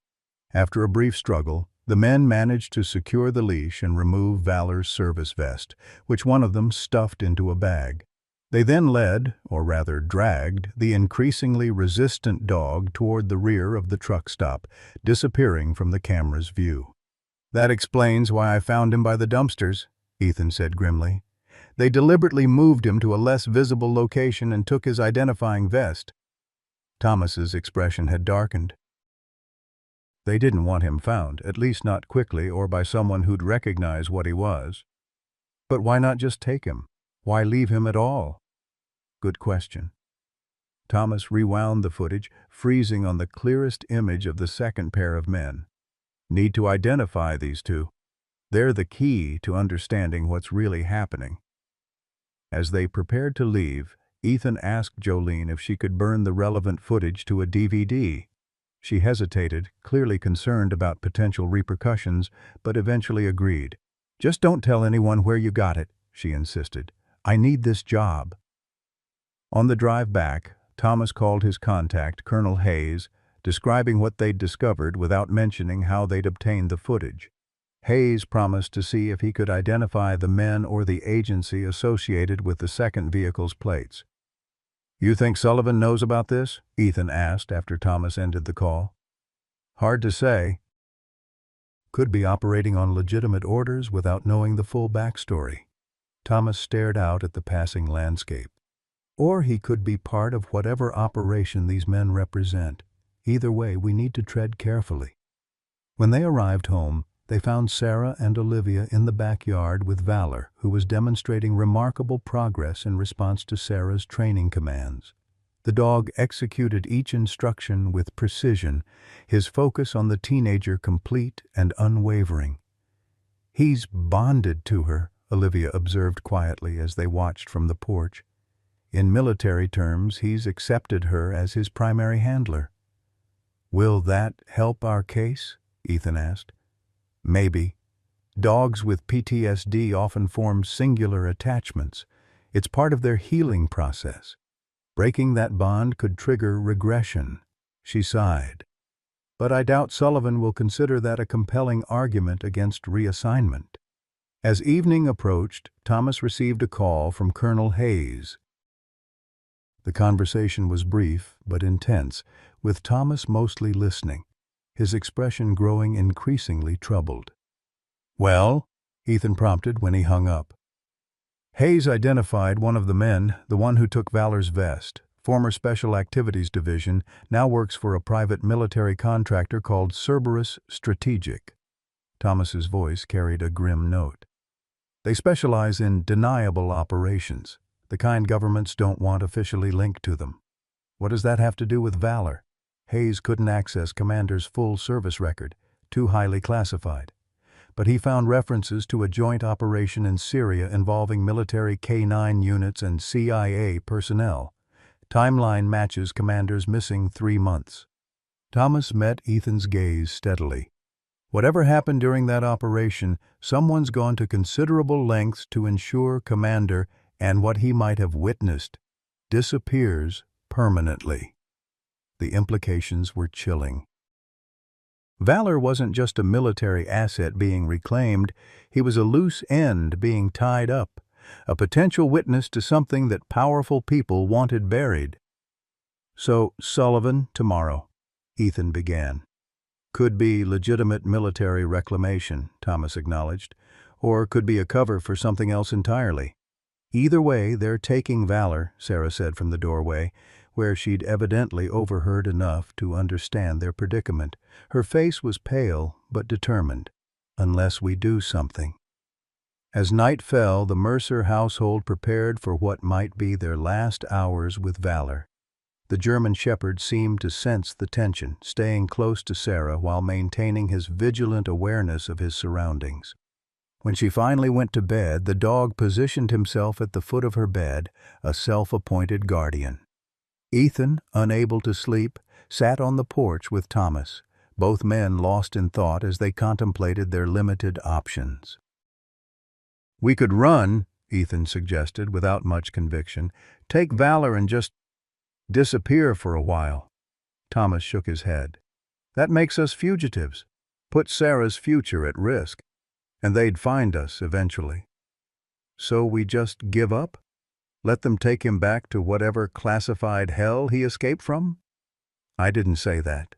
After a brief struggle, the men managed to secure the leash and remove Valor's service vest, which one of them stuffed into a bag. They then led, or rather dragged, the increasingly resistant dog toward the rear of the truck stop, disappearing from the camera's view. "That explains why I found him by the dumpsters," Ethan said grimly. "They deliberately moved him to a less visible location and took his identifying vest." Thomas's expression had darkened. They didn't want him found, at least not quickly or by someone who'd recognize what he was. But why not just take him? Why leave him at all? Good question. Thomas rewound the footage, freezing on the clearest image of the second pair of men. Need to identify these two. They're the key to understanding what's really happening. As they prepared to leave, Ethan asked Jolene if she could burn the relevant footage to a DVD. She hesitated, clearly concerned about potential repercussions, but eventually agreed. "Just don't tell anyone where you got it," she insisted. "I need this job." On the drive back, Thomas called his contact, Colonel Hayes, describing what they'd discovered without mentioning how they'd obtained the footage. Hayes promised to see if he could identify the men or the agency associated with the second vehicle's plates. "You think Sullivan knows about this?" Ethan asked after Thomas ended the call. "Hard to say. Could be operating on legitimate orders without knowing the full backstory." Thomas stared out at the passing landscape. "Or he could be part of whatever operation these men represent. Either way, we need to tread carefully." When they arrived home, they found Sarah and Olivia in the backyard with Valor, who was demonstrating remarkable progress in response to Sarah's training commands. The dog executed each instruction with precision, his focus on the teenager complete and unwavering. "He's bonded to her," Olivia observed quietly as they watched from the porch. "In military terms, he's accepted her as his primary handler." "Will that help our case?" Ethan asked. "Maybe. Dogs with PTSD often form singular attachments. It's part of their healing process. Breaking that bond could trigger regression." She sighed. "But I doubt Sullivan will consider that a compelling argument against reassignment." As evening approached, Thomas received a call from Colonel Hayes. The conversation was brief but intense, with Thomas mostly listening, his expression growing increasingly troubled. "Well?" Ethan prompted when he hung up. Hayes identified one of the men, the one who took Valor's vest. Former Special Activities Division, now works for a private military contractor called Cerberus Strategic. Thomas's voice carried a grim note. "They specialize in deniable operations, the kind governments don't want officially linked to them." "What does that have to do with Valor?" Hayes couldn't access Commander's full service record, too highly classified. But he found references to a joint operation in Syria involving military K-9 units and CIA personnel. Timeline matches Commander's missing 3 months. Thomas met Ethan's gaze steadily. Whatever happened during that operation, someone's gone to considerable lengths to ensure Commander and what he might have witnessed disappears permanently. The implications were chilling. Valor wasn't just a military asset being reclaimed, he was a loose end being tied up, a potential witness to something that powerful people wanted buried. "So, Sullivan, tomorrow," Ethan began. "Could be legitimate military reclamation," Thomas acknowledged, "or could be a cover for something else entirely." "Either way, they're taking Valor," Sarah said from the doorway, where she'd evidently overheard enough to understand their predicament. Her face was pale but determined. "Unless we do something." As night fell, the Mercer household prepared for what might be their last hours with Valor. The German shepherd seemed to sense the tension, staying close to Sarah while maintaining his vigilant awareness of his surroundings. When she finally went to bed, the dog positioned himself at the foot of her bed, a self-appointed guardian. Ethan, unable to sleep, sat on the porch with Thomas, both men lost in thought as they contemplated their limited options. "We could run," Ethan suggested without much conviction. "Take Valor and just disappear for a while." Thomas shook his head. "That makes us fugitives, put Sarah's future at risk, and they'd find us eventually." "So we just give up? Let them take him back to whatever classified hell he escaped from?" "I didn't say that."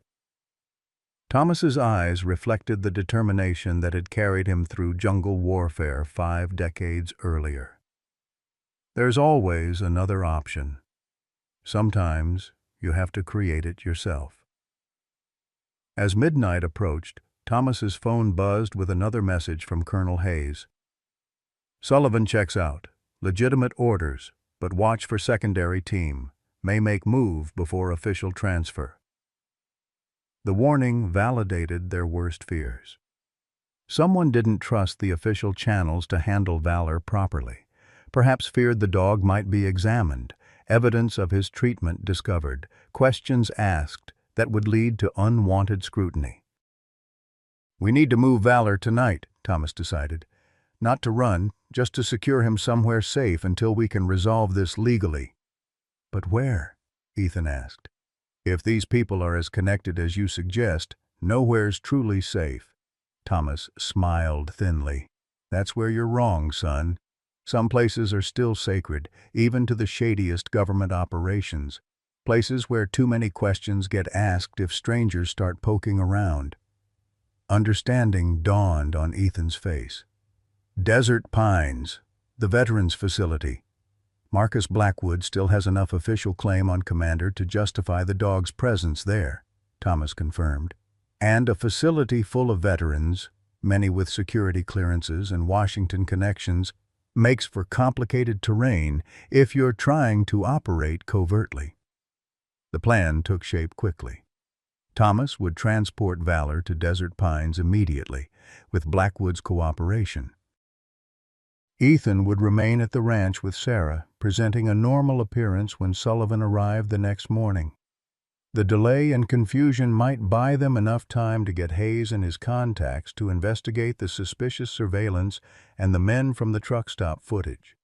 Thomas's eyes reflected the determination that had carried him through jungle warfare 5 decades earlier. "There's always another option. Sometimes you have to create it yourself." As midnight approached, Thomas's phone buzzed with another message from Colonel Hayes. "Sullivan checks out. Legitimate orders, but watch for secondary team. May make move before official transfer. The warning validated their worst fears. Someone didn't trust the official channels to handle Valor properly. Perhaps feared the dog might be examined, evidence of his treatment discovered, questions asked that would lead to unwanted scrutiny. We need to move Valor tonight, Thomas decided. Not to run, just to secure him somewhere safe until we can resolve this legally. But where? Ethan asked. If these people are as connected as you suggest, nowhere's truly safe. Thomas smiled thinly. That's where you're wrong, son. Some places are still sacred, even to the shadiest government operations. Places where too many questions get asked if strangers start poking around. Understanding dawned on Ethan's face. Desert Pines, the Veterans Facility. Marcus Blackwood still has enough official claim on Commander to justify the dog's presence there, Thomas confirmed. And a facility full of veterans, many with security clearances and Washington connections, makes for complicated terrain if you're trying to operate covertly. The plan took shape quickly. Thomas would transport Valor to Desert Pines immediately, with Blackwood's cooperation. Ethan would remain at the ranch with Sarah, presenting a normal appearance when Sullivan arrived the next morning. The delay and confusion might buy them enough time to get Hayes and his contacts to investigate the suspicious surveillance and the men from the truck stop footage.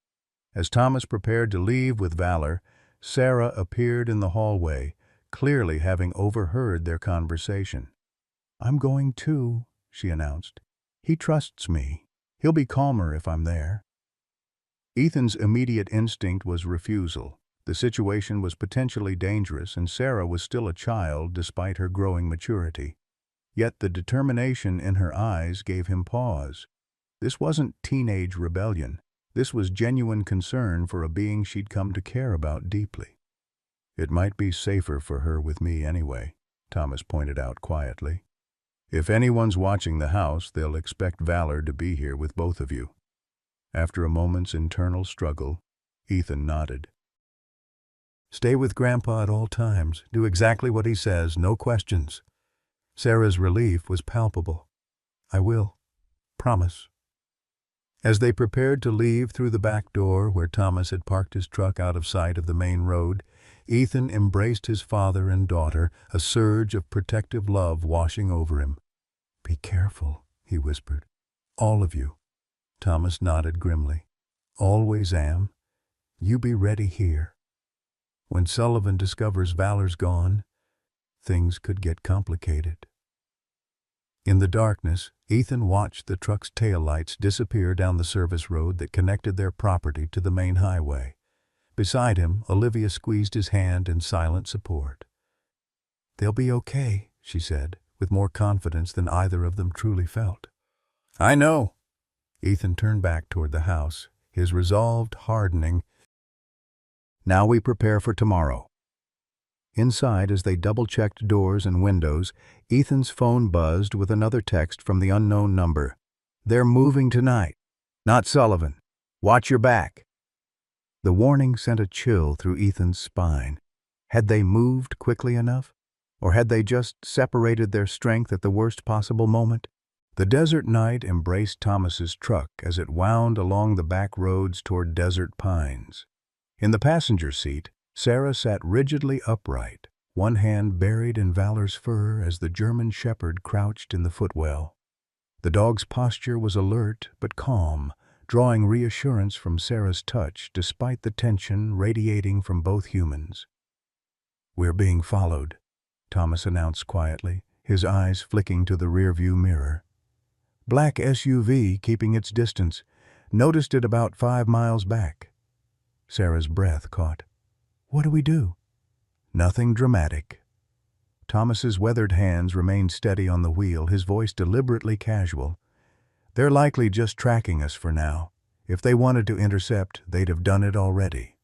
As Thomas prepared to leave with Valor, Sarah appeared in the hallway, clearly having overheard their conversation. "I'm going too," she announced. "He trusts me. He'll be calmer if I'm there." Ethan's immediate instinct was refusal. The situation was potentially dangerous, and Sarah was still a child despite her growing maturity. Yet the determination in her eyes gave him pause. This wasn't teenage rebellion. This was genuine concern for a being she'd come to care about deeply. "It might be safer for her with me anyway," Thomas pointed out quietly. "If anyone's watching the house, they'll expect Valor to be here with both of you." After a moment's internal struggle, Ethan nodded. "Stay with Grandpa at all times. Do exactly what he says, no questions." Sarah's relief was palpable. "I will. Promise." As they prepared to leave through the back door where Thomas had parked his truck out of sight of the main road, Ethan embraced his father and daughter, a surge of protective love washing over him. "Be careful," he whispered. "All of you." Thomas nodded grimly. "Always am. You be ready here. When Sullivan discovers Valor's gone, things could get complicated." In the darkness, Ethan watched the truck's taillights disappear down the service road that connected their property to the main highway. Beside him, Olivia squeezed his hand in silent support. "They'll be okay," she said, with more confidence than either of them truly felt. "I know." Ethan turned back toward the house, his resolve hardening. "Now we prepare for tomorrow." Inside, as they double-checked doors and windows, Ethan's phone buzzed with another text from the unknown number. "They're moving tonight. Not Sullivan. Watch your back." The warning sent a chill through Ethan's spine. Had they moved quickly enough? Or had they just separated their strength at the worst possible moment? The desert night embraced Thomas's truck as it wound along the back roads toward Desert Pines. In the passenger seat, Sarah sat rigidly upright, one hand buried in Valor's fur as the German shepherd crouched in the footwell. The dog's posture was alert but calm, drawing reassurance from Sarah's touch despite the tension radiating from both humans. "We're being followed," Thomas announced quietly, his eyes flicking to the rearview mirror. "Black SUV keeping its distance. Noticed it about 5 miles back." Sarah's breath caught. "What do we do?" "Nothing dramatic." Thomas's weathered hands remained steady on the wheel, his voice deliberately casual. "They're likely just tracking us for now. If they wanted to intercept, they'd have done it already."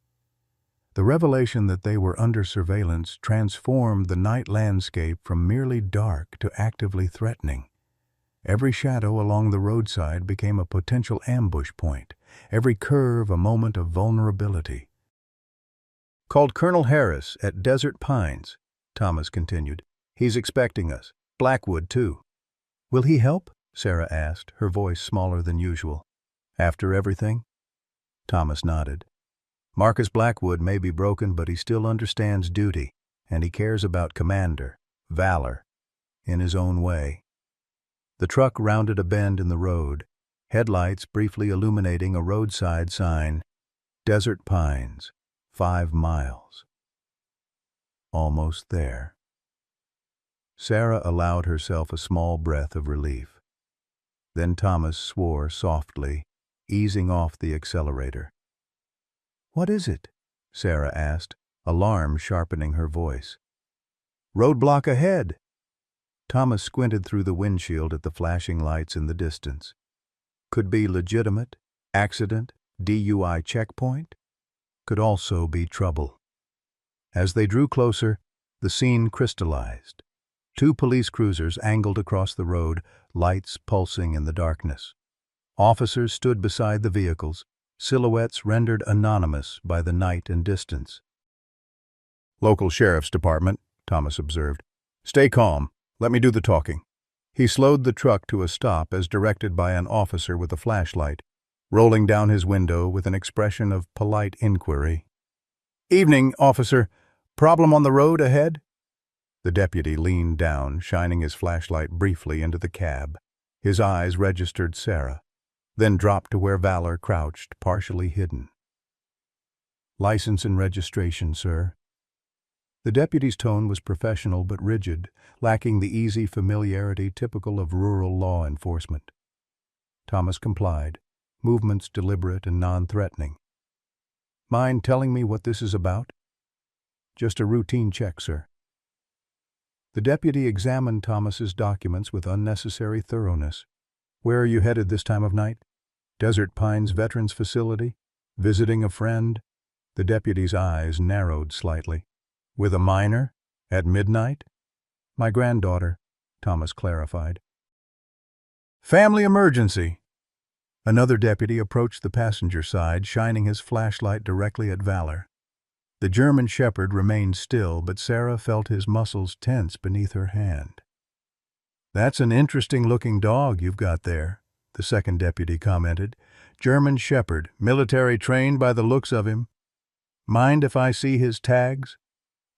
The revelation that they were under surveillance transformed the night landscape from merely dark to actively threatening. Every shadow along the roadside became a potential ambush point, every curve a moment of vulnerability. Called Colonel Harris at Desert Pines, Thomas continued. He's expecting us. Blackwood, too. Will he help? Sarah asked, her voice smaller than usual. After everything? Thomas nodded. Marcus Blackwood may be broken, but he still understands duty, and he cares about commander, valor, in his own way. The truck rounded a bend in the road, headlights briefly illuminating a roadside sign, Desert Pines, 5 miles. Almost there. Sarah allowed herself a small breath of relief. Then Thomas swore softly, easing off the accelerator. "What is it?" Sarah asked, alarm sharpening her voice. "Roadblock ahead." Thomas squinted through the windshield at the flashing lights in the distance. Could be legitimate, accident, DUI checkpoint. Could also be trouble. As they drew closer, the scene crystallized. 2 police cruisers angled across the road, lights pulsing in the darkness. Officers stood beside the vehicles, silhouettes rendered anonymous by the night and distance. "Local sheriff's department," Thomas observed. "Stay calm. Let me do the talking." He slowed the truck to a stop as directed by an officer with a flashlight, rolling down his window with an expression of polite inquiry. "Evening, officer. Problem on the road ahead?" The deputy leaned down, shining his flashlight briefly into the cab. His eyes registered Sarah, then dropped to where Valor crouched, partially hidden. "License and registration, sir." The deputy's tone was professional but rigid, lacking the easy familiarity typical of rural law enforcement. Thomas complied, movements deliberate and non-threatening. "Mind telling me what this is about?" "Just a routine check, sir." The deputy examined Thomas's documents with unnecessary thoroughness. "Where are you headed this time of night?" "Desert Pines Veterans Facility? Visiting a friend?" The deputy's eyes narrowed slightly. "With a minor? At midnight?" "My granddaughter," Thomas clarified. "Family emergency." Another deputy approached the passenger side, shining his flashlight directly at Valor. The German shepherd remained still, but Sarah felt his muscles tense beneath her hand. "That's an interesting-looking dog you've got there," the second deputy commented. "German shepherd, military trained by the looks of him. Mind if I see his tags?"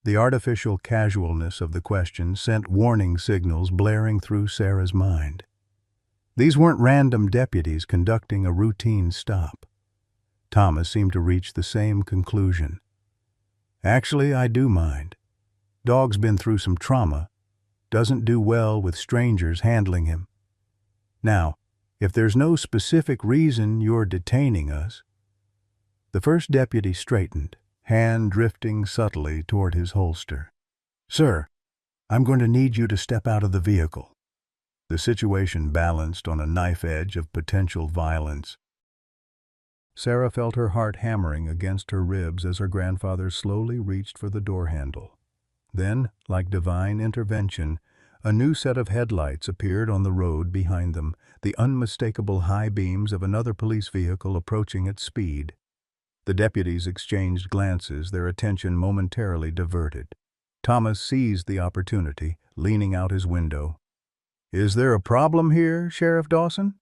The artificial casualness of the question sent warning signals blaring through Sarah's mind. These weren't random deputies conducting a routine stop. Thomas seemed to reach the same conclusion. "Actually, I do mind. Dog's been through some trauma. Doesn't do well with strangers handling him. Now, if there's no specific reason you're detaining us..." The first deputy straightened, hand drifting subtly toward his holster. "Sir, I'm going to need you to step out of the vehicle." The situation balanced on a knife edge of potential violence. Sarah felt her heart hammering against her ribs as her grandfather slowly reached for the door handle. Then, like divine intervention, a new set of headlights appeared on the road behind them, the unmistakable high beams of another police vehicle approaching at speed. The deputies exchanged glances, their attention momentarily diverted. Thomas seized the opportunity, leaning out his window. "Is there a problem here, Sheriff Dawson?"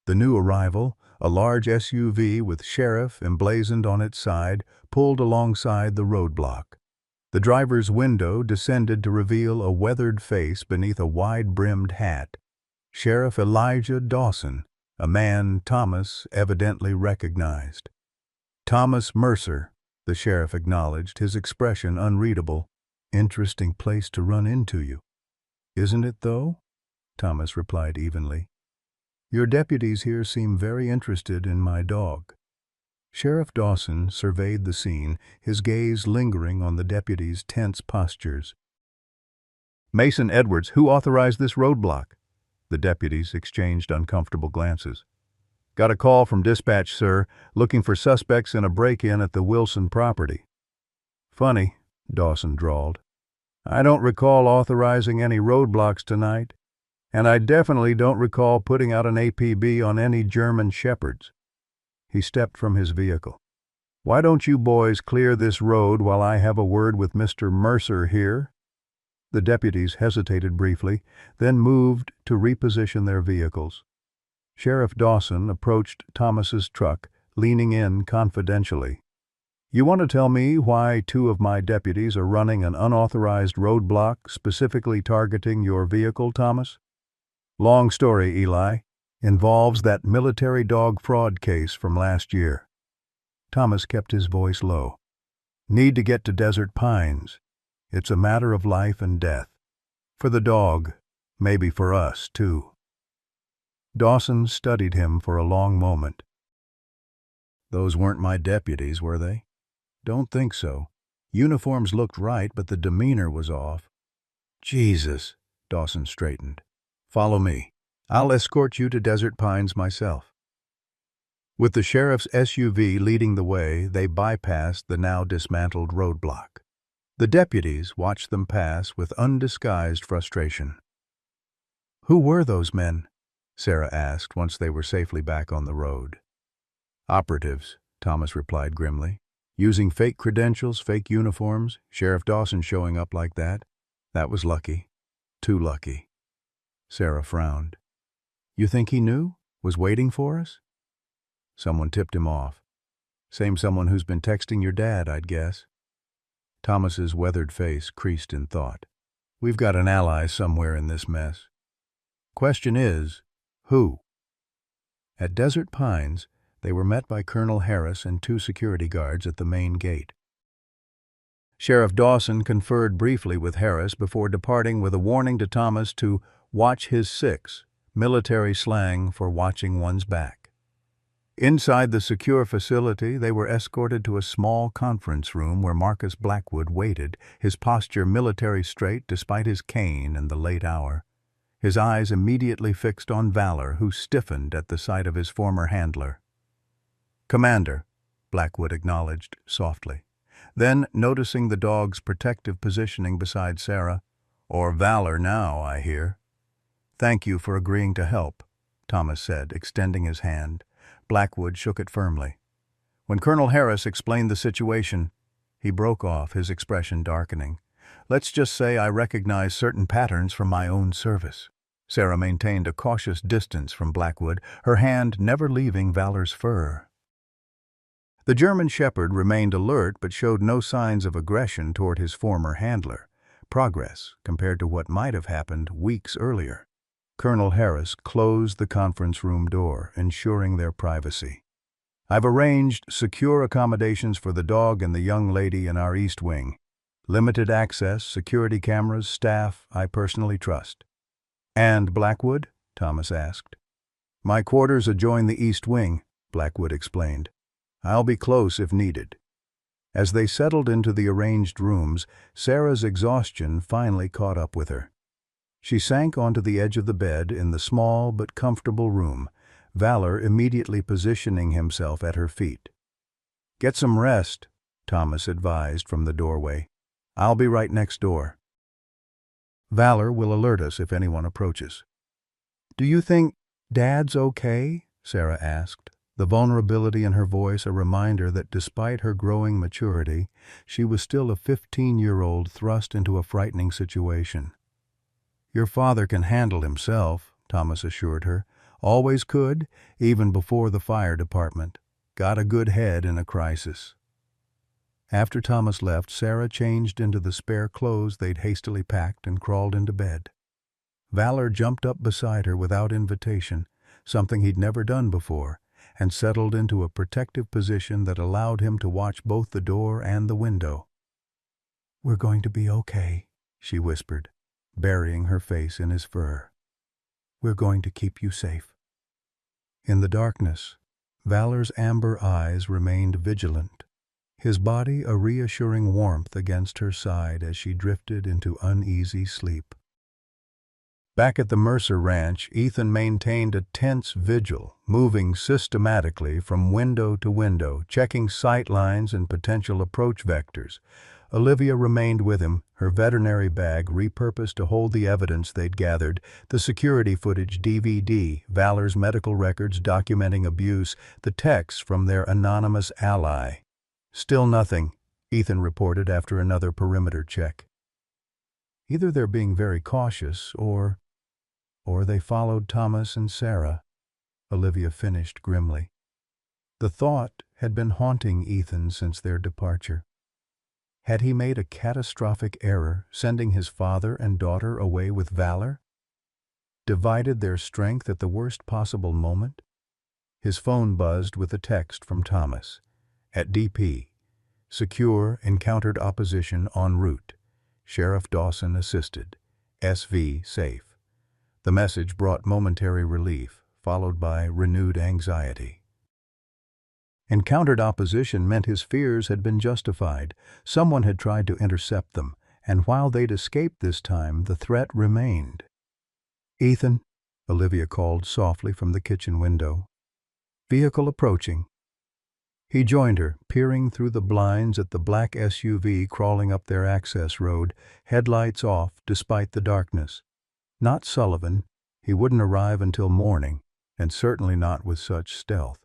The new arrival, a large SUV with Sheriff emblazoned on its side, pulled alongside the roadblock. The driver's window descended to reveal a weathered face beneath a wide-brimmed hat. Sheriff Elijah Dawson, a man Thomas evidently recognized. "Thomas Mercer," the sheriff acknowledged, his expression unreadable. "Interesting place to run into you." "Isn't it, though?" Thomas replied evenly. "Your deputies here seem very interested in my dog." Sheriff Dawson surveyed the scene, his gaze lingering on the deputies' tense postures. "Mason Edwards, who authorized this roadblock?" The deputies exchanged uncomfortable glances. "Got a call from dispatch, sir, looking for suspects in a break-in at the Wilson property." "Funny," Dawson drawled. "I don't recall authorizing any roadblocks tonight, and I definitely don't recall putting out an APB on any German shepherds." He stepped from his vehicle. Why don't you boys clear this road while I have a word with Mr. Mercer here? The deputies hesitated briefly, then moved to reposition their vehicles. Sheriff Dawson approached Thomas's truck, leaning in confidentially. You want to tell me why 2 of my deputies are running an unauthorized roadblock specifically targeting your vehicle, Thomas? Long story, Eli. Involves that military dog fraud case from last year. Thomas kept his voice low. Need to get to Desert Pines. It's a matter of life and death. For the dog, maybe for us, too. Dawson studied him for a long moment. Those weren't my deputies, were they? Don't think so. Uniforms looked right, but the demeanor was off. Jesus, Dawson straightened. Follow me. I'll escort you to Desert Pines myself. With the sheriff's SUV leading the way, they bypassed the now dismantled roadblock. The deputies watched them pass with undisguised frustration. Who were those men? Sarah asked once they were safely back on the road. Operatives, Thomas replied grimly. Using fake credentials, fake uniforms, Sheriff Dawson showing up like that. That was lucky. Too lucky. Sarah frowned. You think he knew? Was waiting for us? Someone tipped him off. Same someone who's been texting your dad, I'd guess. Thomas's weathered face creased in thought. We've got an ally somewhere in this mess. Question is, who? At Desert Pines, they were met by Colonel Harris and 2 security guards at the main gate. Sheriff Dawson conferred briefly with Harris before departing with a warning to Thomas to watch his 6, military slang for watching one's back. Inside the secure facility, they were escorted to a small conference room where Marcus Blackwood waited, his posture military straight despite his cane and the late hour. His eyes immediately fixed on Valor, who stiffened at the sight of his former handler. Commander, Blackwood acknowledged softly. Then, noticing the dog's protective positioning beside Sarah, or Valor now, I hear. Thank you for agreeing to help, Thomas said, extending his hand. Blackwood shook it firmly. When Colonel Harris explained the situation, he broke off, his expression darkening. Let's just say I recognize certain patterns from my own service. Sarah maintained a cautious distance from Blackwood, her hand never leaving Valor's fur. The German shepherd remained alert but showed no signs of aggression toward his former handler. Progress compared to what might have happened weeks earlier. Colonel Harris closed the conference room door, ensuring their privacy. I've arranged secure accommodations for the dog and the young lady in our East Wing. Limited access, security cameras, staff I personally trust. And Blackwood? Thomas asked. My quarters adjoin the East Wing, Blackwood explained. I'll be close if needed. As they settled into the arranged rooms, Sarah's exhaustion finally caught up with her. She sank onto the edge of the bed in the small but comfortable room, Valor immediately positioning himself at her feet. Get some rest, Thomas advised from the doorway. I'll be right next door. Valor will alert us if anyone approaches. Do you think Dad's okay? Sarah asked, the vulnerability in her voice a reminder that despite her growing maturity, she was still a 15-year-old thrust into a frightening situation. Your father can handle himself, Thomas assured her. Always could, even before the fire department. Got a good head in a crisis. After Thomas left, Sarah changed into the spare clothes they'd hastily packed and crawled into bed. Valor jumped up beside her without invitation, something he'd never done before, and settled into a protective position that allowed him to watch both the door and the window. We're going to be okay, she whispered, burying her face in his fur. We're going to keep you safe. In the darkness, Valor's amber eyes remained vigilant, his body a reassuring warmth against her side as she drifted into uneasy sleep. Back at the Mercer Ranch, Ethan maintained a tense vigil, moving systematically from window to window, checking sight lines and potential approach vectors. Olivia remained with him, her veterinary bag repurposed to hold the evidence they'd gathered, the security footage DVD, Valor's medical records documenting abuse, the texts from their anonymous ally. Still nothing, Ethan reported after another perimeter check. Either they're being very cautious, or they followed Thomas and Sarah, Olivia finished grimly. The thought had been haunting Ethan since their departure. Had he made a catastrophic error, sending his father and daughter away with valor? Divided their strength at the worst possible moment? His phone buzzed with a text from Thomas. At DP. Secure encountered opposition en route. Sheriff Dawson assisted. SV safe. The message brought momentary relief, followed by renewed anxiety. Encountered opposition meant his fears had been justified. Someone had tried to intercept them, and while they'd escaped this time, the threat remained. "Ethan," Olivia called softly from the kitchen window. "Vehicle approaching." He joined her, peering through the blinds at the black SUV crawling up their access road, headlights off despite the darkness. Not Sullivan. He wouldn't arrive until morning, and certainly not with such stealth.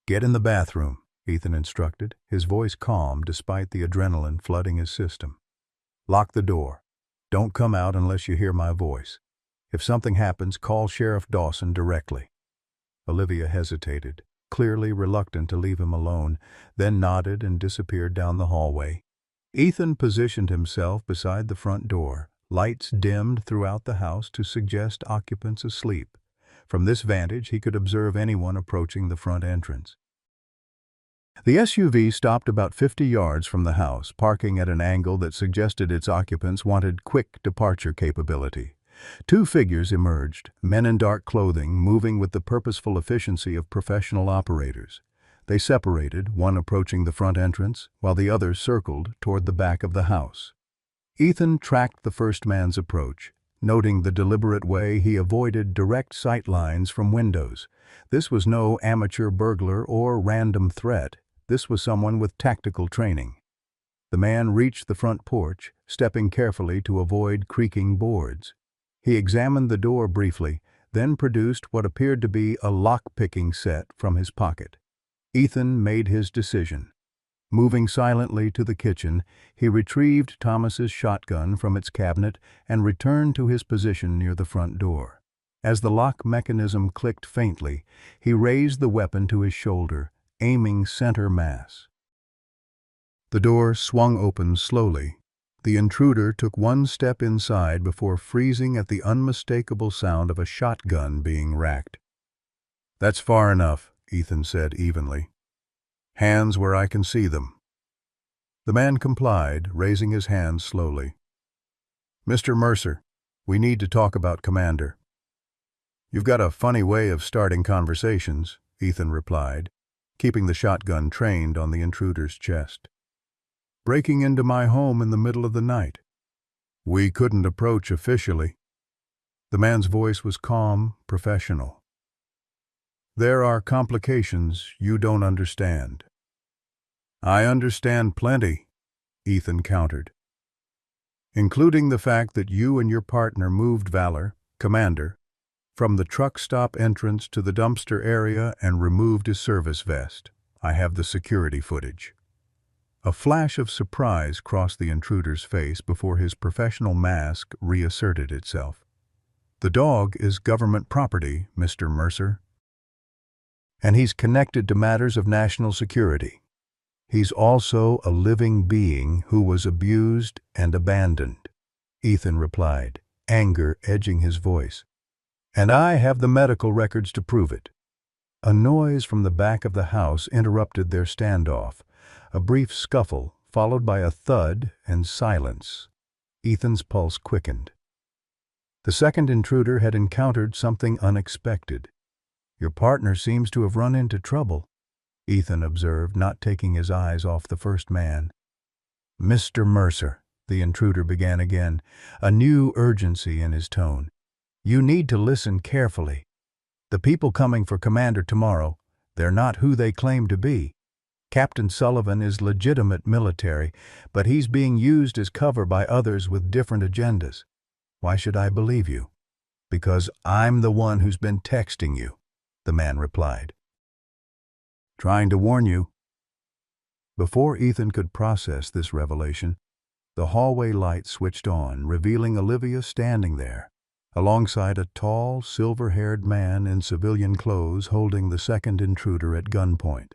"Get in the bathroom," Ethan instructed, his voice calm despite the adrenaline flooding his system. "Lock the door. Don't come out unless you hear my voice. If something happens, call Sheriff Dawson directly." Olivia hesitated, clearly reluctant to leave him alone, then nodded and disappeared down the hallway. Ethan positioned himself beside the front door, lights dimmed throughout the house to suggest occupants asleep. From this vantage, he could observe anyone approaching the front entrance. The SUV stopped about 50 yards from the house, parking at an angle that suggested its occupants wanted quick departure capability. Two figures emerged, men in dark clothing, moving with the purposeful efficiency of professional operators. They separated, one approaching the front entrance, while the other circled toward the back of the house. Ethan tracked the first man's approach, noting the deliberate way he avoided direct sight lines from windows. This was no amateur burglar or random threat. This was someone with tactical training. The man reached the front porch, stepping carefully to avoid creaking boards. He examined the door briefly, then produced what appeared to be a lock-picking set from his pocket. Ethan made his decision. Moving silently to the kitchen, he retrieved Thomas's shotgun from its cabinet and returned to his position near the front door. As the lock mechanism clicked faintly, he raised the weapon to his shoulder, aiming center mass. The door swung open slowly. The intruder took one step inside before freezing at the unmistakable sound of a shotgun being racked. "That's far enough," Ethan said evenly. "Hands where I can see them." The man complied, raising his hands slowly. "Mr. Mercer, we need to talk about Commander." "You've got a funny way of starting conversations," Ethan replied, keeping the shotgun trained on the intruder's chest. "Breaking into my home in the middle of the night. We couldn't approach officially." The man's voice was calm, professional. "There are complications you don't understand." "I understand plenty," Ethan countered. "Including the fact that you and your partner moved Valor, Commander, from the truck stop entrance to the dumpster area and removed his service vest. I have the security footage." A flash of surprise crossed the intruder's face before his professional mask reasserted itself. "The dog is government property, Mr. Mercer. And he's connected to matters of national security. He's also a living being who was abused and abandoned," Ethan replied, anger edging his voice. "And I have the medical records to prove it." A noise from the back of the house interrupted their standoff. A brief scuffle, followed by a thud and silence. Ethan's pulse quickened. The second intruder had encountered something unexpected. "Your partner seems to have run into trouble," Ethan observed, not taking his eyes off the first man. "Mr. Mercer," the intruder began again, a new urgency in his tone. "You need to listen carefully. The people coming for Commander tomorrow, they're not who they claim to be. Captain Sullivan is legitimate military, but he's being used as cover by others with different agendas. Why should I believe you?" "Because I'm the one who's been texting you," the man replied. "Trying to warn you." Before Ethan could process this revelation, the hallway light switched on, revealing Olivia standing there, alongside a tall, silver-haired man in civilian clothes holding the second intruder at gunpoint.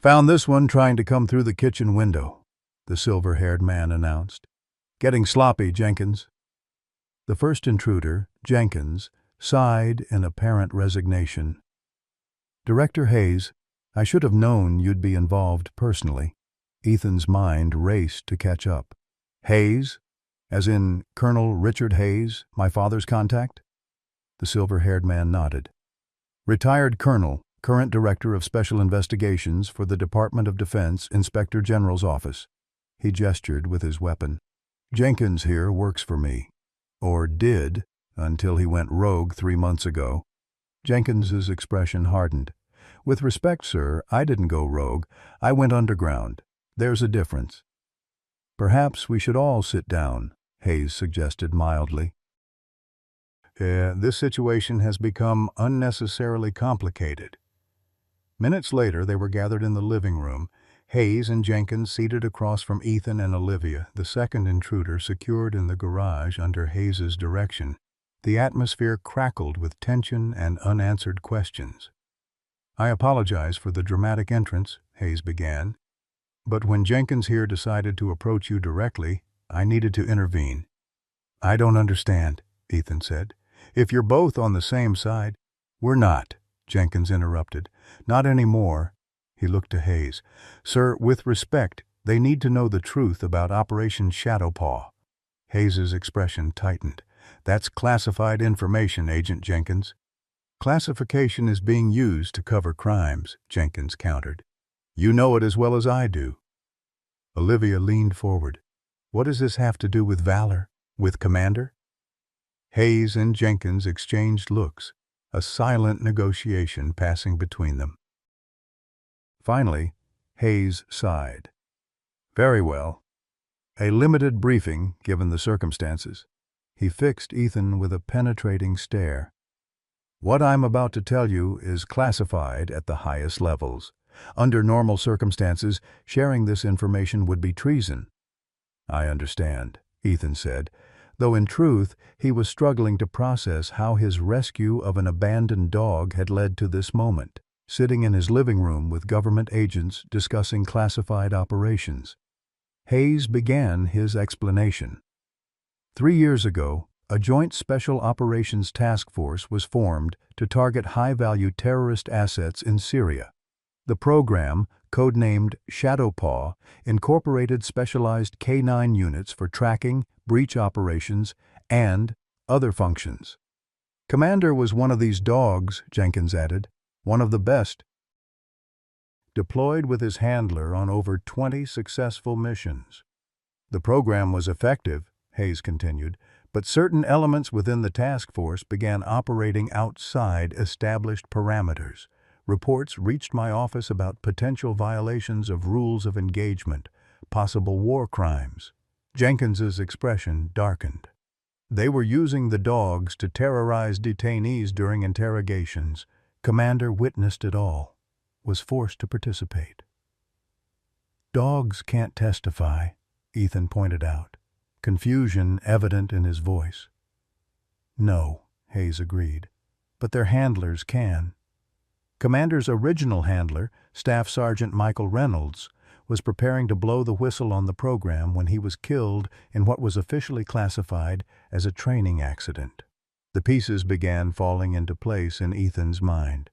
"Found this one trying to come through the kitchen window," the silver-haired man announced. "Getting sloppy, Jenkins." The first intruder, Jenkins, sighed in apparent resignation. "Director Hayes, I should have known you'd be involved personally." Ethan's mind raced to catch up. "Hayes? As in Colonel Richard Hayes, my father's contact?" The silver-haired man nodded. "Retired colonel, current director of special investigations for the Department of Defense Inspector General's office." He gestured with his weapon. "Jenkins here works for me. Or did, until he went rogue 3 months ago." Jenkins's expression hardened. "With respect, sir, I didn't go rogue. I went underground. There's a difference." "Perhaps we should all sit down," Hayes suggested mildly. This situation has become unnecessarily complicated." Minutes later, they were gathered in the living room, Hayes and Jenkins seated across from Ethan and Olivia, the second intruder secured in the garage under Hayes's direction. The atmosphere crackled with tension and unanswered questions. "I apologize for the dramatic entrance," Hayes began, "but when Jenkins here decided to approach you directly, I needed to intervene." "I don't understand," Ethan said. "If you're both on the same side—" "We're not," Jenkins interrupted. "Not anymore." He looked to Hayes. "Sir, with respect, they need to know the truth about Operation Shadowpaw." Hayes's expression tightened. "That's classified information, Agent Jenkins." "Classification is being used to cover crimes," Jenkins countered. "You know it as well as I do." Olivia leaned forward. "What does this have to do with Valor? With Commander?" Hayes and Jenkins exchanged looks, a silent negotiation passing between them. Finally, Hayes sighed. "Very well. A limited briefing, given the circumstances." He fixed Ethan with a penetrating stare. "What I'm about to tell you is classified at the highest levels. Under normal circumstances, sharing this information would be treason." "I understand," Ethan said, though in truth he was struggling to process how his rescue of an abandoned dog had led to this moment, sitting in his living room with government agents discussing classified operations. Hayes began his explanation. 3 years ago, a joint special operations task force was formed to target high-value terrorist assets in Syria. The program, codenamed Shadowpaw, incorporated specialized K9 units for tracking, breach operations, and other functions. Commander was one of these dogs, Jenkins added, one of the best. Deployed with his handler on over 20 successful missions. The program was effective, Hayes continued, but certain elements within the task force began operating outside established parameters. Reports reached my office about potential violations of rules of engagement, possible war crimes. Jenkins's expression darkened. They were using the dogs to terrorize detainees during interrogations. Commander witnessed it all, was forced to participate. "Dogs can't testify," Ethan pointed out, confusion evident in his voice. "No," Hayes agreed, "but their handlers can." Commander's original handler, Staff Sergeant Michael Reynolds, was preparing to blow the whistle on the program when he was killed in what was officially classified as a training accident. The pieces began falling into place in Ethan's mind.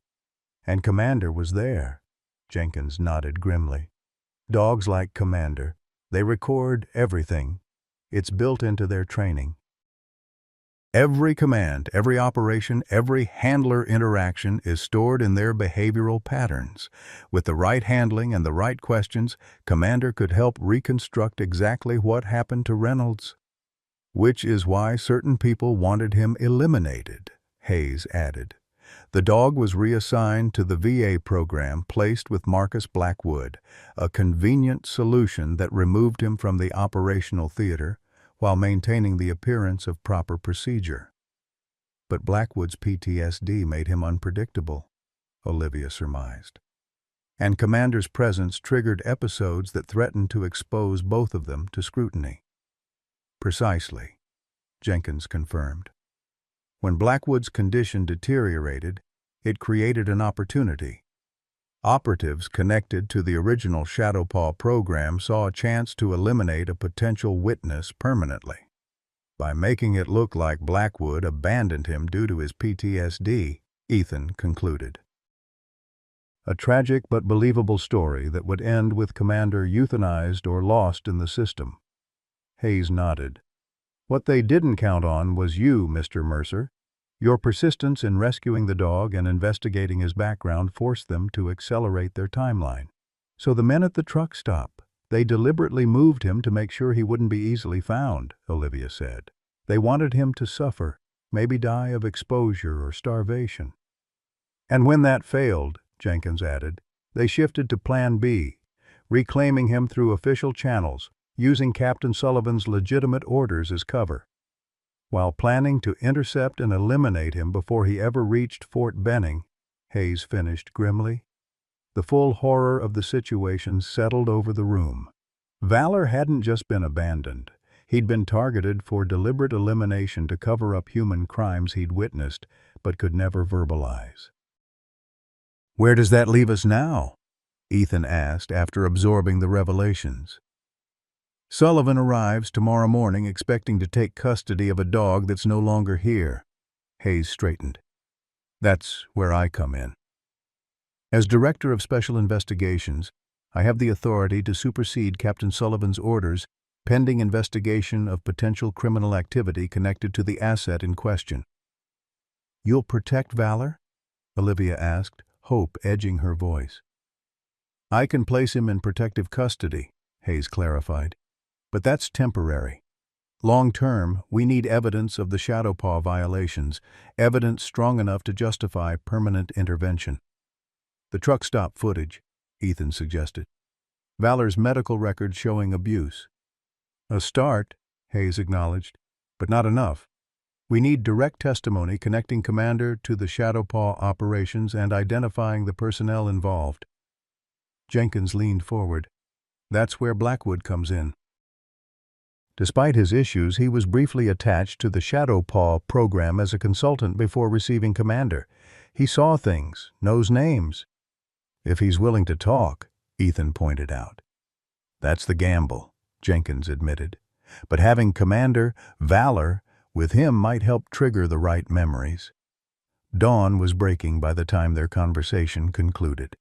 "And Commander was there," Jenkins nodded grimly. "Dogs like Commander. They record everything. It's built into their training. Every command, every operation, every handler interaction is stored in their behavioral patterns. With the right handling and the right questions, Commander could help reconstruct exactly what happened to Reynolds. Which is why certain people wanted him eliminated," Hayes added. "The dog was reassigned to the VA program placed with Marcus Blackwood, a convenient solution that removed him from the operational theater while maintaining the appearance of proper procedure." "But Blackwood's PTSD made him unpredictable," Olivia surmised. and Commander's presence triggered episodes that threatened to expose both of them to scrutiny. Precisely, Jenkins confirmed. When Blackwood's condition deteriorated, it created an opportunity. Operatives connected to the original Shadowpaw program saw a chance to eliminate a potential witness permanently. By making it look like Blackwood abandoned him due to his PTSD, Ethan concluded. A tragic but believable story that would end with Commander euthanized or lost in the system. Hayes nodded. What they didn't count on was you, Mr. Mercer. Your persistence in rescuing the dog and investigating his background forced them to accelerate their timeline. So the men at the truck stop, they deliberately moved him to make sure he wouldn't be easily found, Olivia said. They wanted him to suffer, maybe die of exposure or starvation. And when that failed, Jenkins added, they shifted to Plan B, reclaiming him through official channels, using Captain Sullivan's legitimate orders as cover. While planning to intercept and eliminate him before he ever reached Fort Benning, Hayes finished grimly. The full horror of the situation settled over the room. Valor hadn't just been abandoned. He'd been targeted for deliberate elimination to cover up human crimes he'd witnessed, but could never verbalize. "Where does that leave us now?" Ethan asked after absorbing the revelations. "Sullivan arrives tomorrow morning expecting to take custody of a dog that's no longer here." Hayes straightened. "That's where I come in. As Director of Special Investigations, I have the authority to supersede Captain Sullivan's orders pending investigation of potential criminal activity connected to the asset in question." "You'll protect Valor?" Olivia asked, hope edging her voice. "I can place him in protective custody," Hayes clarified. "But that's temporary. Long-term, we need evidence of the Shadowpaw violations, evidence strong enough to justify permanent intervention." "The truck stop footage," Ethan suggested. "Valor's medical record showing abuse." "A start," Hayes acknowledged, "but not enough. We need direct testimony connecting Commander to the Shadowpaw operations and identifying the personnel involved." Jenkins leaned forward. "That's where Blackwood comes in." Despite his issues, he was briefly attached to the Shadowpaw program as a consultant before receiving Commander. He saw things, knows names. "If he's willing to talk," Ethan pointed out. "That's the gamble," Jenkins admitted. "But having Commander, Valor, with him might help trigger the right memories." Dawn was breaking by the time their conversation concluded.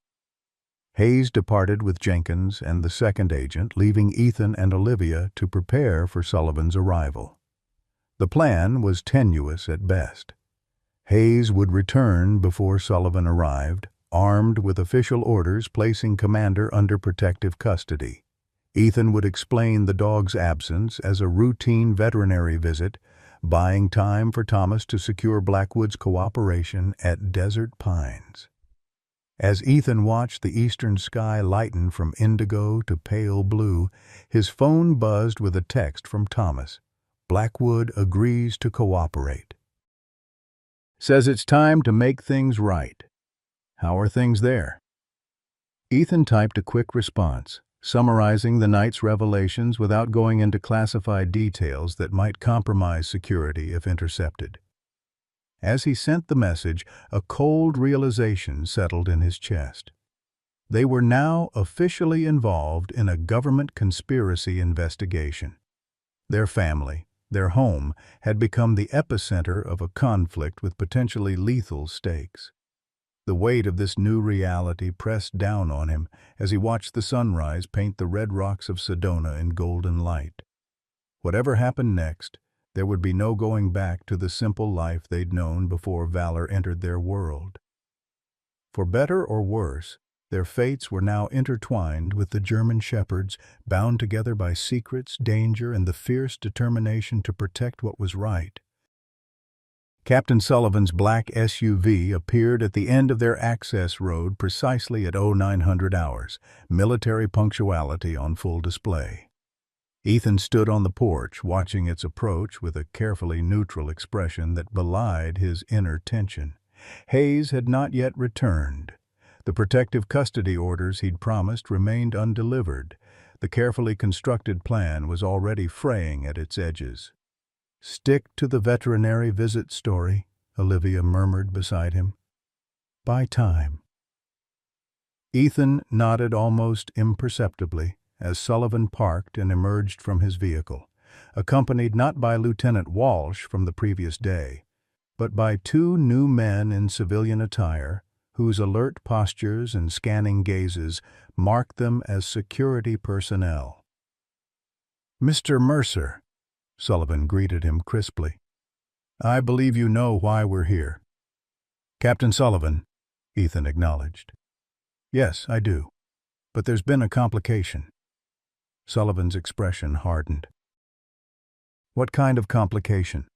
Hayes departed with Jenkins and the second agent, leaving Ethan and Olivia to prepare for Sullivan's arrival. The plan was tenuous at best. Hayes would return before Sullivan arrived, armed with official orders placing Commander under protective custody. Ethan would explain the dog's absence as a routine veterinary visit, buying time for Thomas to secure Blackwood's cooperation at Desert Pines. As Ethan watched the eastern sky lighten from indigo to pale blue, his phone buzzed with a text from Thomas. "Blackwood agrees to cooperate. Says it's time to make things right. How are things there?" Ethan typed a quick response, summarizing the night's revelations without going into classified details that might compromise security if intercepted. As he sent the message, a cold realization settled in his chest. They were now officially involved in a government conspiracy investigation. Their family, their home, had become the epicenter of a conflict with potentially lethal stakes. The weight of this new reality pressed down on him as he watched the sunrise paint the red rocks of Sedona in golden light. Whatever happened next, there would be no going back to the simple life they'd known before Valor entered their world. For better or worse, their fates were now intertwined with the German shepherds, bound together by secrets, danger, and the fierce determination to protect what was right. Captain Sullivan's black SUV appeared at the end of their access road precisely at 0900 hours, military punctuality on full display. Ethan stood on the porch, watching its approach with a carefully neutral expression that belied his inner tension. Hayes had not yet returned. The protective custody orders he'd promised remained undelivered. The carefully constructed plan was already fraying at its edges. "Stick to the veterinary visit story," Olivia murmured beside him. "Buy time." Ethan nodded almost imperceptibly as Sullivan parked and emerged from his vehicle, accompanied not by Lieutenant Walsh from the previous day, but by two new men in civilian attire whose alert postures and scanning gazes marked them as security personnel. "Mr. Mercer," Sullivan greeted him crisply. "I believe you know why we're here." "Captain Sullivan," Ethan acknowledged. "Yes, I do. But there's been a complication." Sullivan's expression hardened. "What kind of complication?"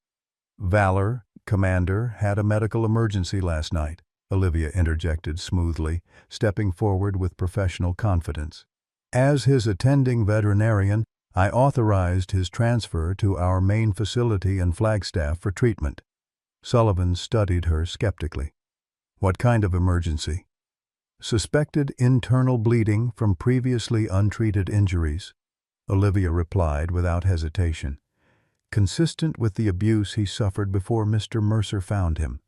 "Valor, Commander, had a medical emergency last night," Olivia interjected smoothly, stepping forward with professional confidence. "As his attending veterinarian, I authorized his transfer to our main facility in Flagstaff for treatment." Sullivan studied her skeptically. "What kind of emergency?" "Suspected internal bleeding from previously untreated injuries," Olivia replied without hesitation, consistent with the abuse he suffered before Mr. Mercer found him.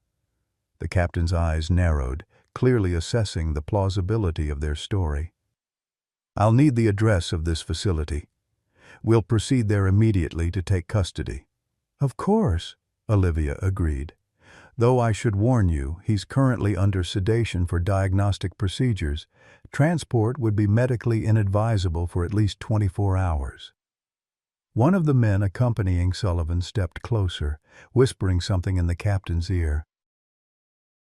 The captain's eyes narrowed, clearly assessing the plausibility of their story. "I'll need the address of this facility. We'll proceed there immediately to take custody." "Of course," Olivia agreed. "Though I should warn you, he's currently under sedation for diagnostic procedures. Transport would be medically inadvisable for at least 24 hours. One of the men accompanying Sullivan stepped closer, whispering something in the captain's ear.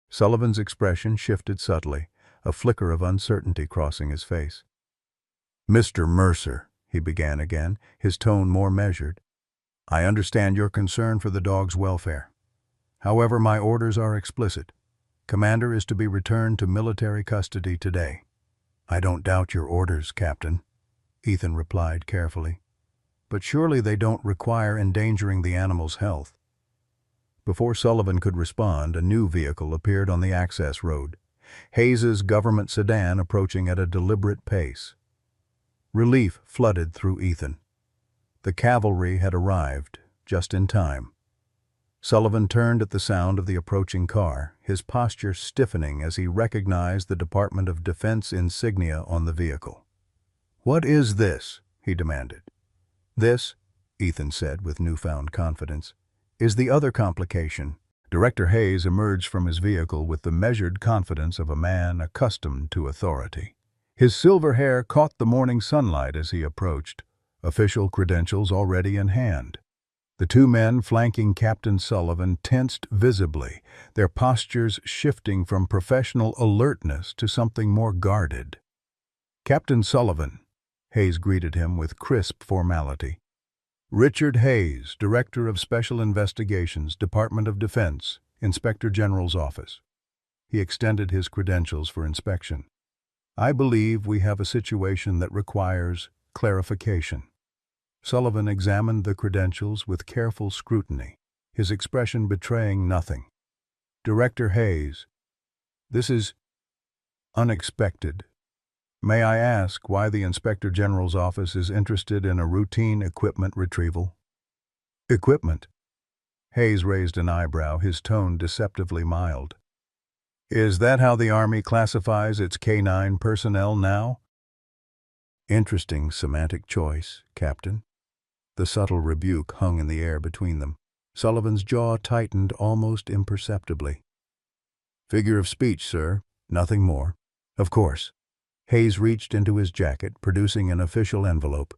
Sullivan's expression shifted subtly, a flicker of uncertainty crossing his face. "Mr. Mercer," he began again, his tone more measured, "I understand your concern for the dog's welfare. However, my orders are explicit. Commander is to be returned to military custody today." "I don't doubt your orders, Captain," Ethan replied carefully. "But surely they don't require endangering the animal's health." Before Sullivan could respond, a new vehicle appeared on the access road, Hayes's government sedan approaching at a deliberate pace. Relief flooded through Ethan. The cavalry had arrived, just in time. Sullivan turned at the sound of the approaching car, his posture stiffening as he recognized the Department of Defense insignia on the vehicle. "What is this?" he demanded. "This," Ethan said with newfound confidence, "is the other complication." Director Hayes emerged from his vehicle with the measured confidence of a man accustomed to authority. His silver hair caught the morning sunlight as he approached, official credentials already in hand. The two men flanking Captain Sullivan tensed visibly, their postures shifting from professional alertness to something more guarded. "Captain Sullivan," Hayes greeted him with crisp formality. "Richard Hayes, Director of Special Investigations, Department of Defense, Inspector General's Office." He extended his credentials for inspection. "I believe we have a situation that requires clarification." Sullivan examined the credentials with careful scrutiny, his expression betraying nothing. "Director Hayes, this is unexpected. May I ask why the Inspector General's office is interested in a routine equipment retrieval?" "Equipment?" Hayes raised an eyebrow, his tone deceptively mild. "Is that how the Army classifies its K-9 personnel now?" "Interesting semantic choice, Captain." The subtle rebuke hung in the air between them. Sullivan's jaw tightened almost imperceptibly. "Figure of speech, sir. Nothing more." "Of course." Hayes reached into his jacket, producing an official envelope.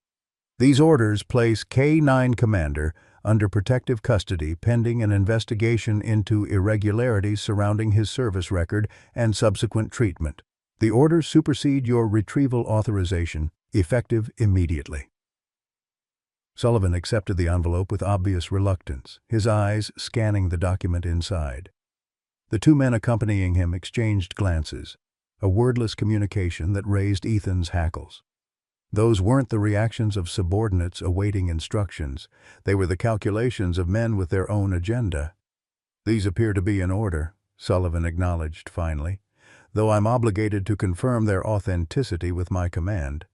"These orders place K-9 Commander under protective custody pending an investigation into irregularities surrounding his service record and subsequent treatment. The orders supersede your retrieval authorization, effective immediately." Sullivan accepted the envelope with obvious reluctance, his eyes scanning the document inside. The two men accompanying him exchanged glances, a wordless communication that raised Ethan's hackles. Those weren't the reactions of subordinates awaiting instructions. They were the calculations of men with their own agenda. "These appear to be in order," Sullivan acknowledged finally. though I'm obligated to confirm their authenticity with my command."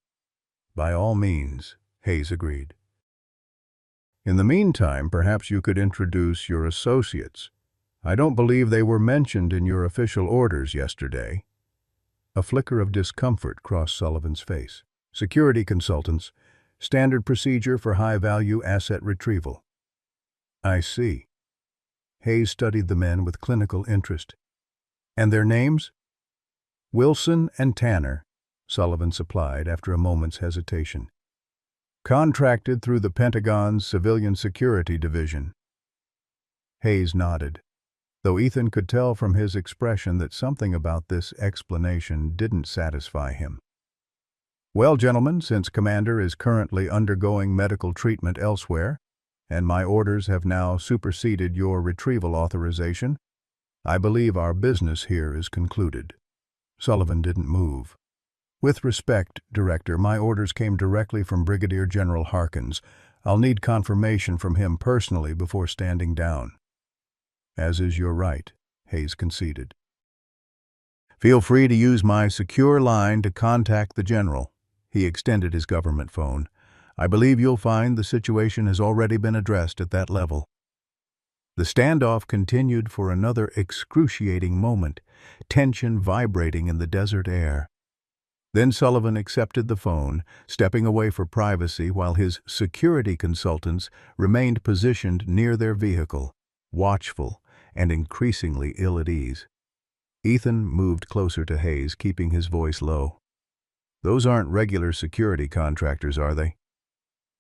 "By all means," Hayes agreed. "In the meantime, perhaps you could introduce your associates. I don't believe they were mentioned in your official orders yesterday." A flicker of discomfort crossed Sullivan's face. "Security consultants. Standard procedure for high-value asset retrieval." "I see." Hayes studied the men with clinical interest. "And their names?" "Wilson and Tanner," Sullivan supplied after a moment's hesitation. "Contracted through the Pentagon's Civilian Security Division." Hayes nodded, though Ethan could tell from his expression that something about this explanation didn't satisfy him. "Well, gentlemen, since Commander is currently undergoing medical treatment elsewhere, and my orders have now superseded your retrieval authorization, I believe our business here is concluded." Sullivan didn't move. "With respect, Director, my orders came directly from Brigadier General Harkins. I'll need confirmation from him personally before standing down." "As is your right," Hayes conceded. "Feel free to use my secure line to contact the General." He extended his government phone. "I believe you'll find the situation has already been addressed at that level." The standoff continued for another excruciating moment, tension vibrating in the desert air. Then Sullivan accepted the phone, stepping away for privacy while his security consultants remained positioned near their vehicle, watchful and increasingly ill at ease. Ethan moved closer to Hayes, keeping his voice low. "Those aren't regular security contractors, are they?"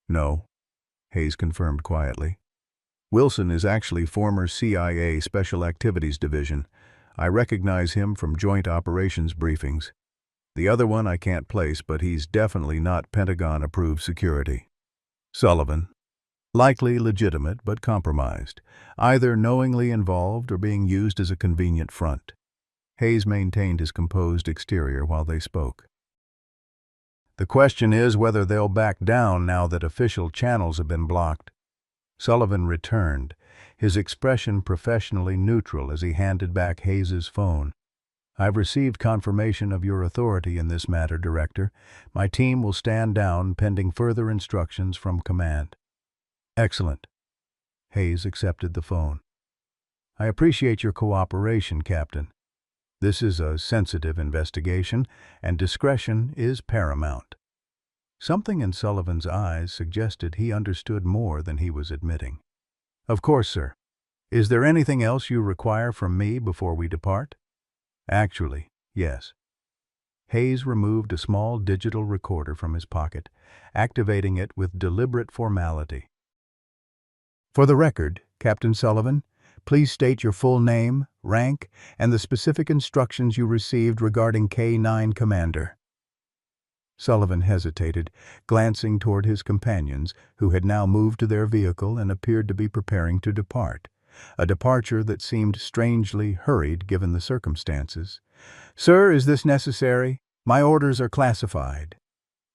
"No," Hayes confirmed quietly. "Wilson is actually former CIA Special Activities Division. I recognize him from joint operations briefings. The other one I can't place, but he's definitely not Pentagon-approved security." Sullivan. "Likely legitimate, but compromised. Either knowingly involved or being used as a convenient front." Hayes maintained his composed exterior while they spoke. "The question is whether they'll back down now that official channels have been blocked." Sullivan returned, his expression professionally neutral as he handed back Hayes's phone. "I've received confirmation of your authority in this matter, Director. My team will stand down pending further instructions from Command." "Excellent." Hayes accepted the phone. "I appreciate your cooperation, Captain. This is a sensitive investigation, and discretion is paramount." Something in Sullivan's eyes suggested he understood more than he was admitting. "Of course, sir. Is there anything else you require from me before we depart?" "Actually, yes." Hayes removed a small digital recorder from his pocket, activating it with deliberate formality. "For the record, Captain Sullivan, please state your full name, rank, and the specific instructions you received regarding K-9 Commander." Sullivan hesitated, glancing toward his companions, who had now moved to their vehicle and appeared to be preparing to depart, a departure that seemed strangely hurried given the circumstances. "Sir, is this necessary? My orders are classified."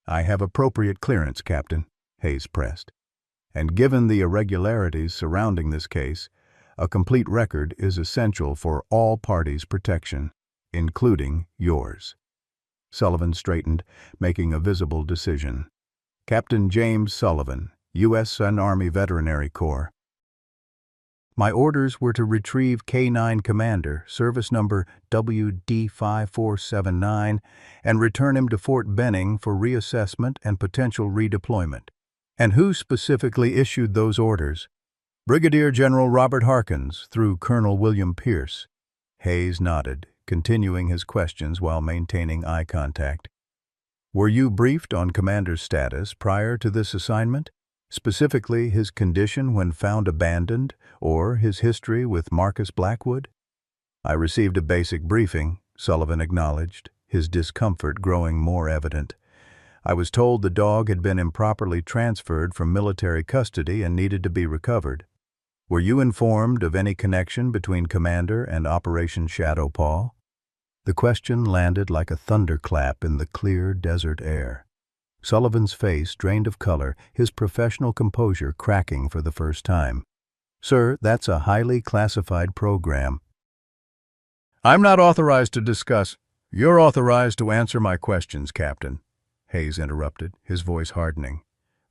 "I have appropriate clearance, Captain," Hayes pressed. "And given the irregularities surrounding this case, a complete record is essential for all parties' protection, including yours." Sullivan straightened, making a visible decision. "Captain James Sullivan, U.S. and Army Veterinary Corps." "My orders were to retrieve K-9 Commander, service number WD5479, and return him to Fort Benning for reassessment and potential redeployment." "And who specifically issued those orders?" "Brigadier General Robert Harkins, through Colonel William Pierce." Hayes nodded, continuing his questions while maintaining eye contact. "Were you briefed on Commander's status prior to this assignment? Specifically his condition when found abandoned, or his history with Marcus Blackwood?" "I received a basic briefing," Sullivan acknowledged, his discomfort growing more evident. "I was told the dog had been improperly transferred from military custody and needed to be recovered. Were you informed of any connection between Commander and Operation Shadow Paw?" The question landed like a thunderclap in the clear desert air. Sullivan's face drained of color, his professional composure cracking for the first time. "Sir, that's a highly classified program." "I'm not authorized to discuss." You're authorized to answer my questions, Captain, Hayes interrupted, his voice hardening.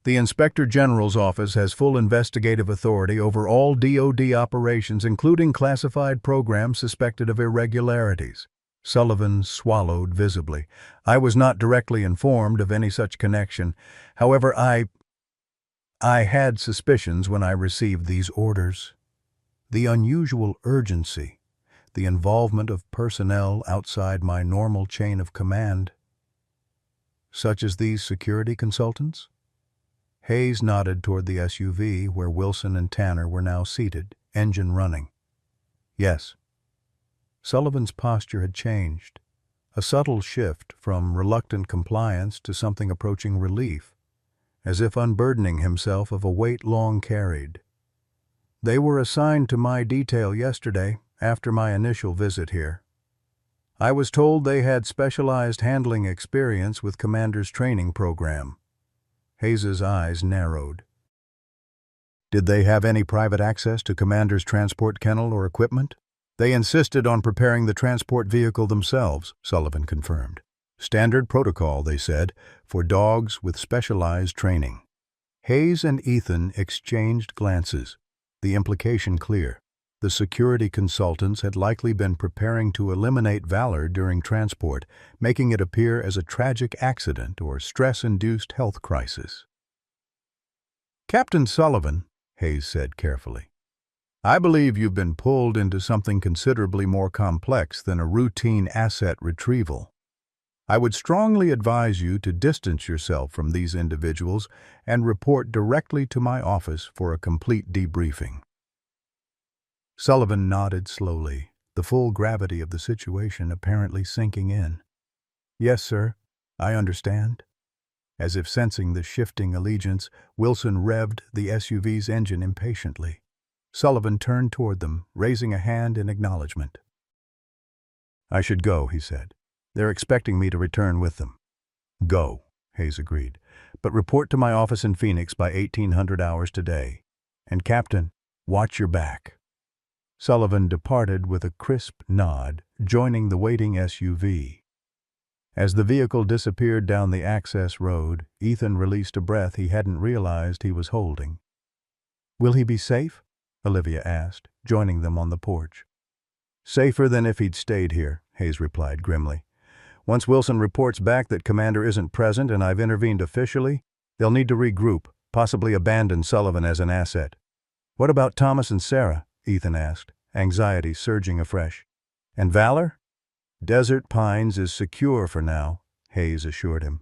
The Inspector General's office has full investigative authority over all DoD operations, including classified programs suspected of irregularities. Sullivan swallowed visibly. I was not directly informed of any such connection. However, I had suspicions when I received these orders. The unusual urgency, the involvement of personnel outside my normal chain of command, such as these security consultants? Hayes nodded toward the SUV where Wilson and Tanner were now seated, engine running. Yes. Sullivan's posture had changed, a subtle shift from reluctant compliance to something approaching relief, as if unburdening himself of a weight long carried. They were assigned to my detail yesterday, after my initial visit here. I was told they had specialized handling experience with Commander's training program. Hayes's eyes narrowed. Did they have any private access to Commander's transport kennel or equipment? They insisted on preparing the transport vehicle themselves, Sullivan confirmed. Standard protocol, they said, for dogs with specialized training. Hayes and Ethan exchanged glances, the implication clear. The security consultants had likely been preparing to eliminate Valor during transport, making it appear as a tragic accident or stress-induced health crisis. Captain Sullivan, Hayes said carefully, I believe you've been pulled into something considerably more complex than a routine asset retrieval. I would strongly advise you to distance yourself from these individuals and report directly to my office for a complete debriefing. Sullivan nodded slowly, the full gravity of the situation apparently sinking in. Yes, sir, I understand. As if sensing the shifting allegiance, Wilson revved the SUV's engine impatiently. Sullivan turned toward them, raising a hand in acknowledgement. I should go, he said. They're expecting me to return with them. Go, Hayes agreed, but report to my office in Phoenix by 1800 hours today. And Captain, watch your back. Sullivan departed with a crisp nod, joining the waiting SUV. As the vehicle disappeared down the access road, Ethan released a breath he hadn't realized he was holding. Will he be safe? Olivia asked, joining them on the porch. Safer than if he'd stayed here, Hayes replied grimly. Once Wilson reports back that Commander isn't present and I've intervened officially, they'll need to regroup, possibly abandon Sullivan as an asset. What about Thomas and Sarah? Ethan asked, anxiety surging afresh. And Valor? Desert Pines is secure for now, Hayes assured him.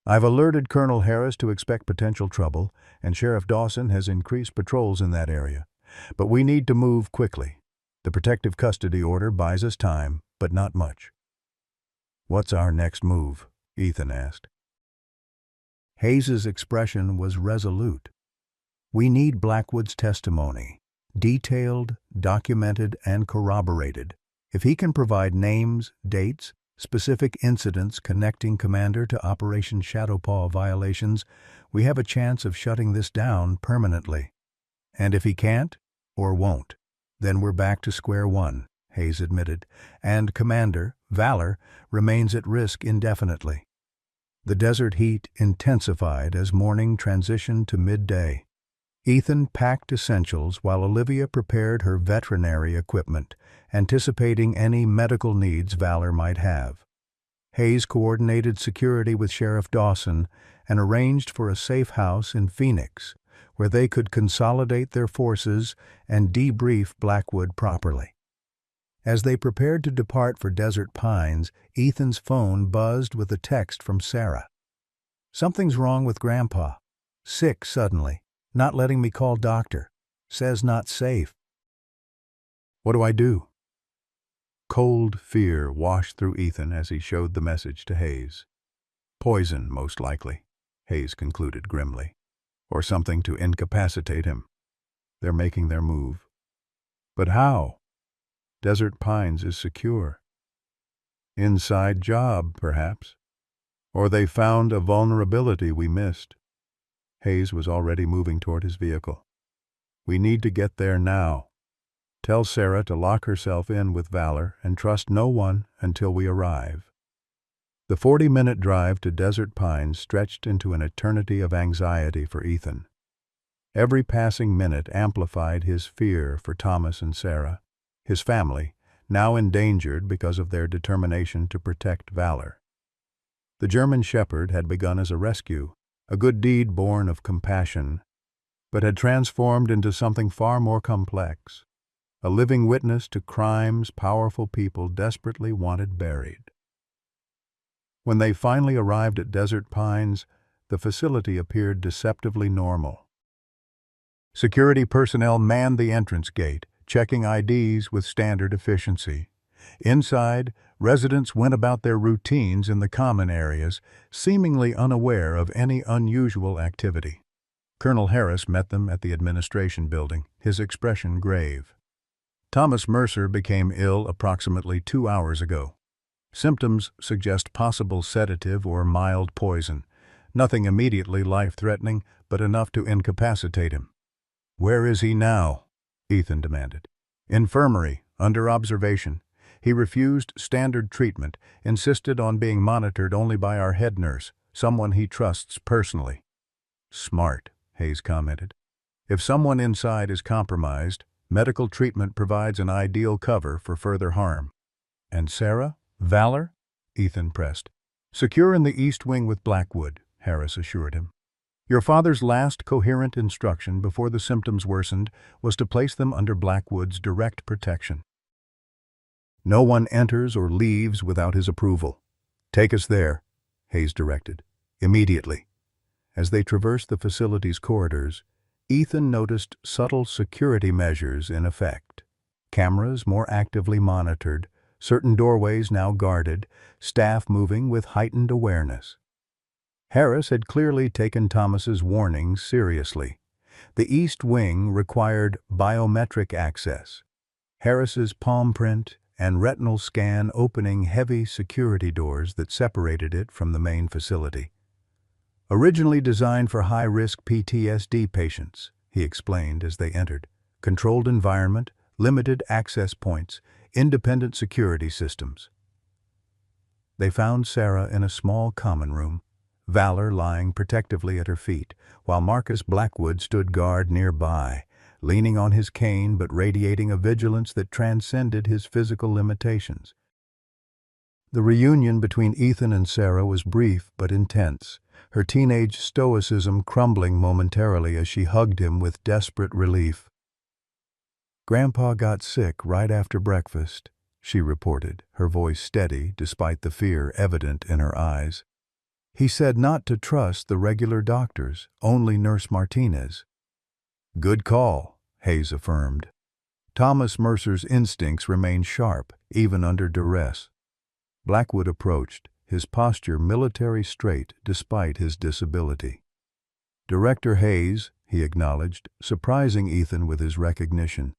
I've alerted Colonel Harris to expect potential trouble, and Sheriff Dawson has increased patrols in that area. But we need to move quickly. The protective custody order buys us time, but not much. What's our next move? Ethan asked. Hayes's expression was resolute. We need Blackwood's testimony. Detailed, documented, and corroborated. If he can provide names, dates, specific incidents connecting Commander to Operation Shadowpaw violations, we have a chance of shutting this down permanently. And if he can't, or won't, then we're back to square one, Hayes admitted, and Commander, Valor, remains at risk indefinitely. The desert heat intensified as morning transitioned to midday. Ethan packed essentials while Olivia prepared her veterinary equipment, anticipating any medical needs Valor might have. Hayes coordinated security with Sheriff Dawson and arranged for a safe house in Phoenix, where they could consolidate their forces and debrief Blackwood properly. As they prepared to depart for Desert Pines, Ethan's phone buzzed with a text from Sarah. Something's wrong with Grandpa. Sick suddenly. Not letting me call doctor. Says not safe. What do I do? Cold fear washed through Ethan as he showed the message to Hayes. Poison, most likely, Hayes concluded grimly. Or something to incapacitate him. They're making their move. But how? Desert Pines is secure. Inside job, perhaps. Or they found a vulnerability we missed. Hayes was already moving toward his vehicle. We need to get there now. Tell Sarah to lock herself in with Valor and trust no one until we arrive. The 40-minute drive to Desert Pines stretched into an eternity of anxiety for Ethan. Every passing minute amplified his fear for Thomas and Sarah, his family, now endangered because of their determination to protect Valor. The German Shepherd had begun as a rescue, a good deed born of compassion, but had transformed into something far more complex, a living witness to crimes powerful people desperately wanted buried. When they finally arrived at Desert Pines, the facility appeared deceptively normal. Security personnel manned the entrance gate, checking IDs with standard efficiency. Inside, residents went about their routines in the common areas, seemingly unaware of any unusual activity. Colonel Harris met them at the administration building, his expression grave. Thomas Mercer became ill approximately 2 hours ago. Symptoms suggest possible sedative or mild poison. Nothing immediately life-threatening, but enough to incapacitate him. "Where is he now?" Ethan demanded. "Infirmary, under observation. He refused standard treatment, insisted on being monitored only by our head nurse, someone he trusts personally." "Smart," Hayes commented. "If someone inside is compromised, medical treatment provides an ideal cover for further harm." "And Sarah? Valor?" Ethan pressed. "Secure in the East Wing with Blackwood," Harris assured him. "Your father's last coherent instruction before the symptoms worsened was to place them under Blackwood's direct protection. No one enters or leaves without his approval. Take us there," Hayes directed. "Immediately." As they traversed the facility's corridors, Ethan noticed subtle security measures in effect. Cameras more actively monitored, certain doorways now guarded, staff moving with heightened awareness. Harris had clearly taken Thomas's warnings seriously. The East Wing required biometric access. Harris's palm print and retinal scan opening heavy security doors that separated it from the main facility. "Originally designed for high-risk PTSD patients," he explained as they entered. "Controlled environment, limited access points, independent security systems." They found Sarah in a small common room, Valor lying protectively at her feet, while Marcus Blackwood stood guard nearby, leaning on his cane but radiating a vigilance that transcended his physical limitations. The reunion between Ethan and Sarah was brief but intense, her teenage stoicism crumbling momentarily as she hugged him with desperate relief. "Grandpa got sick right after breakfast," she reported, her voice steady despite the fear evident in her eyes. "He said not to trust the regular doctors, only Nurse Martinez." "Good call," Hayes affirmed. Thomas Mercer's instincts remained sharp, even under duress. Blackwood approached, his posture military straight despite his disability. "Director Hayes," he acknowledged, surprising Ethan with his recognition.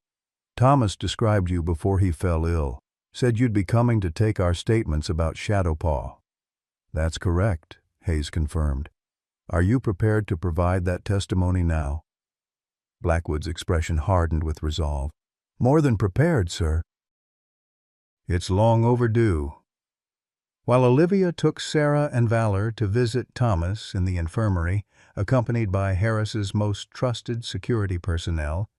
"Thomas described you before he fell ill, said you'd be coming to take our statements about Shadowpaw." "That's correct," Hayes confirmed. "Are you prepared to provide that testimony now?" Blackwood's expression hardened with resolve. "More than prepared, sir." "It's long overdue." While Olivia took Sarah and Valor to visit Thomas in the infirmary, accompanied by Harris's most trusted security personnel,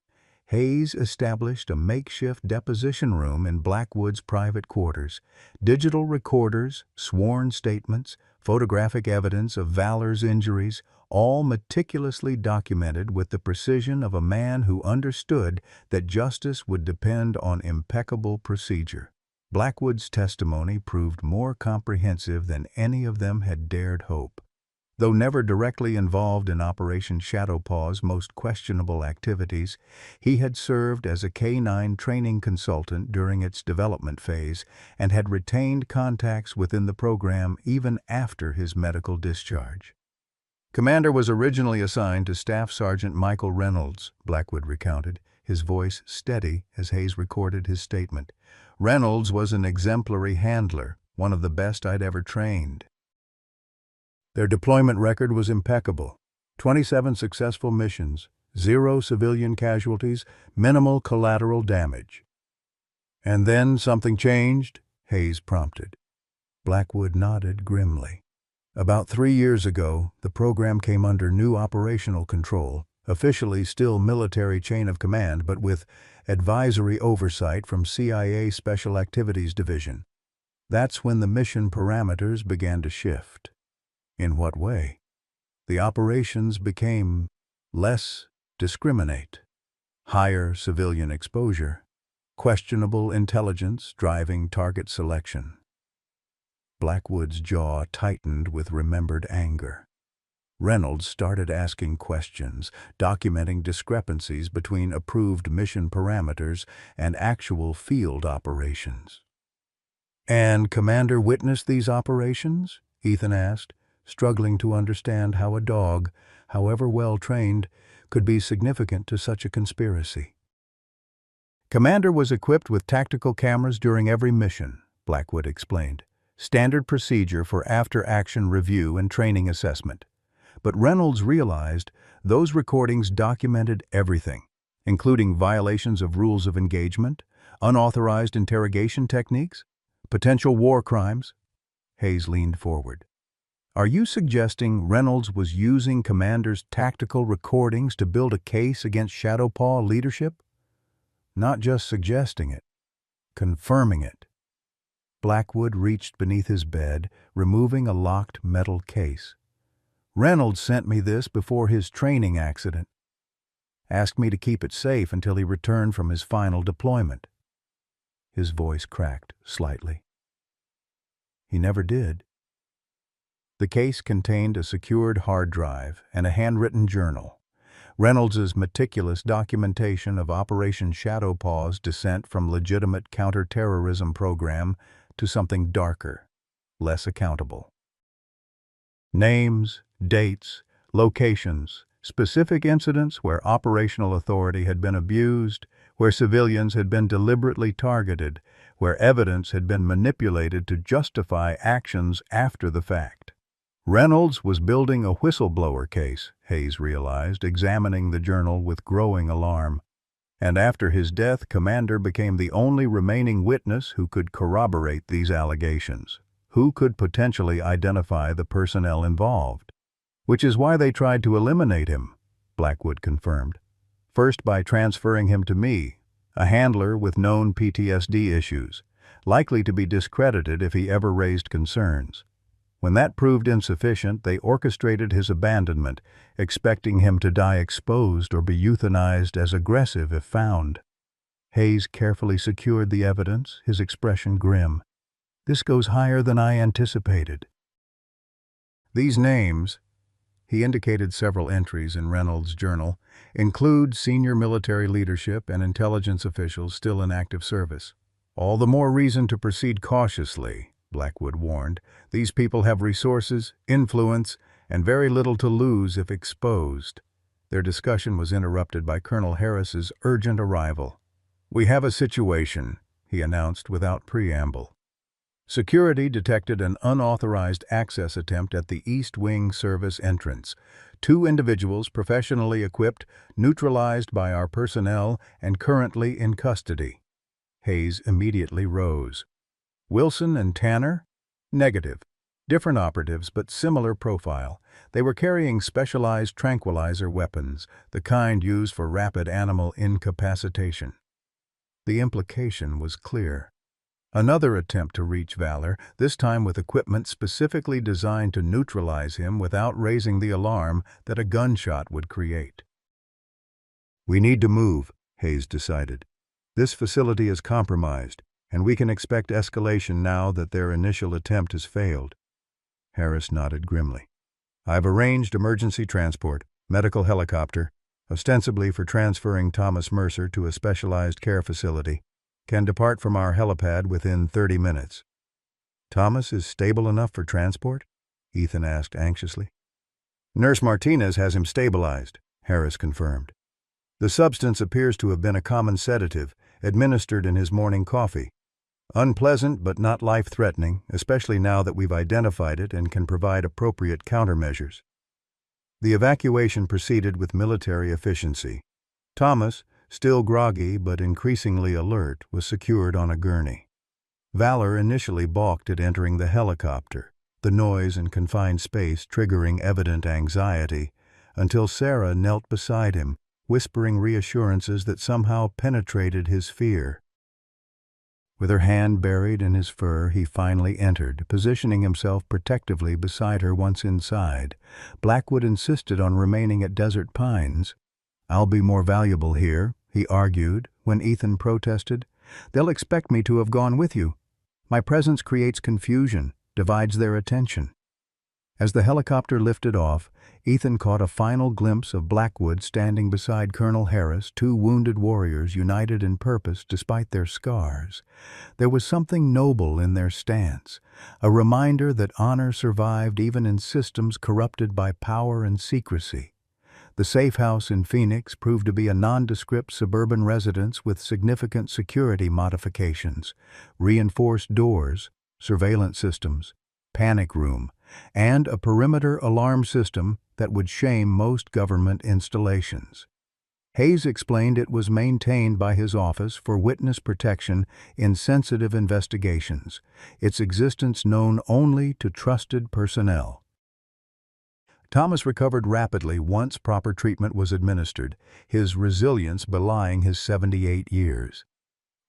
Hayes established a makeshift deposition room in Blackwood's private quarters. Digital recorders, sworn statements, photographic evidence of Valor's injuries, all meticulously documented with the precision of a man who understood that justice would depend on impeccable procedure. Blackwood's testimony proved more comprehensive than any of them had dared hope. Though never directly involved in Operation Shadowpaw's most questionable activities, he had served as a K-9 training consultant during its development phase and had retained contacts within the program even after his medical discharge. "Commander was originally assigned to Staff Sergeant Michael Reynolds," Blackwood recounted, his voice steady as Hayes recorded his statement. "Reynolds was an exemplary handler, one of the best I'd ever trained. Their deployment record was impeccable. 27 successful missions, 0 civilian casualties, minimal collateral damage." "And then something changed?" Hayes prompted. Blackwood nodded grimly. About 3 years ago, the program came under new operational control, officially still military chain of command, but with advisory oversight from CIA Special Activities Division. That's when the mission parameters began to shift. In what way? The operations became less discriminate, higher civilian exposure, questionable intelligence driving target selection. Blackwood's jaw tightened with remembered anger. Reynolds started asking questions, documenting discrepancies between approved mission parameters and actual field operations. "And Commander witnessed these operations?" Ethan asked, struggling to understand how a dog, however well trained, could be significant to such a conspiracy. "Commander was equipped with tactical cameras during every mission," Blackwood explained. "Standard procedure for after-action review and training assessment." But Reynolds realized those recordings documented everything, including violations of rules of engagement, unauthorized interrogation techniques, potential war crimes. Hayes leaned forward. "Are you suggesting Reynolds was using Commander's tactical recordings to build a case against Shadowpaw leadership?" "Not just suggesting it, confirming it." Blackwood reached beneath his bed, removing a locked metal case. "Reynolds sent me this before his training accident. Asked me to keep it safe until he returned from his final deployment." His voice cracked slightly. "He never did." The case contained a secured hard drive and a handwritten journal. Reynolds's meticulous documentation of Operation Shadowpaw's descent from legitimate counterterrorism program to something darker, less accountable. Names, dates, locations, specific incidents where operational authority had been abused, where civilians had been deliberately targeted, where evidence had been manipulated to justify actions after the fact. Reynolds was building a whistleblower case, Hayes realized, examining the journal with growing alarm. And after his death, Commander became the only remaining witness who could corroborate these allegations, who could potentially identify the personnel involved. "Which is why they tried to eliminate him," Blackwood confirmed. "First by transferring him to me, a handler with known PTSD issues, likely to be discredited if he ever raised concerns. When that proved insufficient, they orchestrated his abandonment, expecting him to die exposed or be euthanized as aggressive if found." Hayes carefully secured the evidence, his expression grim. "This goes higher than I anticipated." "These names," he indicated several entries in Reynolds' journal, "include senior military leadership and intelligence officials still in active service. All the more reason to proceed cautiously," Blackwood warned. "These people have resources, influence, and very little to lose if exposed." Their discussion was interrupted by Colonel Harris's urgent arrival. "We have a situation," he announced without preamble. Security detected an unauthorized access attempt at the East Wing service entrance. 2 individuals professionally equipped, neutralized by our personnel, and currently in custody. Hayes immediately rose. "Wilson and Tanner?" "Negative. Different operatives, but similar profile. They were carrying specialized tranquilizer weapons, the kind used for rapid animal incapacitation." The implication was clear. Another attempt to reach Valor, this time with equipment specifically designed to neutralize him without raising the alarm that a gunshot would create. "We need to move," Hayes decided. "This facility is compromised, and we can expect escalation now that their initial attempt has failed." Harris nodded grimly. "I've arranged emergency transport, medical helicopter, ostensibly for transferring Thomas Mercer to a specialized care facility. Can depart from our helipad within 30 minutes. "Thomas is stable enough for transport?" Ethan asked anxiously. "Nurse Martinez has him stabilized," Harris confirmed. "The substance appears to have been a common sedative, administered in his morning coffee. Unpleasant but not life-threatening, especially now that we've identified it and can provide appropriate countermeasures." The evacuation proceeded with military efficiency. Thomas, still groggy but increasingly alert, was secured on a gurney. Valor initially balked at entering the helicopter, the noise and confined space triggering evident anxiety, until Sarah knelt beside him, whispering reassurances that somehow penetrated his fear. With her hand buried in his fur, he finally entered, positioning himself protectively beside her once inside. Blackwood insisted on remaining at Desert Pines. "I'll be more valuable here," he argued, when Ethan protested. "They'll expect me to have gone with you. My presence creates confusion, divides their attention." As the helicopter lifted off, Ethan caught a final glimpse of Blackwood standing beside Colonel Harris, two wounded warriors united in purpose despite their scars. There was something noble in their stance, a reminder that honor survived even in systems corrupted by power and secrecy. The safe house in Phoenix proved to be a nondescript suburban residence with significant security modifications, reinforced doors, surveillance systems, panic room, and a perimeter alarm system that would shame most government installations. Hayes explained it was maintained by his office for witness protection in sensitive investigations, its existence known only to trusted personnel. Thomas recovered rapidly once proper treatment was administered, his resilience belying his 78 years.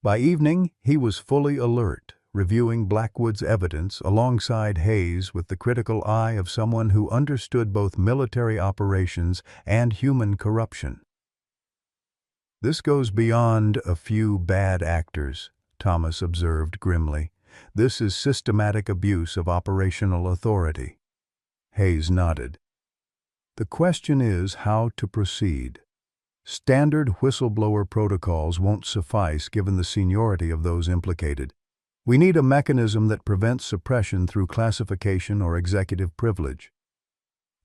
By evening, he was fully alert, reviewing Blackwood's evidence alongside Hayes with the critical eye of someone who understood both military operations and human corruption. "This goes beyond a few bad actors," Thomas observed grimly. "This is systematic abuse of operational authority." Hayes nodded. "The question is how to proceed. Standard whistleblower protocols won't suffice given the seniority of those implicated. We need a mechanism that prevents suppression through classification or executive privilege."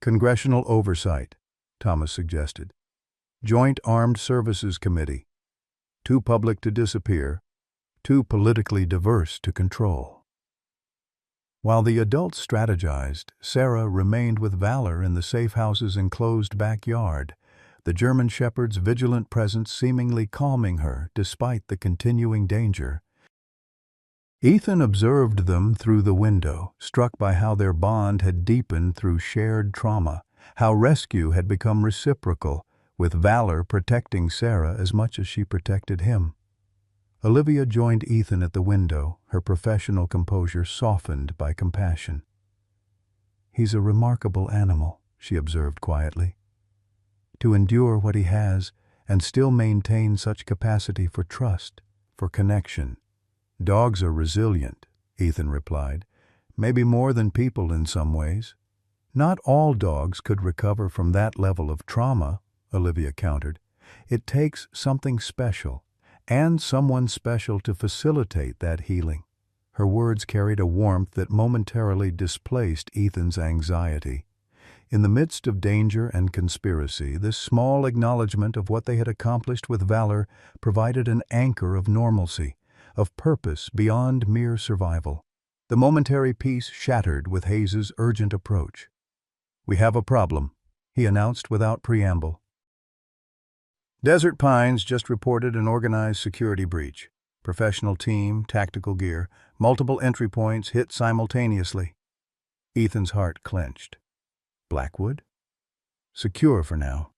"Congressional oversight," Thomas suggested. "Joint Armed Services Committee. Too public to disappear, too politically diverse to control." While the adults strategized, Sarah remained with Valor in the safe house's enclosed backyard, the German Shepherd's vigilant presence seemingly calming her despite the continuing danger. Ethan observed them through the window, struck by how their bond had deepened through shared trauma, how rescue had become reciprocal, with Valor protecting Sarah as much as she protected him. Olivia joined Ethan at the window, her professional composure softened by compassion. "He's a remarkable animal," she observed quietly. "To endure what he has and still maintain such capacity for trust, for connection." "Dogs are resilient," Ethan replied. "Maybe more than people in some ways." "Not all dogs could recover from that level of trauma," Olivia countered. "It takes something special, and someone special to facilitate that healing." Her words carried a warmth that momentarily displaced Ethan's anxiety. In the midst of danger and conspiracy, this small acknowledgement of what they had accomplished with Valor provided an anchor of normalcy, of purpose beyond mere survival. The momentary peace shattered with Hayes's urgent approach. "We have a problem," he announced without preamble. "Desert Pines just reported an organized security breach. Professional team, tactical gear, multiple entry points hit simultaneously." Ethan's heart clenched. Blackwood? Secure for now.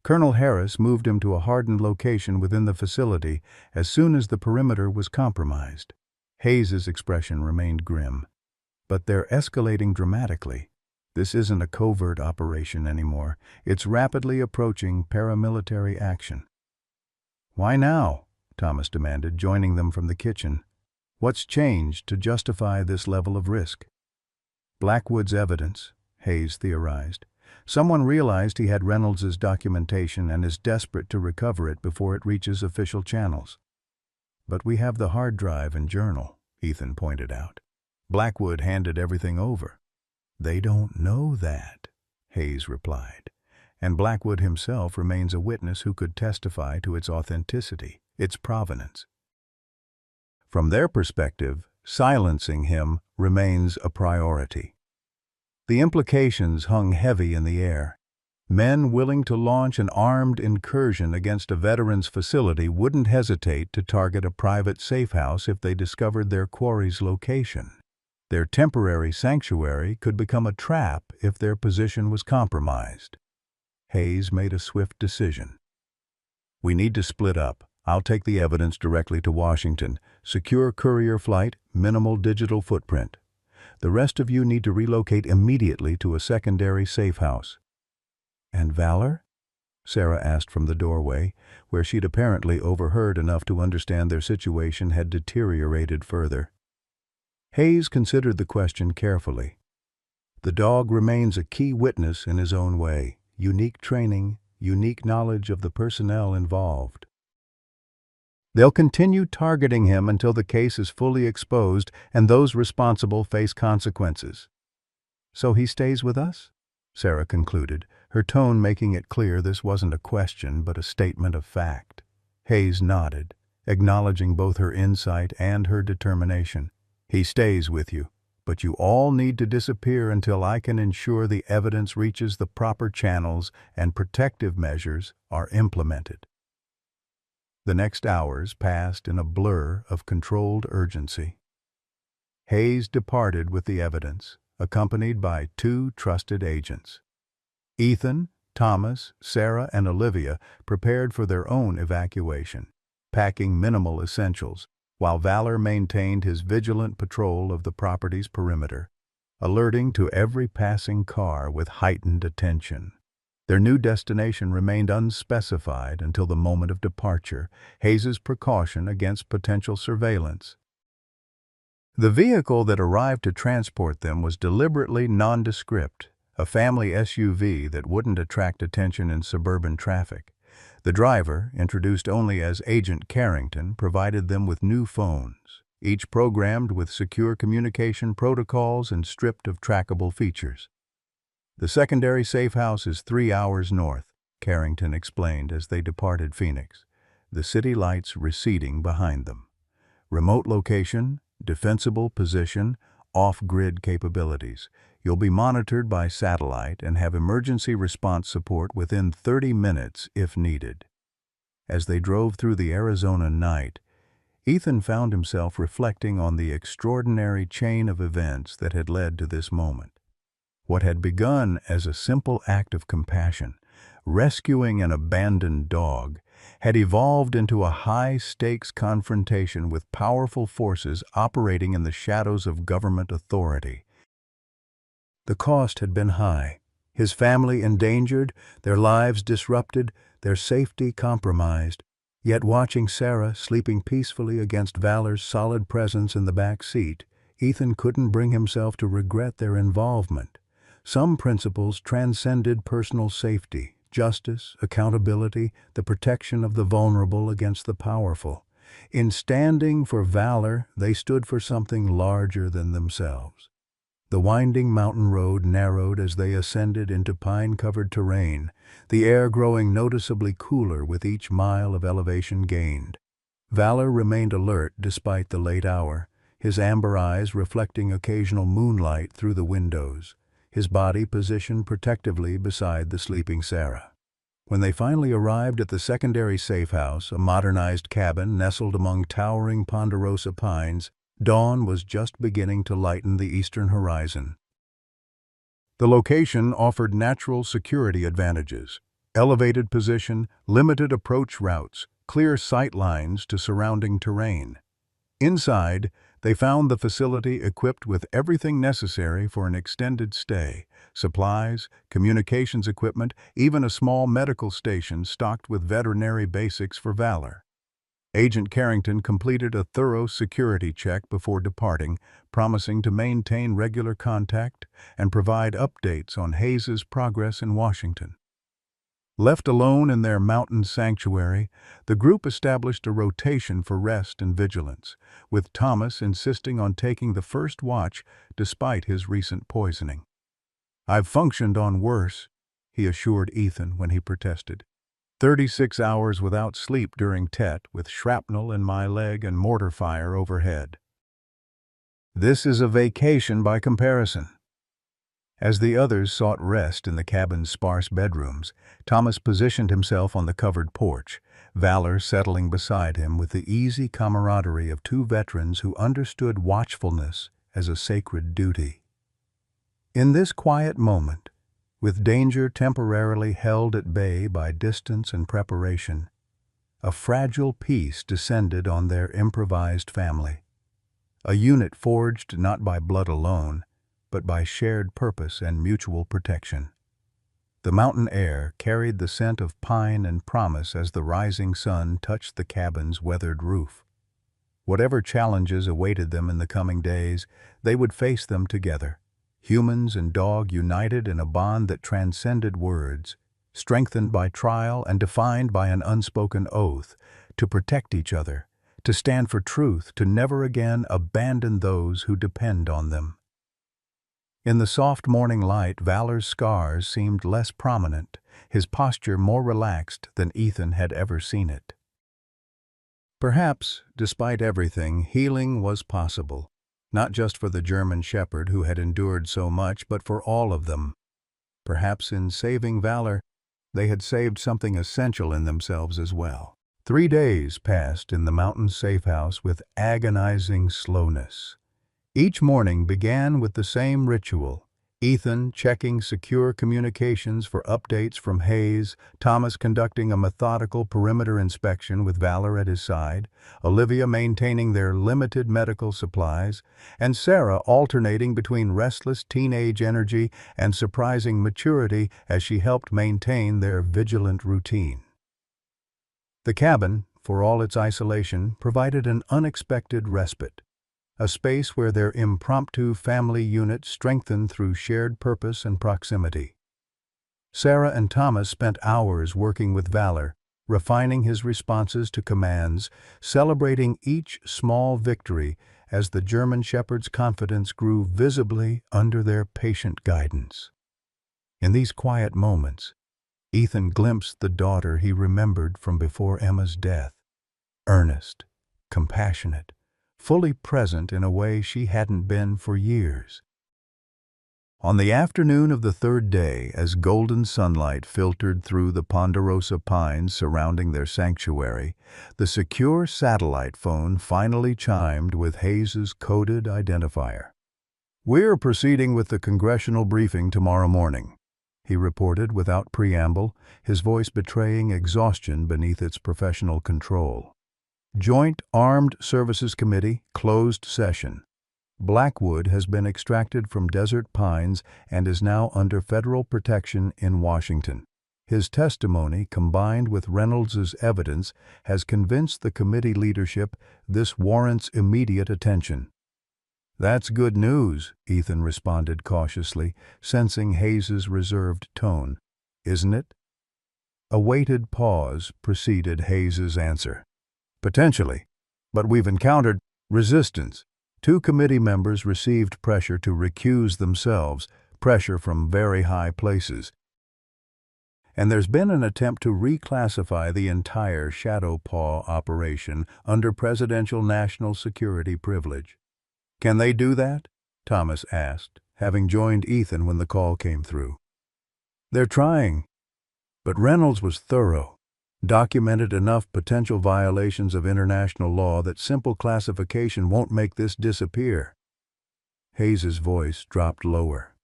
Colonel Harris moved him to a hardened location within the facility as soon as the perimeter was compromised. Hayes's expression remained grim. "But they're escalating dramatically. This isn't a covert operation anymore. It's rapidly approaching paramilitary action." "Why now?" Thomas demanded, joining them from the kitchen. "What's changed to justify this level of risk?" "Blackwood's evidence," Hayes theorized. "Someone realized he had Reynolds's documentation and is desperate to recover it before it reaches official channels." "But we have the hard drive and journal," Ethan pointed out. "Blackwood handed everything over." "They don't know that," Hayes replied. "And Blackwood himself remains a witness who could testify to its authenticity, its provenance. From their perspective, silencing him remains a priority." The implications hung heavy in the air. Men willing to launch an armed incursion against a veteran's facility wouldn't hesitate to target a private safe house if they discovered their quarry's location. Their temporary sanctuary could become a trap if their position was compromised. Hayes made a swift decision. "We need to split up. I'll take the evidence directly to Washington. Secure courier flight, minimal digital footprint. The rest of you need to relocate immediately to a secondary safe house." "And Valor?" Sarah asked from the doorway, where she'd apparently overheard enough to understand their situation had deteriorated further. Hayes considered the question carefully. "The dog remains a key witness in his own way. Unique training, unique knowledge of the personnel involved. They'll continue targeting him until the case is fully exposed and those responsible face consequences." "So he stays with us?" Sarah concluded, her tone making it clear this wasn't a question but a statement of fact. Hayes nodded, acknowledging both her insight and her determination. "He stays with you, but you all need to disappear until I can ensure the evidence reaches the proper channels and protective measures are implemented." The next hours passed in a blur of controlled urgency. Hayes departed with the evidence, accompanied by 2 trusted agents. Ethan, Thomas, Sarah, and Olivia prepared for their own evacuation, packing minimal essentials, while Valor maintained his vigilant patrol of the property's perimeter, alerting to every passing car with heightened attention. Their new destination remained unspecified until the moment of departure, Hayes's precaution against potential surveillance. The vehicle that arrived to transport them was deliberately nondescript, a family SUV that wouldn't attract attention in suburban traffic. The driver, introduced only as Agent Carrington, provided them with new phones, each programmed with secure communication protocols and stripped of trackable features. "The secondary safe house is 3 hours north," Carrington explained as they departed Phoenix, the city lights receding behind them. "Remote location, defensible position, off-grid capabilities. You'll be monitored by satellite and have emergency response support within 30 minutes if needed." As they drove through the Arizona night, Ethan found himself reflecting on the extraordinary chain of events that had led to this moment. What had begun as a simple act of compassion, rescuing an abandoned dog, had evolved into a high-stakes confrontation with powerful forces operating in the shadows of government authority. The cost had been high. His family endangered, their lives disrupted, their safety compromised. Yet watching Sarah sleeping peacefully against Valor's solid presence in the back seat, Ethan couldn't bring himself to regret their involvement. Some principles transcended personal safety: justice, accountability, the protection of the vulnerable against the powerful. In standing for Valor, they stood for something larger than themselves. The winding mountain road narrowed as they ascended into pine-covered terrain, the air growing noticeably cooler with each mile of elevation gained. Valor remained alert despite the late hour, his amber eyes reflecting occasional moonlight through the windows, his body positioned protectively beside the sleeping Sarah. When they finally arrived at the secondary safe house, a modernized cabin nestled among towering ponderosa pines, dawn was just beginning to lighten the eastern horizon. The location offered natural security advantages: elevated position, limited approach routes, clear sight lines to surrounding terrain. Inside, they found the facility equipped with everything necessary for an extended stay: supplies, communications equipment, even a small medical station stocked with veterinary basics for Valor. Agent Carrington completed a thorough security check before departing, promising to maintain regular contact and provide updates on Hayes's progress in Washington. Left alone in their mountain sanctuary, the group established a rotation for rest and vigilance, with Thomas insisting on taking the first watch despite his recent poisoning. "I've functioned on worse," he assured Ethan when he protested. 36 hours without sleep during Tet, with shrapnel in my leg and mortar fire overhead. This is a vacation by comparison." As the others sought rest in the cabin's sparse bedrooms, Thomas positioned himself on the covered porch, Valor settling beside him with the easy camaraderie of two veterans who understood watchfulness as a sacred duty. In this quiet moment, with danger temporarily held at bay by distance and preparation, a fragile peace descended on their improvised family, a unit forged not by blood alone, but by shared purpose and mutual protection. The mountain air carried the scent of pine and promise as the rising sun touched the cabin's weathered roof. Whatever challenges awaited them in the coming days, they would face them together, humans and dog united in a bond that transcended words, strengthened by trial and defined by an unspoken oath, to protect each other, to stand for truth, to never again abandon those who depend on them. In the soft morning light, Valor's scars seemed less prominent, his posture more relaxed than Ethan had ever seen it. Perhaps, despite everything, healing was possible, not just for the German shepherd who had endured so much, but for all of them. Perhaps in saving Valor, they had saved something essential in themselves as well. 3 days passed in the mountain safe house with agonizing slowness. Each morning began with the same ritual, Ethan checking secure communications for updates from Hayes, Thomas conducting a methodical perimeter inspection with Valor at his side, Olivia maintaining their limited medical supplies, and Sarah alternating between restless teenage energy and surprising maturity as she helped maintain their vigilant routine. The cabin, for all its isolation, provided an unexpected respite, a space where their impromptu family unit strengthened through shared purpose and proximity. Sarah and Thomas spent hours working with Valor, refining his responses to commands, celebrating each small victory as the German shepherd's confidence grew visibly under their patient guidance. In these quiet moments, Ethan glimpsed the daughter he remembered from before Emma's death, earnest, compassionate, fully present in a way she hadn't been for years. On the afternoon of the 3rd day, as golden sunlight filtered through the ponderosa pines surrounding their sanctuary, the secure satellite phone finally chimed with Hayes's coded identifier. "We're proceeding with the congressional briefing tomorrow morning," he reported without preamble, his voice betraying exhaustion beneath its professional control. Joint Armed Services Committee, closed session. Blackwood has been extracted from desert pines and is now under federal protection in Washington. His testimony, combined with Reynolds's evidence, has convinced the committee leadership this warrants immediate attention. "That's good news," Ethan responded cautiously, sensing Hayes's reserved tone. "Isn't it?" A weighted pause preceded Hayes's answer. "Potentially, but we've encountered resistance. 2 committee members received pressure to recuse themselves, pressure from very high places. And there's been an attempt to reclassify the entire Shadow Paw operation under presidential national security privilege." "Can they do that?" Thomas asked, having joined Ethan when the call came through. "They're trying, but Reynolds was thorough. Documented enough potential violations of international law that simple classification won't make this disappear." Hayes's voice dropped lower.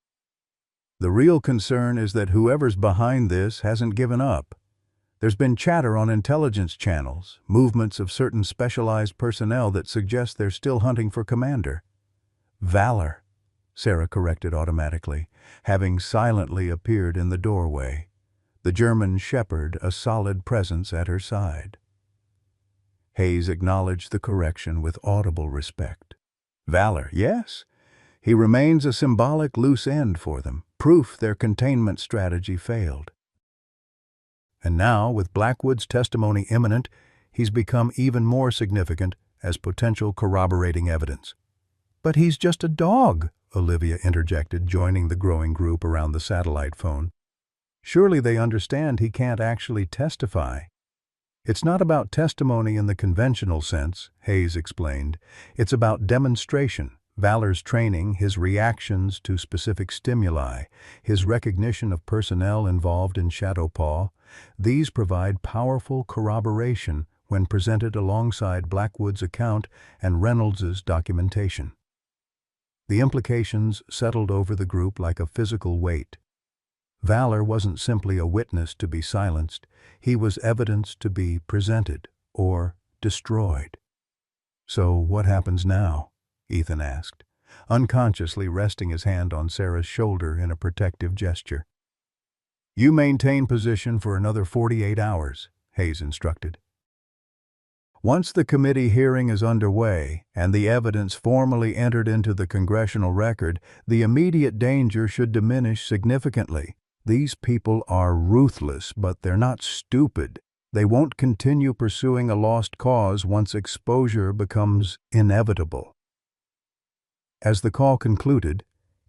"The real concern is that whoever's behind this hasn't given up. There's been chatter on intelligence channels, movements of certain specialized personnel that suggest they're still hunting for Commander." "Valor," Sarah corrected automatically, having silently appeared in the doorway, the German shepherd a solid presence at her side. Hayes acknowledged the correction with audible respect. "Valor, yes. He remains a symbolic loose end for them, proof their containment strategy failed. And now, with Blackwood's testimony imminent, he's become even more significant as potential corroborating evidence." "But he's just a dog," Olivia interjected, joining the growing group around the satellite phone. "Surely they understand he can't actually testify." "It's not about testimony in the conventional sense," Hayes explained. "It's about demonstration, Valor's training, his reactions to specific stimuli, his recognition of personnel involved in Shadowpaw, these provide powerful corroboration when presented alongside Blackwood's account and Reynolds's documentation. The implications settled over the group like a physical weight. Valor wasn't simply a witness to be silenced, he was evidence to be presented or destroyed. "So what happens now?" Ethan asked, unconsciously resting his hand on Sarah's shoulder in a protective gesture. "You maintain position for another 48 hours, Hayes instructed. "Once the committee hearing is underway and the evidence formally entered into the congressional record, the immediate danger should diminish significantly. These people are ruthless, but they're not stupid. They won't continue pursuing a lost cause once exposure becomes inevitable." As the call concluded,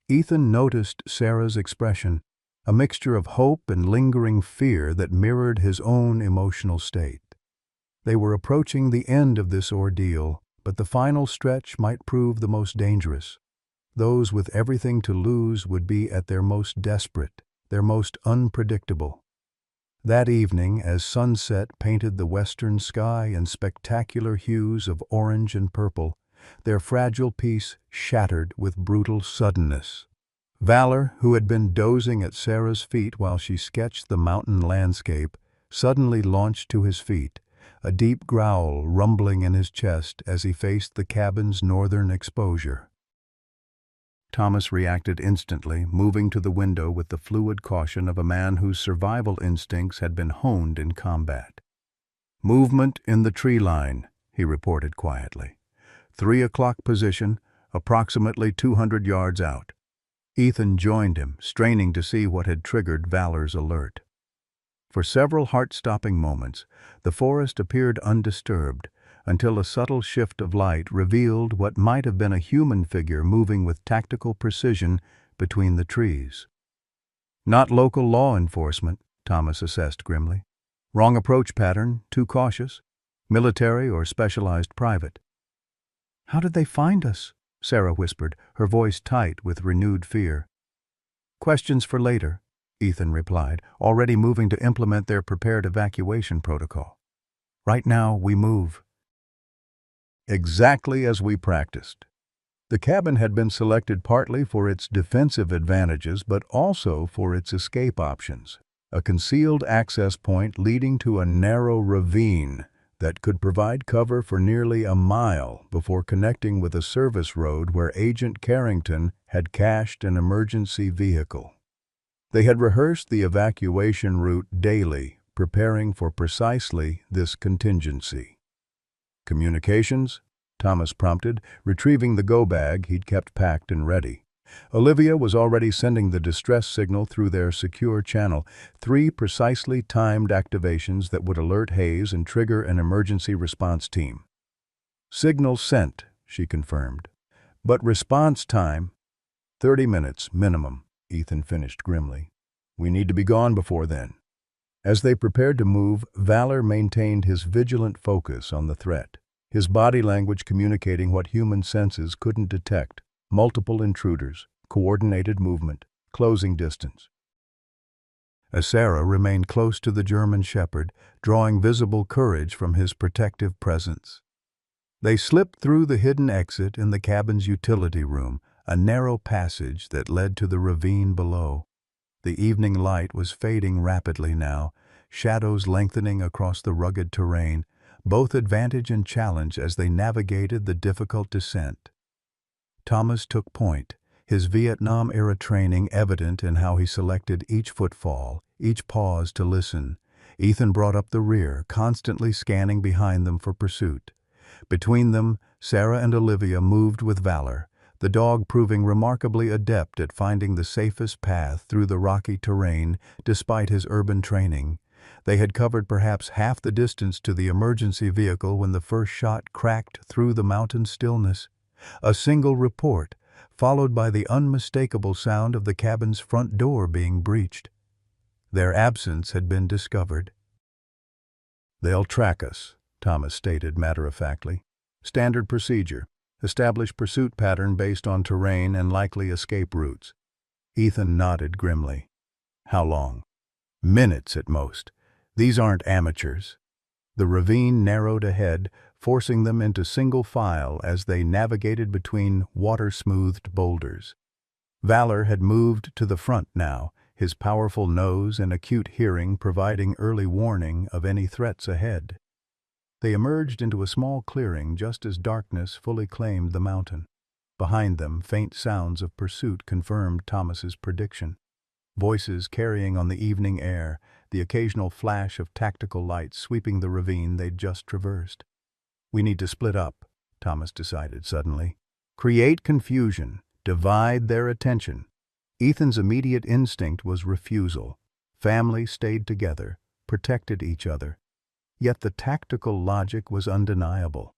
Ethan noticed Sarah's expression, a mixture of hope and lingering fear that mirrored his own emotional state. They were approaching the end of this ordeal, but the final stretch might prove the most dangerous. Those with everything to lose would be at their most desperate, their most unpredictable. That evening, as sunset painted the western sky in spectacular hues of orange and purple, their fragile peace shattered with brutal suddenness. Valor, who had been dozing at Sarah's feet while she sketched the mountain landscape, suddenly launched to his feet, a deep growl rumbling in his chest as he faced the cabin's northern exposure. Thomas reacted instantly, moving to the window with the fluid caution of a man whose survival instincts had been honed in combat. "Movement in the tree line," he reported quietly. 3 o'clock position, approximately 200 yards out. Ethan joined him, straining to see what had triggered Valor's alert. For several heart-stopping moments, the forest appeared undisturbed, until a subtle shift of light revealed what might have been a human figure moving with tactical precision between the trees. "Not local law enforcement," Thomas assessed grimly. "Wrong approach pattern, too cautious. Military or specialized private." "How did they find us?" Sarah whispered, her voice tight with renewed fear. "Questions for later," Ethan replied, already moving to implement their prepared evacuation protocol. "Right now, we move." Exactly as we practiced. The cabin had been selected partly for its defensive advantages, but also for its escape options. A concealed access point leading to a narrow ravine that could provide cover for nearly a mile before connecting with a service road where Agent Carrington had cached an emergency vehicle. They had rehearsed the evacuation route daily, preparing for precisely this contingency. "Communications?" Thomas prompted, retrieving the go-bag he'd kept packed and ready. Olivia was already sending the distress signal through their secure channel, 3 precisely timed activations that would alert Hayes and trigger an emergency response team. "Signal sent," she confirmed. "But response time, 30 minutes minimum," Ethan finished grimly. "We need to be gone before then." As they prepared to move, Valor maintained his vigilant focus on the threat, his body language communicating what human senses couldn't detect: multiple intruders, coordinated movement, closing distance. Sarah remained close to the German shepherd, drawing visible courage from his protective presence. They slipped through the hidden exit in the cabin's utility room, a narrow passage that led to the ravine below. The evening light was fading rapidly now, shadows lengthening across the rugged terrain, both advantage and challenge as they navigated the difficult descent. Thomas took point, his Vietnam-era training evident in how he selected each footfall, each pause to listen. Ethan brought up the rear, constantly scanning behind them for pursuit. Between them, Sarah and Olivia moved with Valor, the dog proving remarkably adept at finding the safest path through the rocky terrain despite his urban training. They had covered perhaps half the distance to the emergency vehicle when the first shot cracked through the mountain stillness. A single report, followed by the unmistakable sound of the cabin's front door being breached. Their absence had been discovered. "They'll track us," Thomas stated matter-of-factly. "Standard procedure. Establish pursuit pattern based on terrain and likely escape routes. Ethan nodded grimly. How long? Minutes at most. These aren't amateurs. The ravine narrowed ahead, forcing them into single file as they navigated between water-smoothed boulders. Valor had moved to the front now, his powerful nose and acute hearing providing early warning of any threats ahead. They emerged into a small clearing just as darkness fully claimed the mountain. Behind them, faint sounds of pursuit confirmed Thomas's prediction. Voices carrying on the evening air, the occasional flash of tactical lights sweeping the ravine they'd just traversed. We need to split up, Thomas decided suddenly. Create confusion, divide their attention. Ethan's immediate instinct was refusal. Family stayed together, protected each other. Yet the tactical logic was undeniable.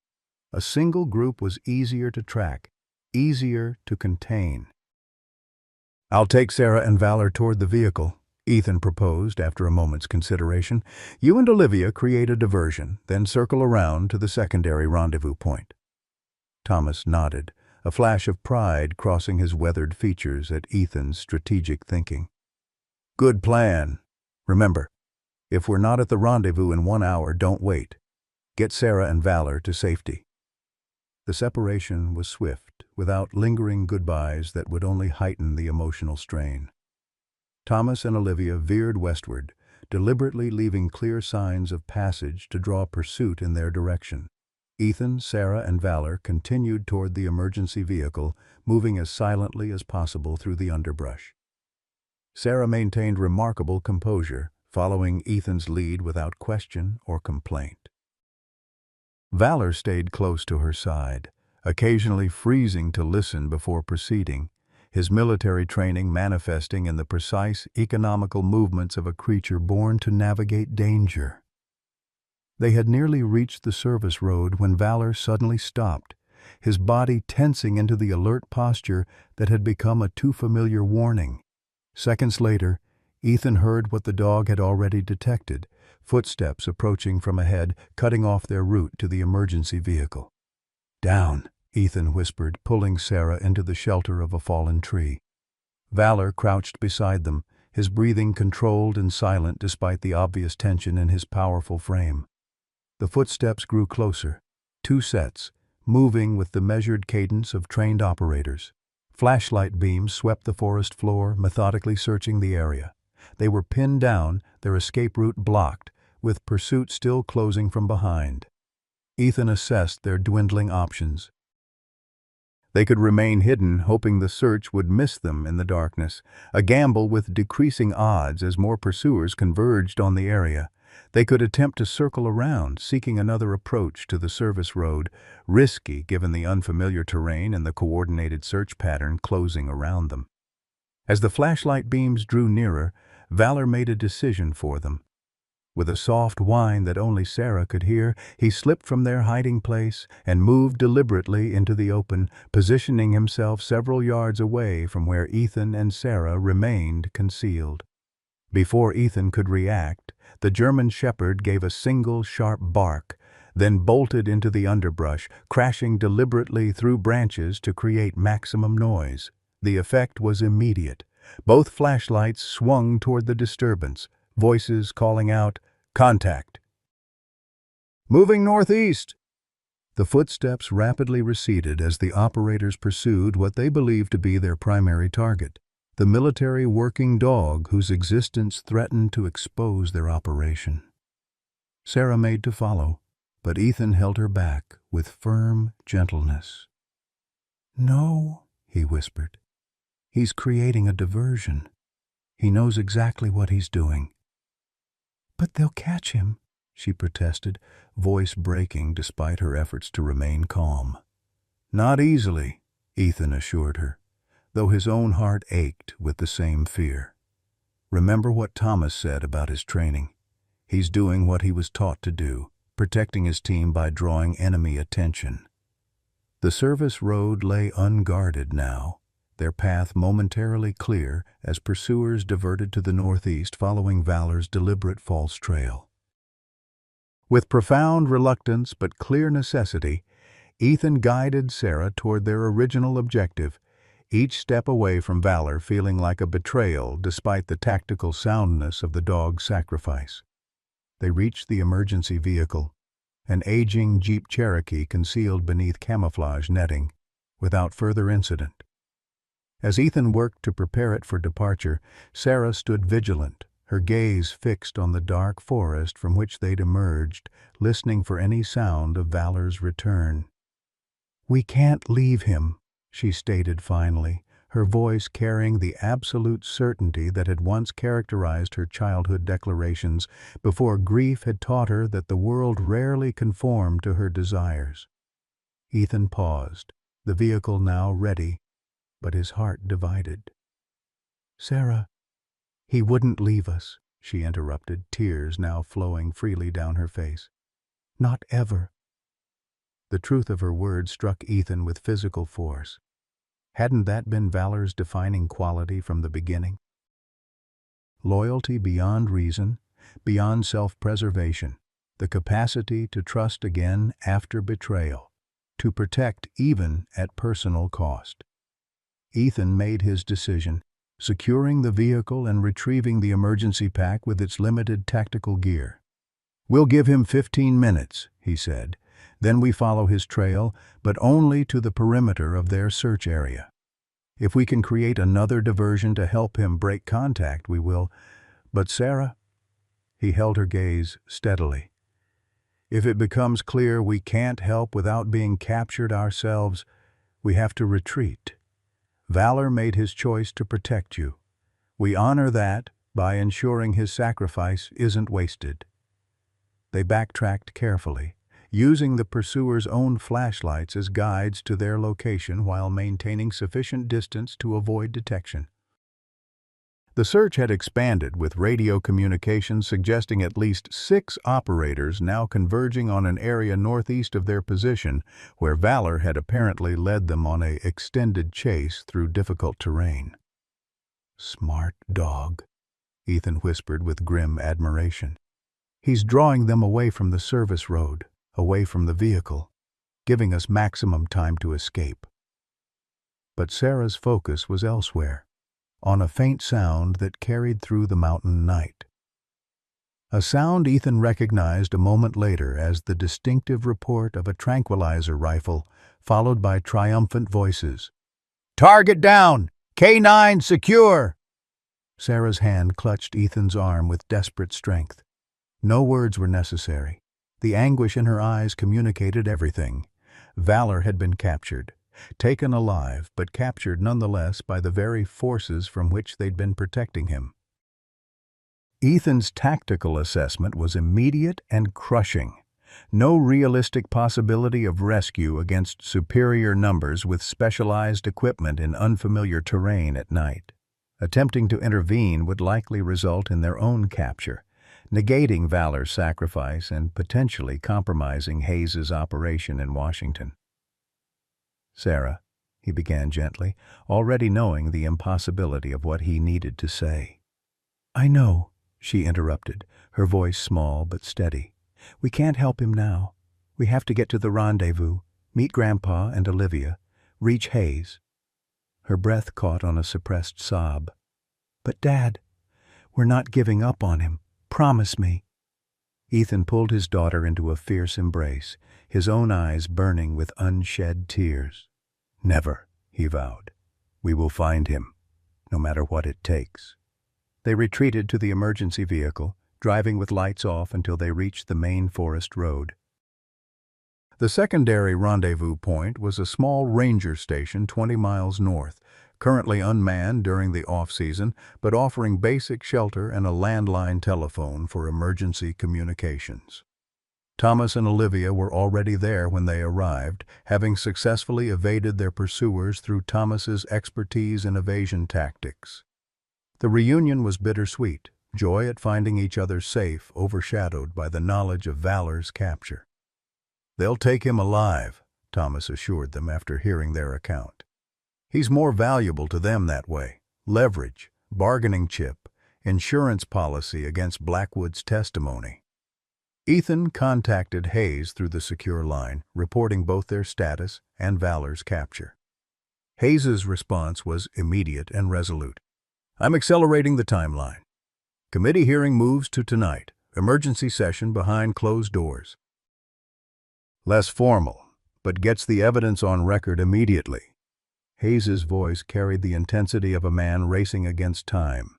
A single group was easier to track, easier to contain. "I'll take Sarah and Valor toward the vehicle," Ethan proposed after a moment's consideration. "You and Olivia create a diversion, then circle around to the secondary rendezvous point." Thomas nodded, a flash of pride crossing his weathered features at Ethan's strategic thinking. "Good plan. Remember, if we're not at the rendezvous in 1 hour, don't wait. Get Sarah and Valor to safety." The separation was swift, without lingering goodbyes that would only heighten the emotional strain. Thomas and Olivia veered westward, deliberately leaving clear signs of passage to draw pursuit in their direction. Ethan, Sarah, and Valor continued toward the emergency vehicle, moving as silently as possible through the underbrush. Sarah maintained remarkable composure, following Ethan's lead without question or complaint. Valor stayed close to her side, occasionally freezing to listen before proceeding, his military training manifesting in the precise, economical movements of a creature born to navigate danger. They had nearly reached the service road when Valor suddenly stopped, his body tensing into the alert posture that had become a too familiar warning. Seconds later, Ethan heard what the dog had already detected, footsteps approaching from ahead, cutting off their route to the emergency vehicle. "Down," Ethan whispered, pulling Sarah into the shelter of a fallen tree. Valor crouched beside them, his breathing controlled and silent despite the obvious tension in his powerful frame. The footsteps grew closer, 2 sets, moving with the measured cadence of trained operators. Flashlight beams swept the forest floor, methodically searching the area. They were pinned down, their escape route blocked, with pursuit still closing from behind. Ethan assessed their dwindling options. They could remain hidden, hoping the search would miss them in the darkness, a gamble with decreasing odds as more pursuers converged on the area. They could attempt to circle around, seeking another approach to the service road, risky given the unfamiliar terrain and the coordinated search pattern closing around them. As the flashlight beams drew nearer, Valor made a decision for them. With a soft whine that only Sarah could hear, he slipped from their hiding place and moved deliberately into the open, positioning himself several yards away from where Ethan and Sarah remained concealed. Before Ethan could react, the German shepherd gave a single sharp bark, then bolted into the underbrush, crashing deliberately through branches to create maximum noise. The effect was immediate. Both flashlights swung toward the disturbance, voices calling out, "Contact!" "Moving northeast!" The footsteps rapidly receded as the operators pursued what they believed to be their primary target, the military working dog whose existence threatened to expose their operation. Sarah made to follow, but Ethan held her back with firm gentleness. "No," he whispered. "He's creating a diversion. He knows exactly what he's doing." "But they'll catch him," she protested, voice breaking despite her efforts to remain calm. "Not easily," Ethan assured her, though his own heart ached with the same fear. "Remember what Thomas said about his training. He's doing what he was taught to do, protecting his team by drawing enemy attention." The service road lay unguarded now, their path momentarily clear as pursuers diverted to the northeast following Valor's deliberate false trail. With profound reluctance but clear necessity, Ethan guided Sarah toward their original objective, each step away from Valor feeling like a betrayal despite the tactical soundness of the dog's sacrifice. They reached the emergency vehicle, an aging Jeep Cherokee concealed beneath camouflage netting, without further incident. As Ethan worked to prepare it for departure, Sarah stood vigilant, her gaze fixed on the dark forest from which they'd emerged, listening for any sound of Valor's return. "We can't leave him," she stated finally, her voice carrying the absolute certainty that had once characterized her childhood declarations before grief had taught her that the world rarely conformed to her desires. Ethan paused, the vehicle now ready, but his heart divided. "Sarah, he wouldn't leave us," she interrupted, tears now flowing freely down her face. "Not ever." The truth of her words struck Ethan with physical force. Hadn't that been Valor's defining quality from the beginning? Loyalty beyond reason, beyond self-preservation, the capacity to trust again after betrayal, to protect even at personal cost. Ethan made his decision, securing the vehicle and retrieving the emergency pack with its limited tactical gear. "We'll give him 15 minutes," he said. "Then we follow his trail, but only to the perimeter of their search area. If we can create another diversion to help him break contact, we will. But Sarah," he held her gaze steadily, "if it becomes clear we can't help without being captured ourselves, we have to retreat. Valor made his choice to protect you. We honor that by ensuring his sacrifice isn't wasted." They backtracked carefully, using the pursuer's own flashlights as guides to their location while maintaining sufficient distance to avoid detection. The search had expanded, with radio communications suggesting at least 6 operators now converging on an area northeast of their position, where Valor had apparently led them on an extended chase through difficult terrain. "Smart dog," Ethan whispered with grim admiration. "He's drawing them away from the service road, away from the vehicle, giving us maximum time to escape." But Sarah's focus was elsewhere, on a faint sound that carried through the mountain night. A sound Ethan recognized a moment later as the distinctive report of a tranquilizer rifle, followed by triumphant voices. "Target down! K9 secure!" Sarah's hand clutched Ethan's arm with desperate strength. No words were necessary. The anguish in her eyes communicated everything. Valor had been captured, taken alive, but captured nonetheless by the very forces from which they'd been protecting him. Ethan's tactical assessment was immediate and crushing. No realistic possibility of rescue against superior numbers with specialized equipment in unfamiliar terrain at night. Attempting to intervene would likely result in their own capture, negating Valor's sacrifice and potentially compromising Hayes's operation in Washington. "Sarah," he began gently, already knowing the impossibility of what he needed to say. "I know," she interrupted, her voice small but steady. "We can't help him now. We have to get to the rendezvous, meet Grandpa and Olivia, reach Hayes." Her breath caught on a suppressed sob. "But Dad, we're not giving up on him. Promise me." Ethan pulled his daughter into a fierce embrace, his own eyes burning with unshed tears. "Never," he vowed. "We will find him, no matter what it takes." They retreated to the emergency vehicle, driving with lights off until they reached the main forest road. The secondary rendezvous point was a small ranger station 20 miles north, currently unmanned during the off-season, but offering basic shelter and a landline telephone for emergency communications. Thomas and Olivia were already there when they arrived, having successfully evaded their pursuers through Thomas's expertise in evasion tactics. The reunion was bittersweet, joy at finding each other safe overshadowed by the knowledge of Valor's capture. "They'll take him alive," Thomas assured them after hearing their account. "He's more valuable to them that way. Leverage, bargaining chip, insurance policy against Blackwood's testimony." Ethan contacted Hayes through the secure line, reporting both their status and Valor's capture. Hayes's response was immediate and resolute. "I'm accelerating the timeline. Committee hearing moves to tonight. Emergency session behind closed doors." Less formal, but gets the evidence on record immediately. Hayes's voice carried the intensity of a man racing against time.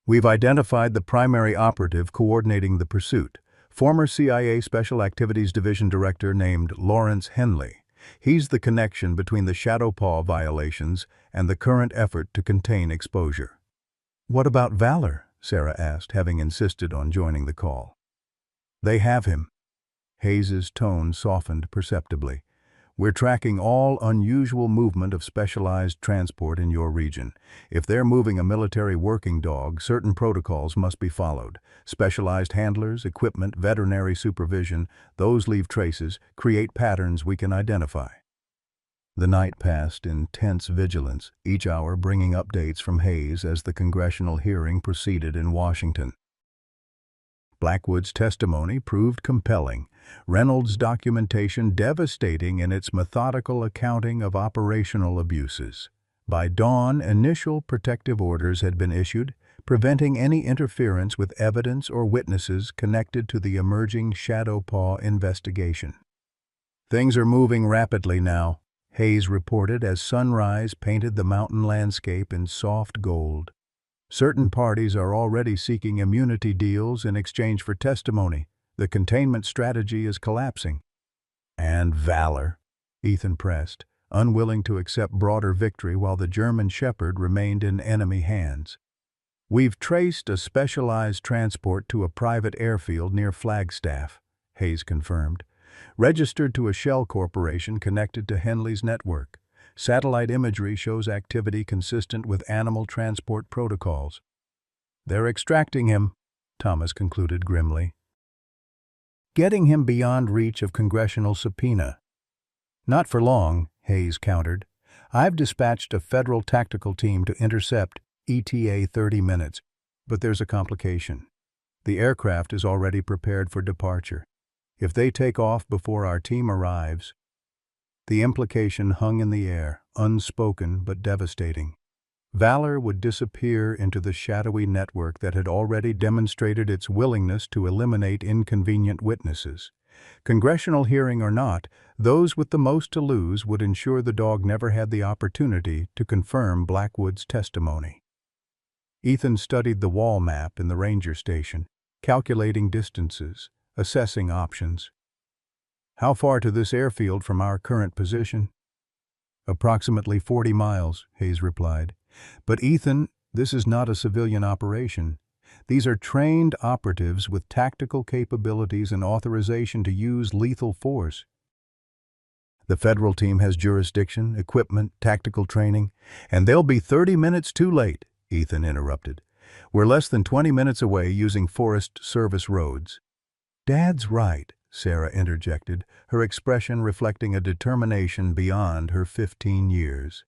"We've identified the primary operative coordinating the pursuit, former CIA Special Activities Division Director named Lawrence Henley. He's the connection between the Shadow Paw violations and the current effort to contain exposure." "What about Valor?" Sarah asked, having insisted on joining the call. "They have him." Hayes's tone softened perceptibly. "We're tracking all unusual movement of specialized transport in your region. If they're moving a military working dog, certain protocols must be followed. Specialized handlers, equipment, veterinary supervision, those leave traces, create patterns we can identify." The night passed in tense vigilance, each hour bringing updates from Hayes as the congressional hearing proceeded in Washington. Blackwood's testimony proved compelling, Reynolds' documentation devastating in its methodical accounting of operational abuses. By dawn, initial protective orders had been issued, preventing any interference with evidence or witnesses connected to the emerging Shadow Paw investigation. "Things are moving rapidly now," Hayes reported as sunrise painted the mountain landscape in soft gold. "Certain parties are already seeking immunity deals in exchange for testimony. The containment strategy is collapsing." "And Valor?" Ethan pressed, unwilling to accept broader victory while the German Shepherd remained in enemy hands. "We've traced a specialized transport to a private airfield near Flagstaff," Hayes confirmed. "Registered to a shell corporation connected to Henley's network. Satellite imagery shows activity consistent with animal transport protocols." "They're extracting him," Thomas concluded grimly. "Getting him beyond reach of congressional subpoena." "Not for long," Hayes countered. "I've dispatched a federal tactical team to intercept ETA 30 minutes, but there's a complication. The aircraft is already prepared for departure. If they take off before our team arrives..." The implication hung in the air, unspoken but devastating. Valor would disappear into the shadowy network that had already demonstrated its willingness to eliminate inconvenient witnesses. Congressional hearing or not, those with the most to lose would ensure the dog never had the opportunity to confirm Blackwood's testimony. Ethan studied the wall map in the ranger station, calculating distances, assessing options. "How far to this airfield from our current position?" "Approximately 40 miles, Hayes replied. "But Ethan, this is not a civilian operation. These are trained operatives with tactical capabilities and authorization to use lethal force." "The federal team has jurisdiction, equipment, tactical training, and they'll be 30 minutes too late," Ethan interrupted. "We're less than 20 minutes away using Forest Service roads." "Dad's right," Sarah interjected, her expression reflecting a determination beyond her 15 years.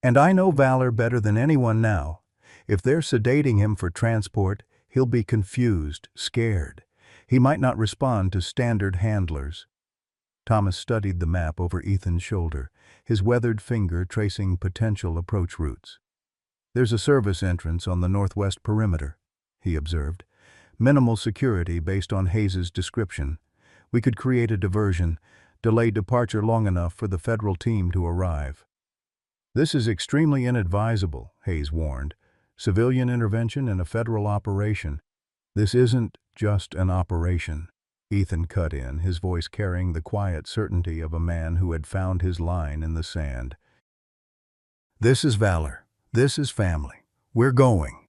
"And I know Valor better than anyone now. If they're sedating him for transport, he'll be confused, scared. He might not respond to standard handlers." Thomas studied the map over Ethan's shoulder, his weathered finger tracing potential approach routes. "There's a service entrance on the northwest perimeter," he observed. "Minimal security based on Hayes's description. We could create a diversion, delay departure long enough for the federal team to arrive." "This is extremely inadvisable," Hayes warned. "Civilian intervention in a federal operation." "This isn't just an operation," Ethan cut in, his voice carrying the quiet certainty of a man who had found his line in the sand. "This is Valor. This is family. We're going."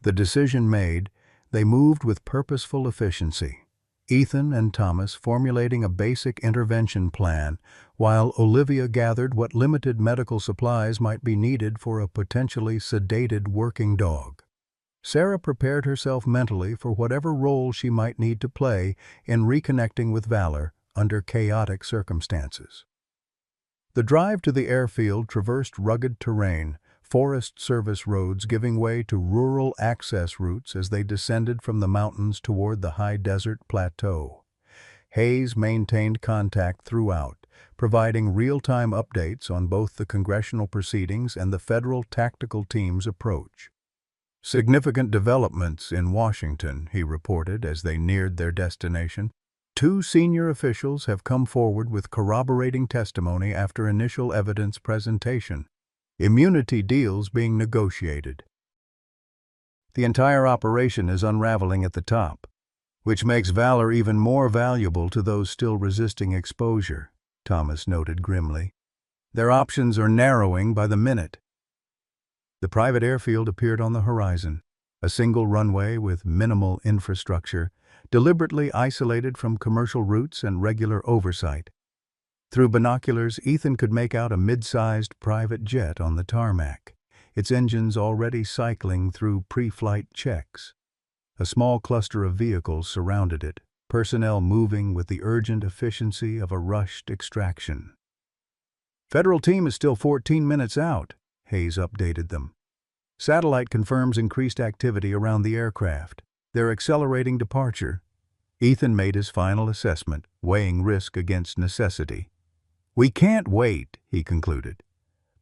The decision made, they moved with purposeful efficiency. Ethan and Thomas formulating a basic intervention plan, while Olivia gathered what limited medical supplies might be needed for a potentially sedated working dog. Sarah prepared herself mentally for whatever role she might need to play in reconnecting with Valor under chaotic circumstances. The drive to the airfield traversed rugged terrain, Forest Service roads giving way to rural access routes as they descended from the mountains toward the high desert plateau. Hayes maintained contact throughout, providing real-time updates on both the congressional proceedings and the federal tactical team's approach. Significant developments in Washington, he reported as they neared their destination. 2 senior officials have come forward with corroborating testimony after initial evidence presentation. Immunity deals being negotiated. The entire operation is unraveling at the top, which makes valor even more valuable to those still resisting exposure, Thomas noted grimly. Their options are narrowing by the minute. The private airfield appeared on the horizon, a single runway with minimal infrastructure, deliberately isolated from commercial routes and regular oversight. Through binoculars, Ethan could make out a mid-sized private jet on the tarmac, its engines already cycling through pre-flight checks. A small cluster of vehicles surrounded it, personnel moving with the urgent efficiency of a rushed extraction. Federal team is still 14 minutes out, Hayes updated them. Satellite confirms increased activity around the aircraft. They're accelerating departure. Ethan made his final assessment, weighing risk against necessity. We can't wait, he concluded.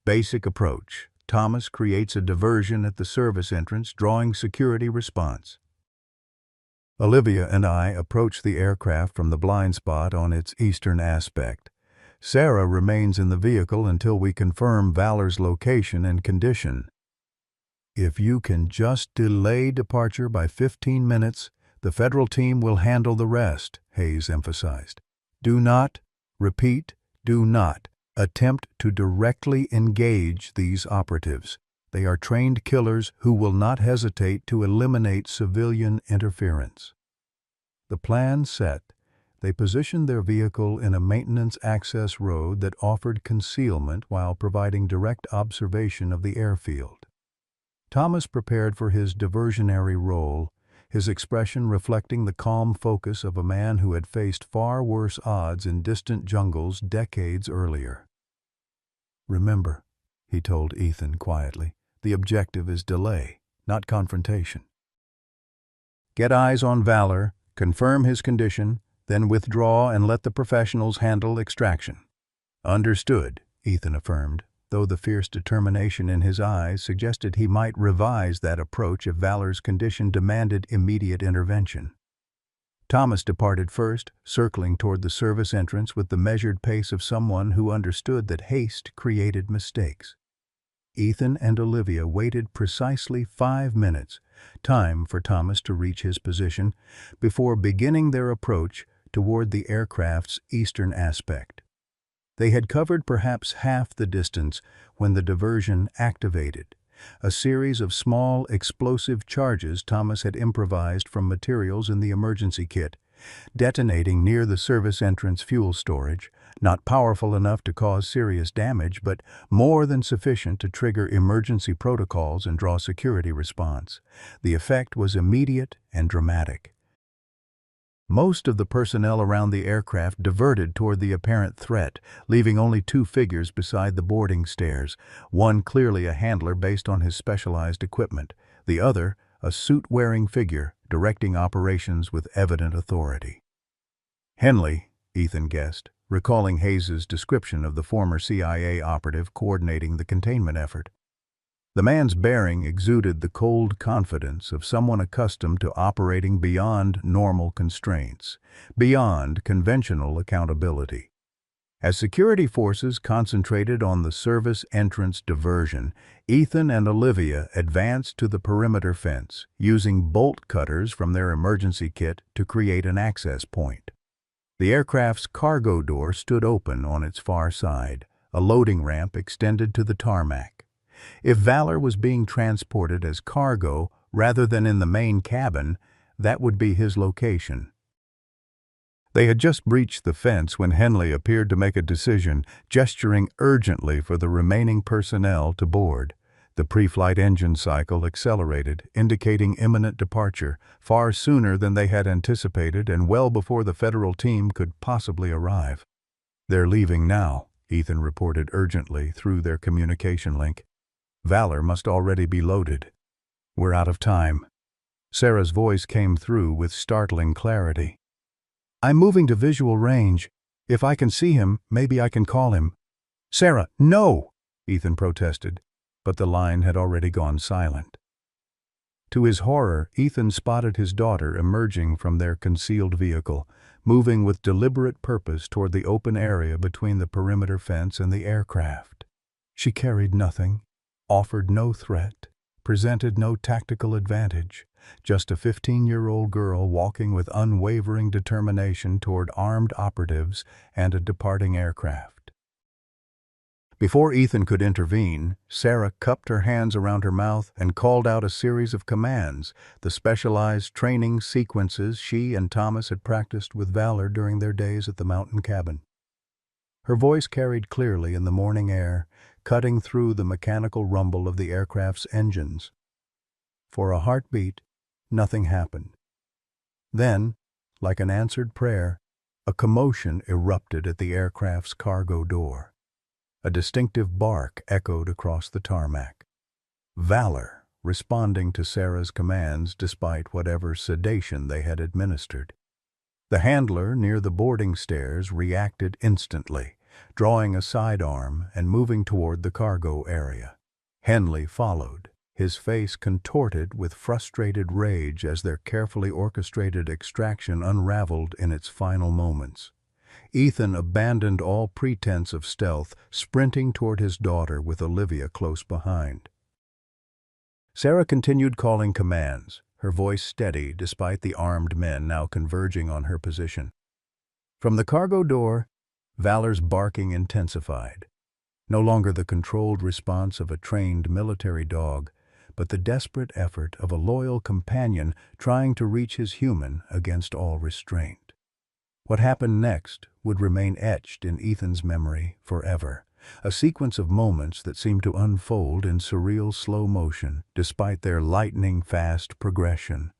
Basic approach. Thomas creates a diversion at the service entrance, drawing security response. Olivia and I approach the aircraft from the blind spot on its eastern aspect. Sarah remains in the vehicle until we confirm Valor's location and condition. If you can just delay departure by 15 minutes, the federal team will handle the rest, Hayes emphasized. Do not, repeat, do not attempt to directly engage these operatives. They are trained killers who will not hesitate to eliminate civilian interference. The plan set, they positioned their vehicle in a maintenance access road that offered concealment while providing direct observation of the airfield. Thomas prepared for his diversionary role, his expression reflecting the calm focus of a man who had faced far worse odds in distant jungles decades earlier. Remember, he told Ethan quietly, the objective is delay, not confrontation. Get eyes on Valor, confirm his condition, then withdraw and let the professionals handle extraction. Understood, Ethan affirmed, though the fierce determination in his eyes suggested he might revise that approach if Valor's condition demanded immediate intervention. Thomas departed first, circling toward the service entrance with the measured pace of someone who understood that haste created mistakes. Ethan and Olivia waited precisely 5 minutes, time for Thomas to reach his position, before beginning their approach toward the aircraft's eastern aspect. They had covered perhaps half the distance when the diversion activated, a series of small explosive charges Thomas had improvised from materials in the emergency kit, detonating near the service entrance fuel storage, not powerful enough to cause serious damage, but more than sufficient to trigger emergency protocols and draw security response. The effect was immediate and dramatic. Most of the personnel around the aircraft diverted toward the apparent threat, leaving only 2 figures beside the boarding stairs, one clearly a handler based on his specialized equipment, the other a suit-wearing figure directing operations with evident authority. Henley, Ethan guessed, recalling Hayes's description of the former CIA operative coordinating the containment effort. The man's bearing exuded the cold confidence of someone accustomed to operating beyond normal constraints, beyond conventional accountability. As security forces concentrated on the service entrance diversion, Ethan and Olivia advanced to the perimeter fence, using bolt cutters from their emergency kit to create an access point. The aircraft's cargo door stood open on its far side, a loading ramp extended to the tarmac. If Valor was being transported as cargo rather than in the main cabin, that would be his location. They had just breached the fence when Henley appeared to make a decision, gesturing urgently for the remaining personnel to board. The pre-flight engine cycle accelerated, indicating imminent departure, far sooner than they had anticipated and well before the federal team could possibly arrive. "They're leaving now," Ethan reported urgently through their communication link. Valor must already be loaded. We're out of time. Sarah's voice came through with startling clarity. I'm moving to visual range. If I can see him, maybe I can call him. Sarah, no! Ethan protested, but the line had already gone silent. To his horror, Ethan spotted his daughter emerging from their concealed vehicle, moving with deliberate purpose toward the open area between the perimeter fence and the aircraft. She carried nothing, offered no threat, presented no tactical advantage, just a 15-year-old girl walking with unwavering determination toward armed operatives and a departing aircraft. Before Ethan could intervene, Sarah cupped her hands around her mouth and called out a series of commands, the specialized training sequences she and Thomas had practiced with Valor during their days at the mountain cabin. Her voice carried clearly in the morning air, cutting through the mechanical rumble of the aircraft's engines. For a heartbeat, nothing happened. Then, like an answered prayer, a commotion erupted at the aircraft's cargo door. A distinctive bark echoed across the tarmac. Valor, responding to Sarah's commands despite whatever sedation they had administered. The handler near the boarding stairs reacted instantly, drawing a sidearm and moving toward the cargo area. Henley followed, his face contorted with frustrated rage as their carefully orchestrated extraction unraveled in its final moments. Ethan abandoned all pretense of stealth, sprinting toward his daughter with Olivia close behind. Sarah continued calling commands, her voice steady despite the armed men now converging on her position. From the cargo door, Valor's barking intensified. No longer the controlled response of a trained military dog, but the desperate effort of a loyal companion trying to reach his human against all restraint. What happened next would remain etched in Ethan's memory forever, a sequence of moments that seemed to unfold in surreal slow motion despite their lightning-fast progression.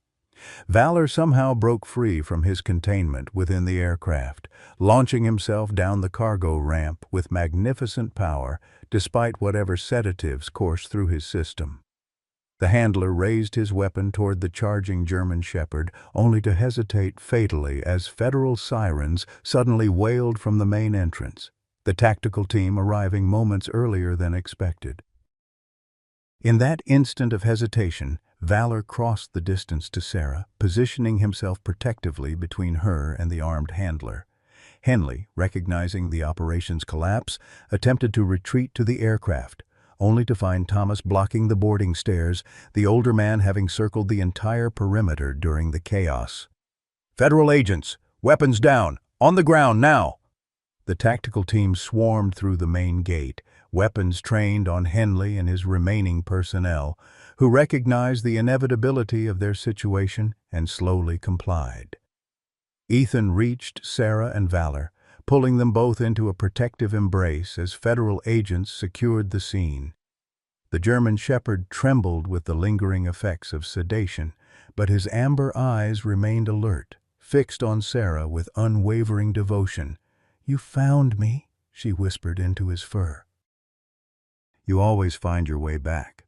Valor somehow broke free from his containment within the aircraft, launching himself down the cargo ramp with magnificent power despite whatever sedatives coursed through his system. The handler raised his weapon toward the charging German shepherd, only to hesitate fatally as federal sirens suddenly wailed from the main entrance, the tactical team arriving moments earlier than expected. In that instant of hesitation, Valor crossed the distance to Sarah, positioning himself protectively between her and the armed handler. Henley, recognizing the operation's collapse, attempted to retreat to the aircraft, only to find Thomas blocking the boarding stairs, the older man having circled the entire perimeter during the chaos. "Federal agents! Weapons down! On the ground now!" The tactical team swarmed through the main gate, weapons trained on Henley and his remaining personnel, who recognized the inevitability of their situation and slowly complied. Ethan reached Sarah and Valor, pulling them both into a protective embrace as federal agents secured the scene. The German shepherd trembled with the lingering effects of sedation, but his amber eyes remained alert, fixed on Sarah with unwavering devotion. "You found me," she whispered into his fur. "You always find your way back."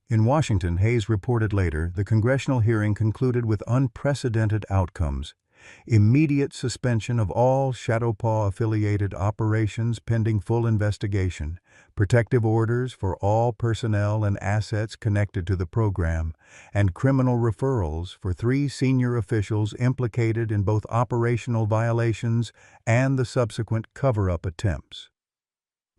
In Washington, Hayes reported later, the congressional hearing concluded with unprecedented outcomes. Immediate suspension of all Shadowpaw-affiliated operations pending full investigation, protective orders for all personnel and assets connected to the program, and criminal referrals for 3 senior officials implicated in both operational violations and the subsequent cover-up attempts.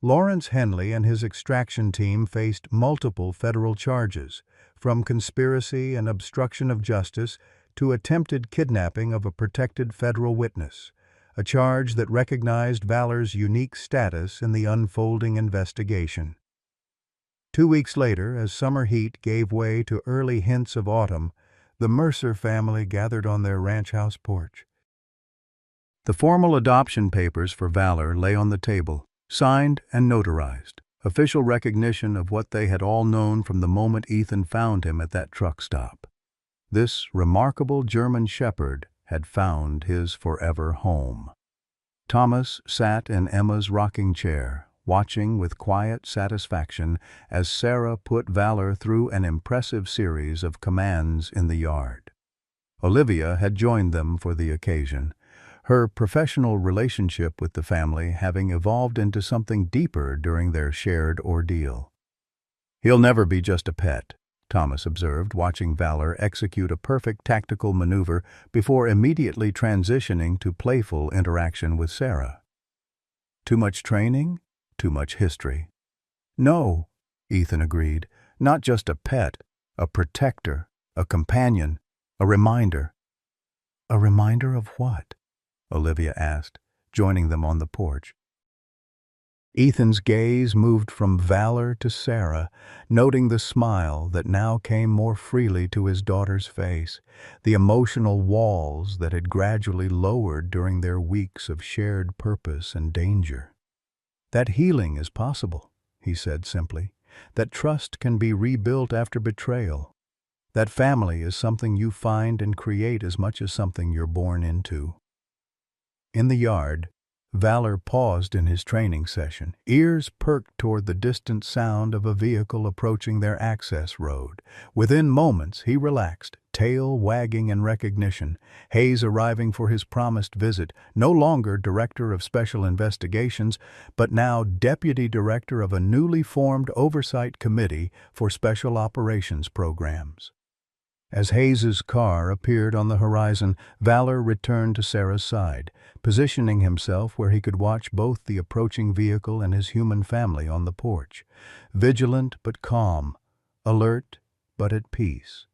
Lawrence Henley and his extraction team faced multiple federal charges, from conspiracy and obstruction of justice to attempted kidnapping of a protected federal witness, a charge that recognized Valor's unique status in the unfolding investigation. 2 weeks later, as summer heat gave way to early hints of autumn, the Mercer family gathered on their ranch house porch. The formal adoption papers for Valor lay on the table, signed and notarized, official recognition of what they had all known from the moment Ethan found him at that truck stop. This remarkable German shepherd had found his forever home. Thomas sat in Emma's rocking chair, watching with quiet satisfaction as Sarah put Valor through an impressive series of commands in the yard. Olivia had joined them for the occasion, her professional relationship with the family having evolved into something deeper during their shared ordeal. "He'll never be just a pet," Thomas observed, watching Valor execute a perfect tactical maneuver before immediately transitioning to playful interaction with Sarah. "Too much training? Too much history." "No," Ethan agreed, "not just a pet, a protector, a companion, a reminder." "A reminder of what?" Olivia asked, joining them on the porch. Ethan's gaze moved from Valor to Sarah, noting the smile that now came more freely to his daughter's face, the emotional walls that had gradually lowered during their weeks of shared purpose and danger. "That healing is possible," he said simply, "that trust can be rebuilt after betrayal. That family is something you find and create as much as something you're born into." In the yard, Valor paused in his training session, ears perked toward the distant sound of a vehicle approaching their access road. Within moments, he relaxed, tail wagging in recognition, Hayes arriving for his promised visit, no longer Director of Special Investigations, but now Deputy Director of a newly formed Oversight Committee for Special Operations Programs. As Hayes's car appeared on the horizon, Valor returned to Sarah's side, positioning himself where he could watch both the approaching vehicle and his human family on the porch, vigilant but calm, alert but at peace.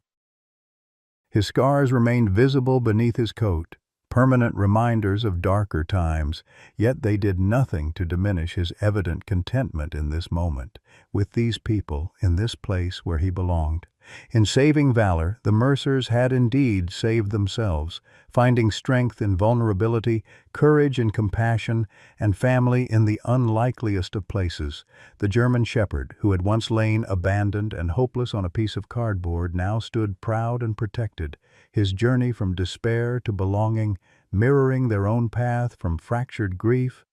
His scars remained visible beneath his coat, permanent reminders of darker times, yet they did nothing to diminish his evident contentment in this moment, with these people, in this place where he belonged. In saving Valor, the Mercers had indeed saved themselves, finding strength in vulnerability, courage in compassion, and family in the unlikeliest of places. The German Shepherd, who had once lain abandoned and hopeless on a piece of cardboard, now stood proud and protected, his journey from despair to belonging, mirroring their own path from fractured grief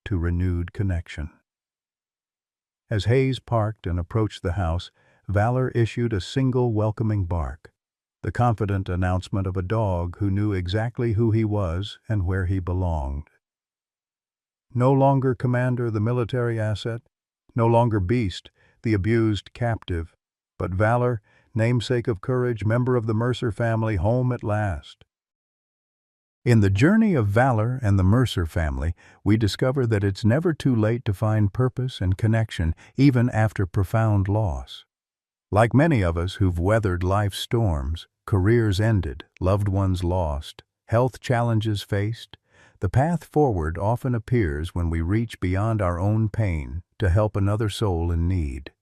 to renewed connection. As Hayes parked and approached the house, Valor issued a single welcoming bark, the confident announcement of a dog who knew exactly who he was and where he belonged. No longer Commander, the military asset, no longer Beast, the abused captive, but Valor, namesake of courage, member of the Mercer family, home at last. In the journey of Valor and the Mercer family, we discover that it's never too late to find purpose and connection, even after profound loss. Like many of us who've weathered life's storms, careers ended, loved ones lost, health challenges faced, the path forward often appears when we reach beyond our own pain to help another soul in need.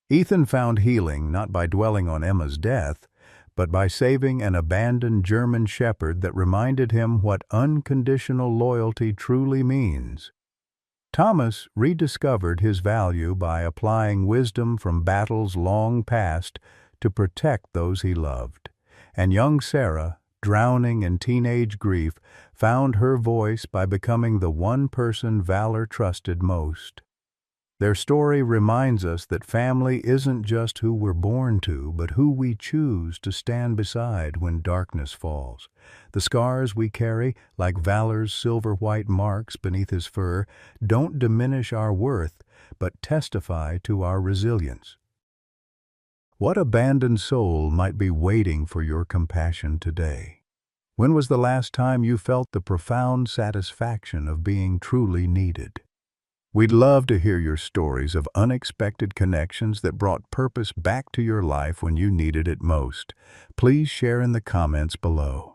Ethan found healing not by dwelling on Emma's death, but by saving an abandoned German shepherd that reminded him what unconditional loyalty truly means. Thomas rediscovered his value by applying wisdom from battles long past to protect those he loved. And young Sarah, drowning in teenage grief, found her voice by becoming the one person Valor trusted most. Their story reminds us that family isn't just who we're born to, but who we choose to stand beside when darkness falls. The scars we carry, like Valor's silver-white marks beneath his fur, don't diminish our worth, but testify to our resilience. What abandoned soul might be waiting for your compassion today? When was the last time you felt the profound satisfaction of being truly needed? We'd love to hear your stories of unexpected connections that brought purpose back to your life when you needed it most. Please share in the comments below.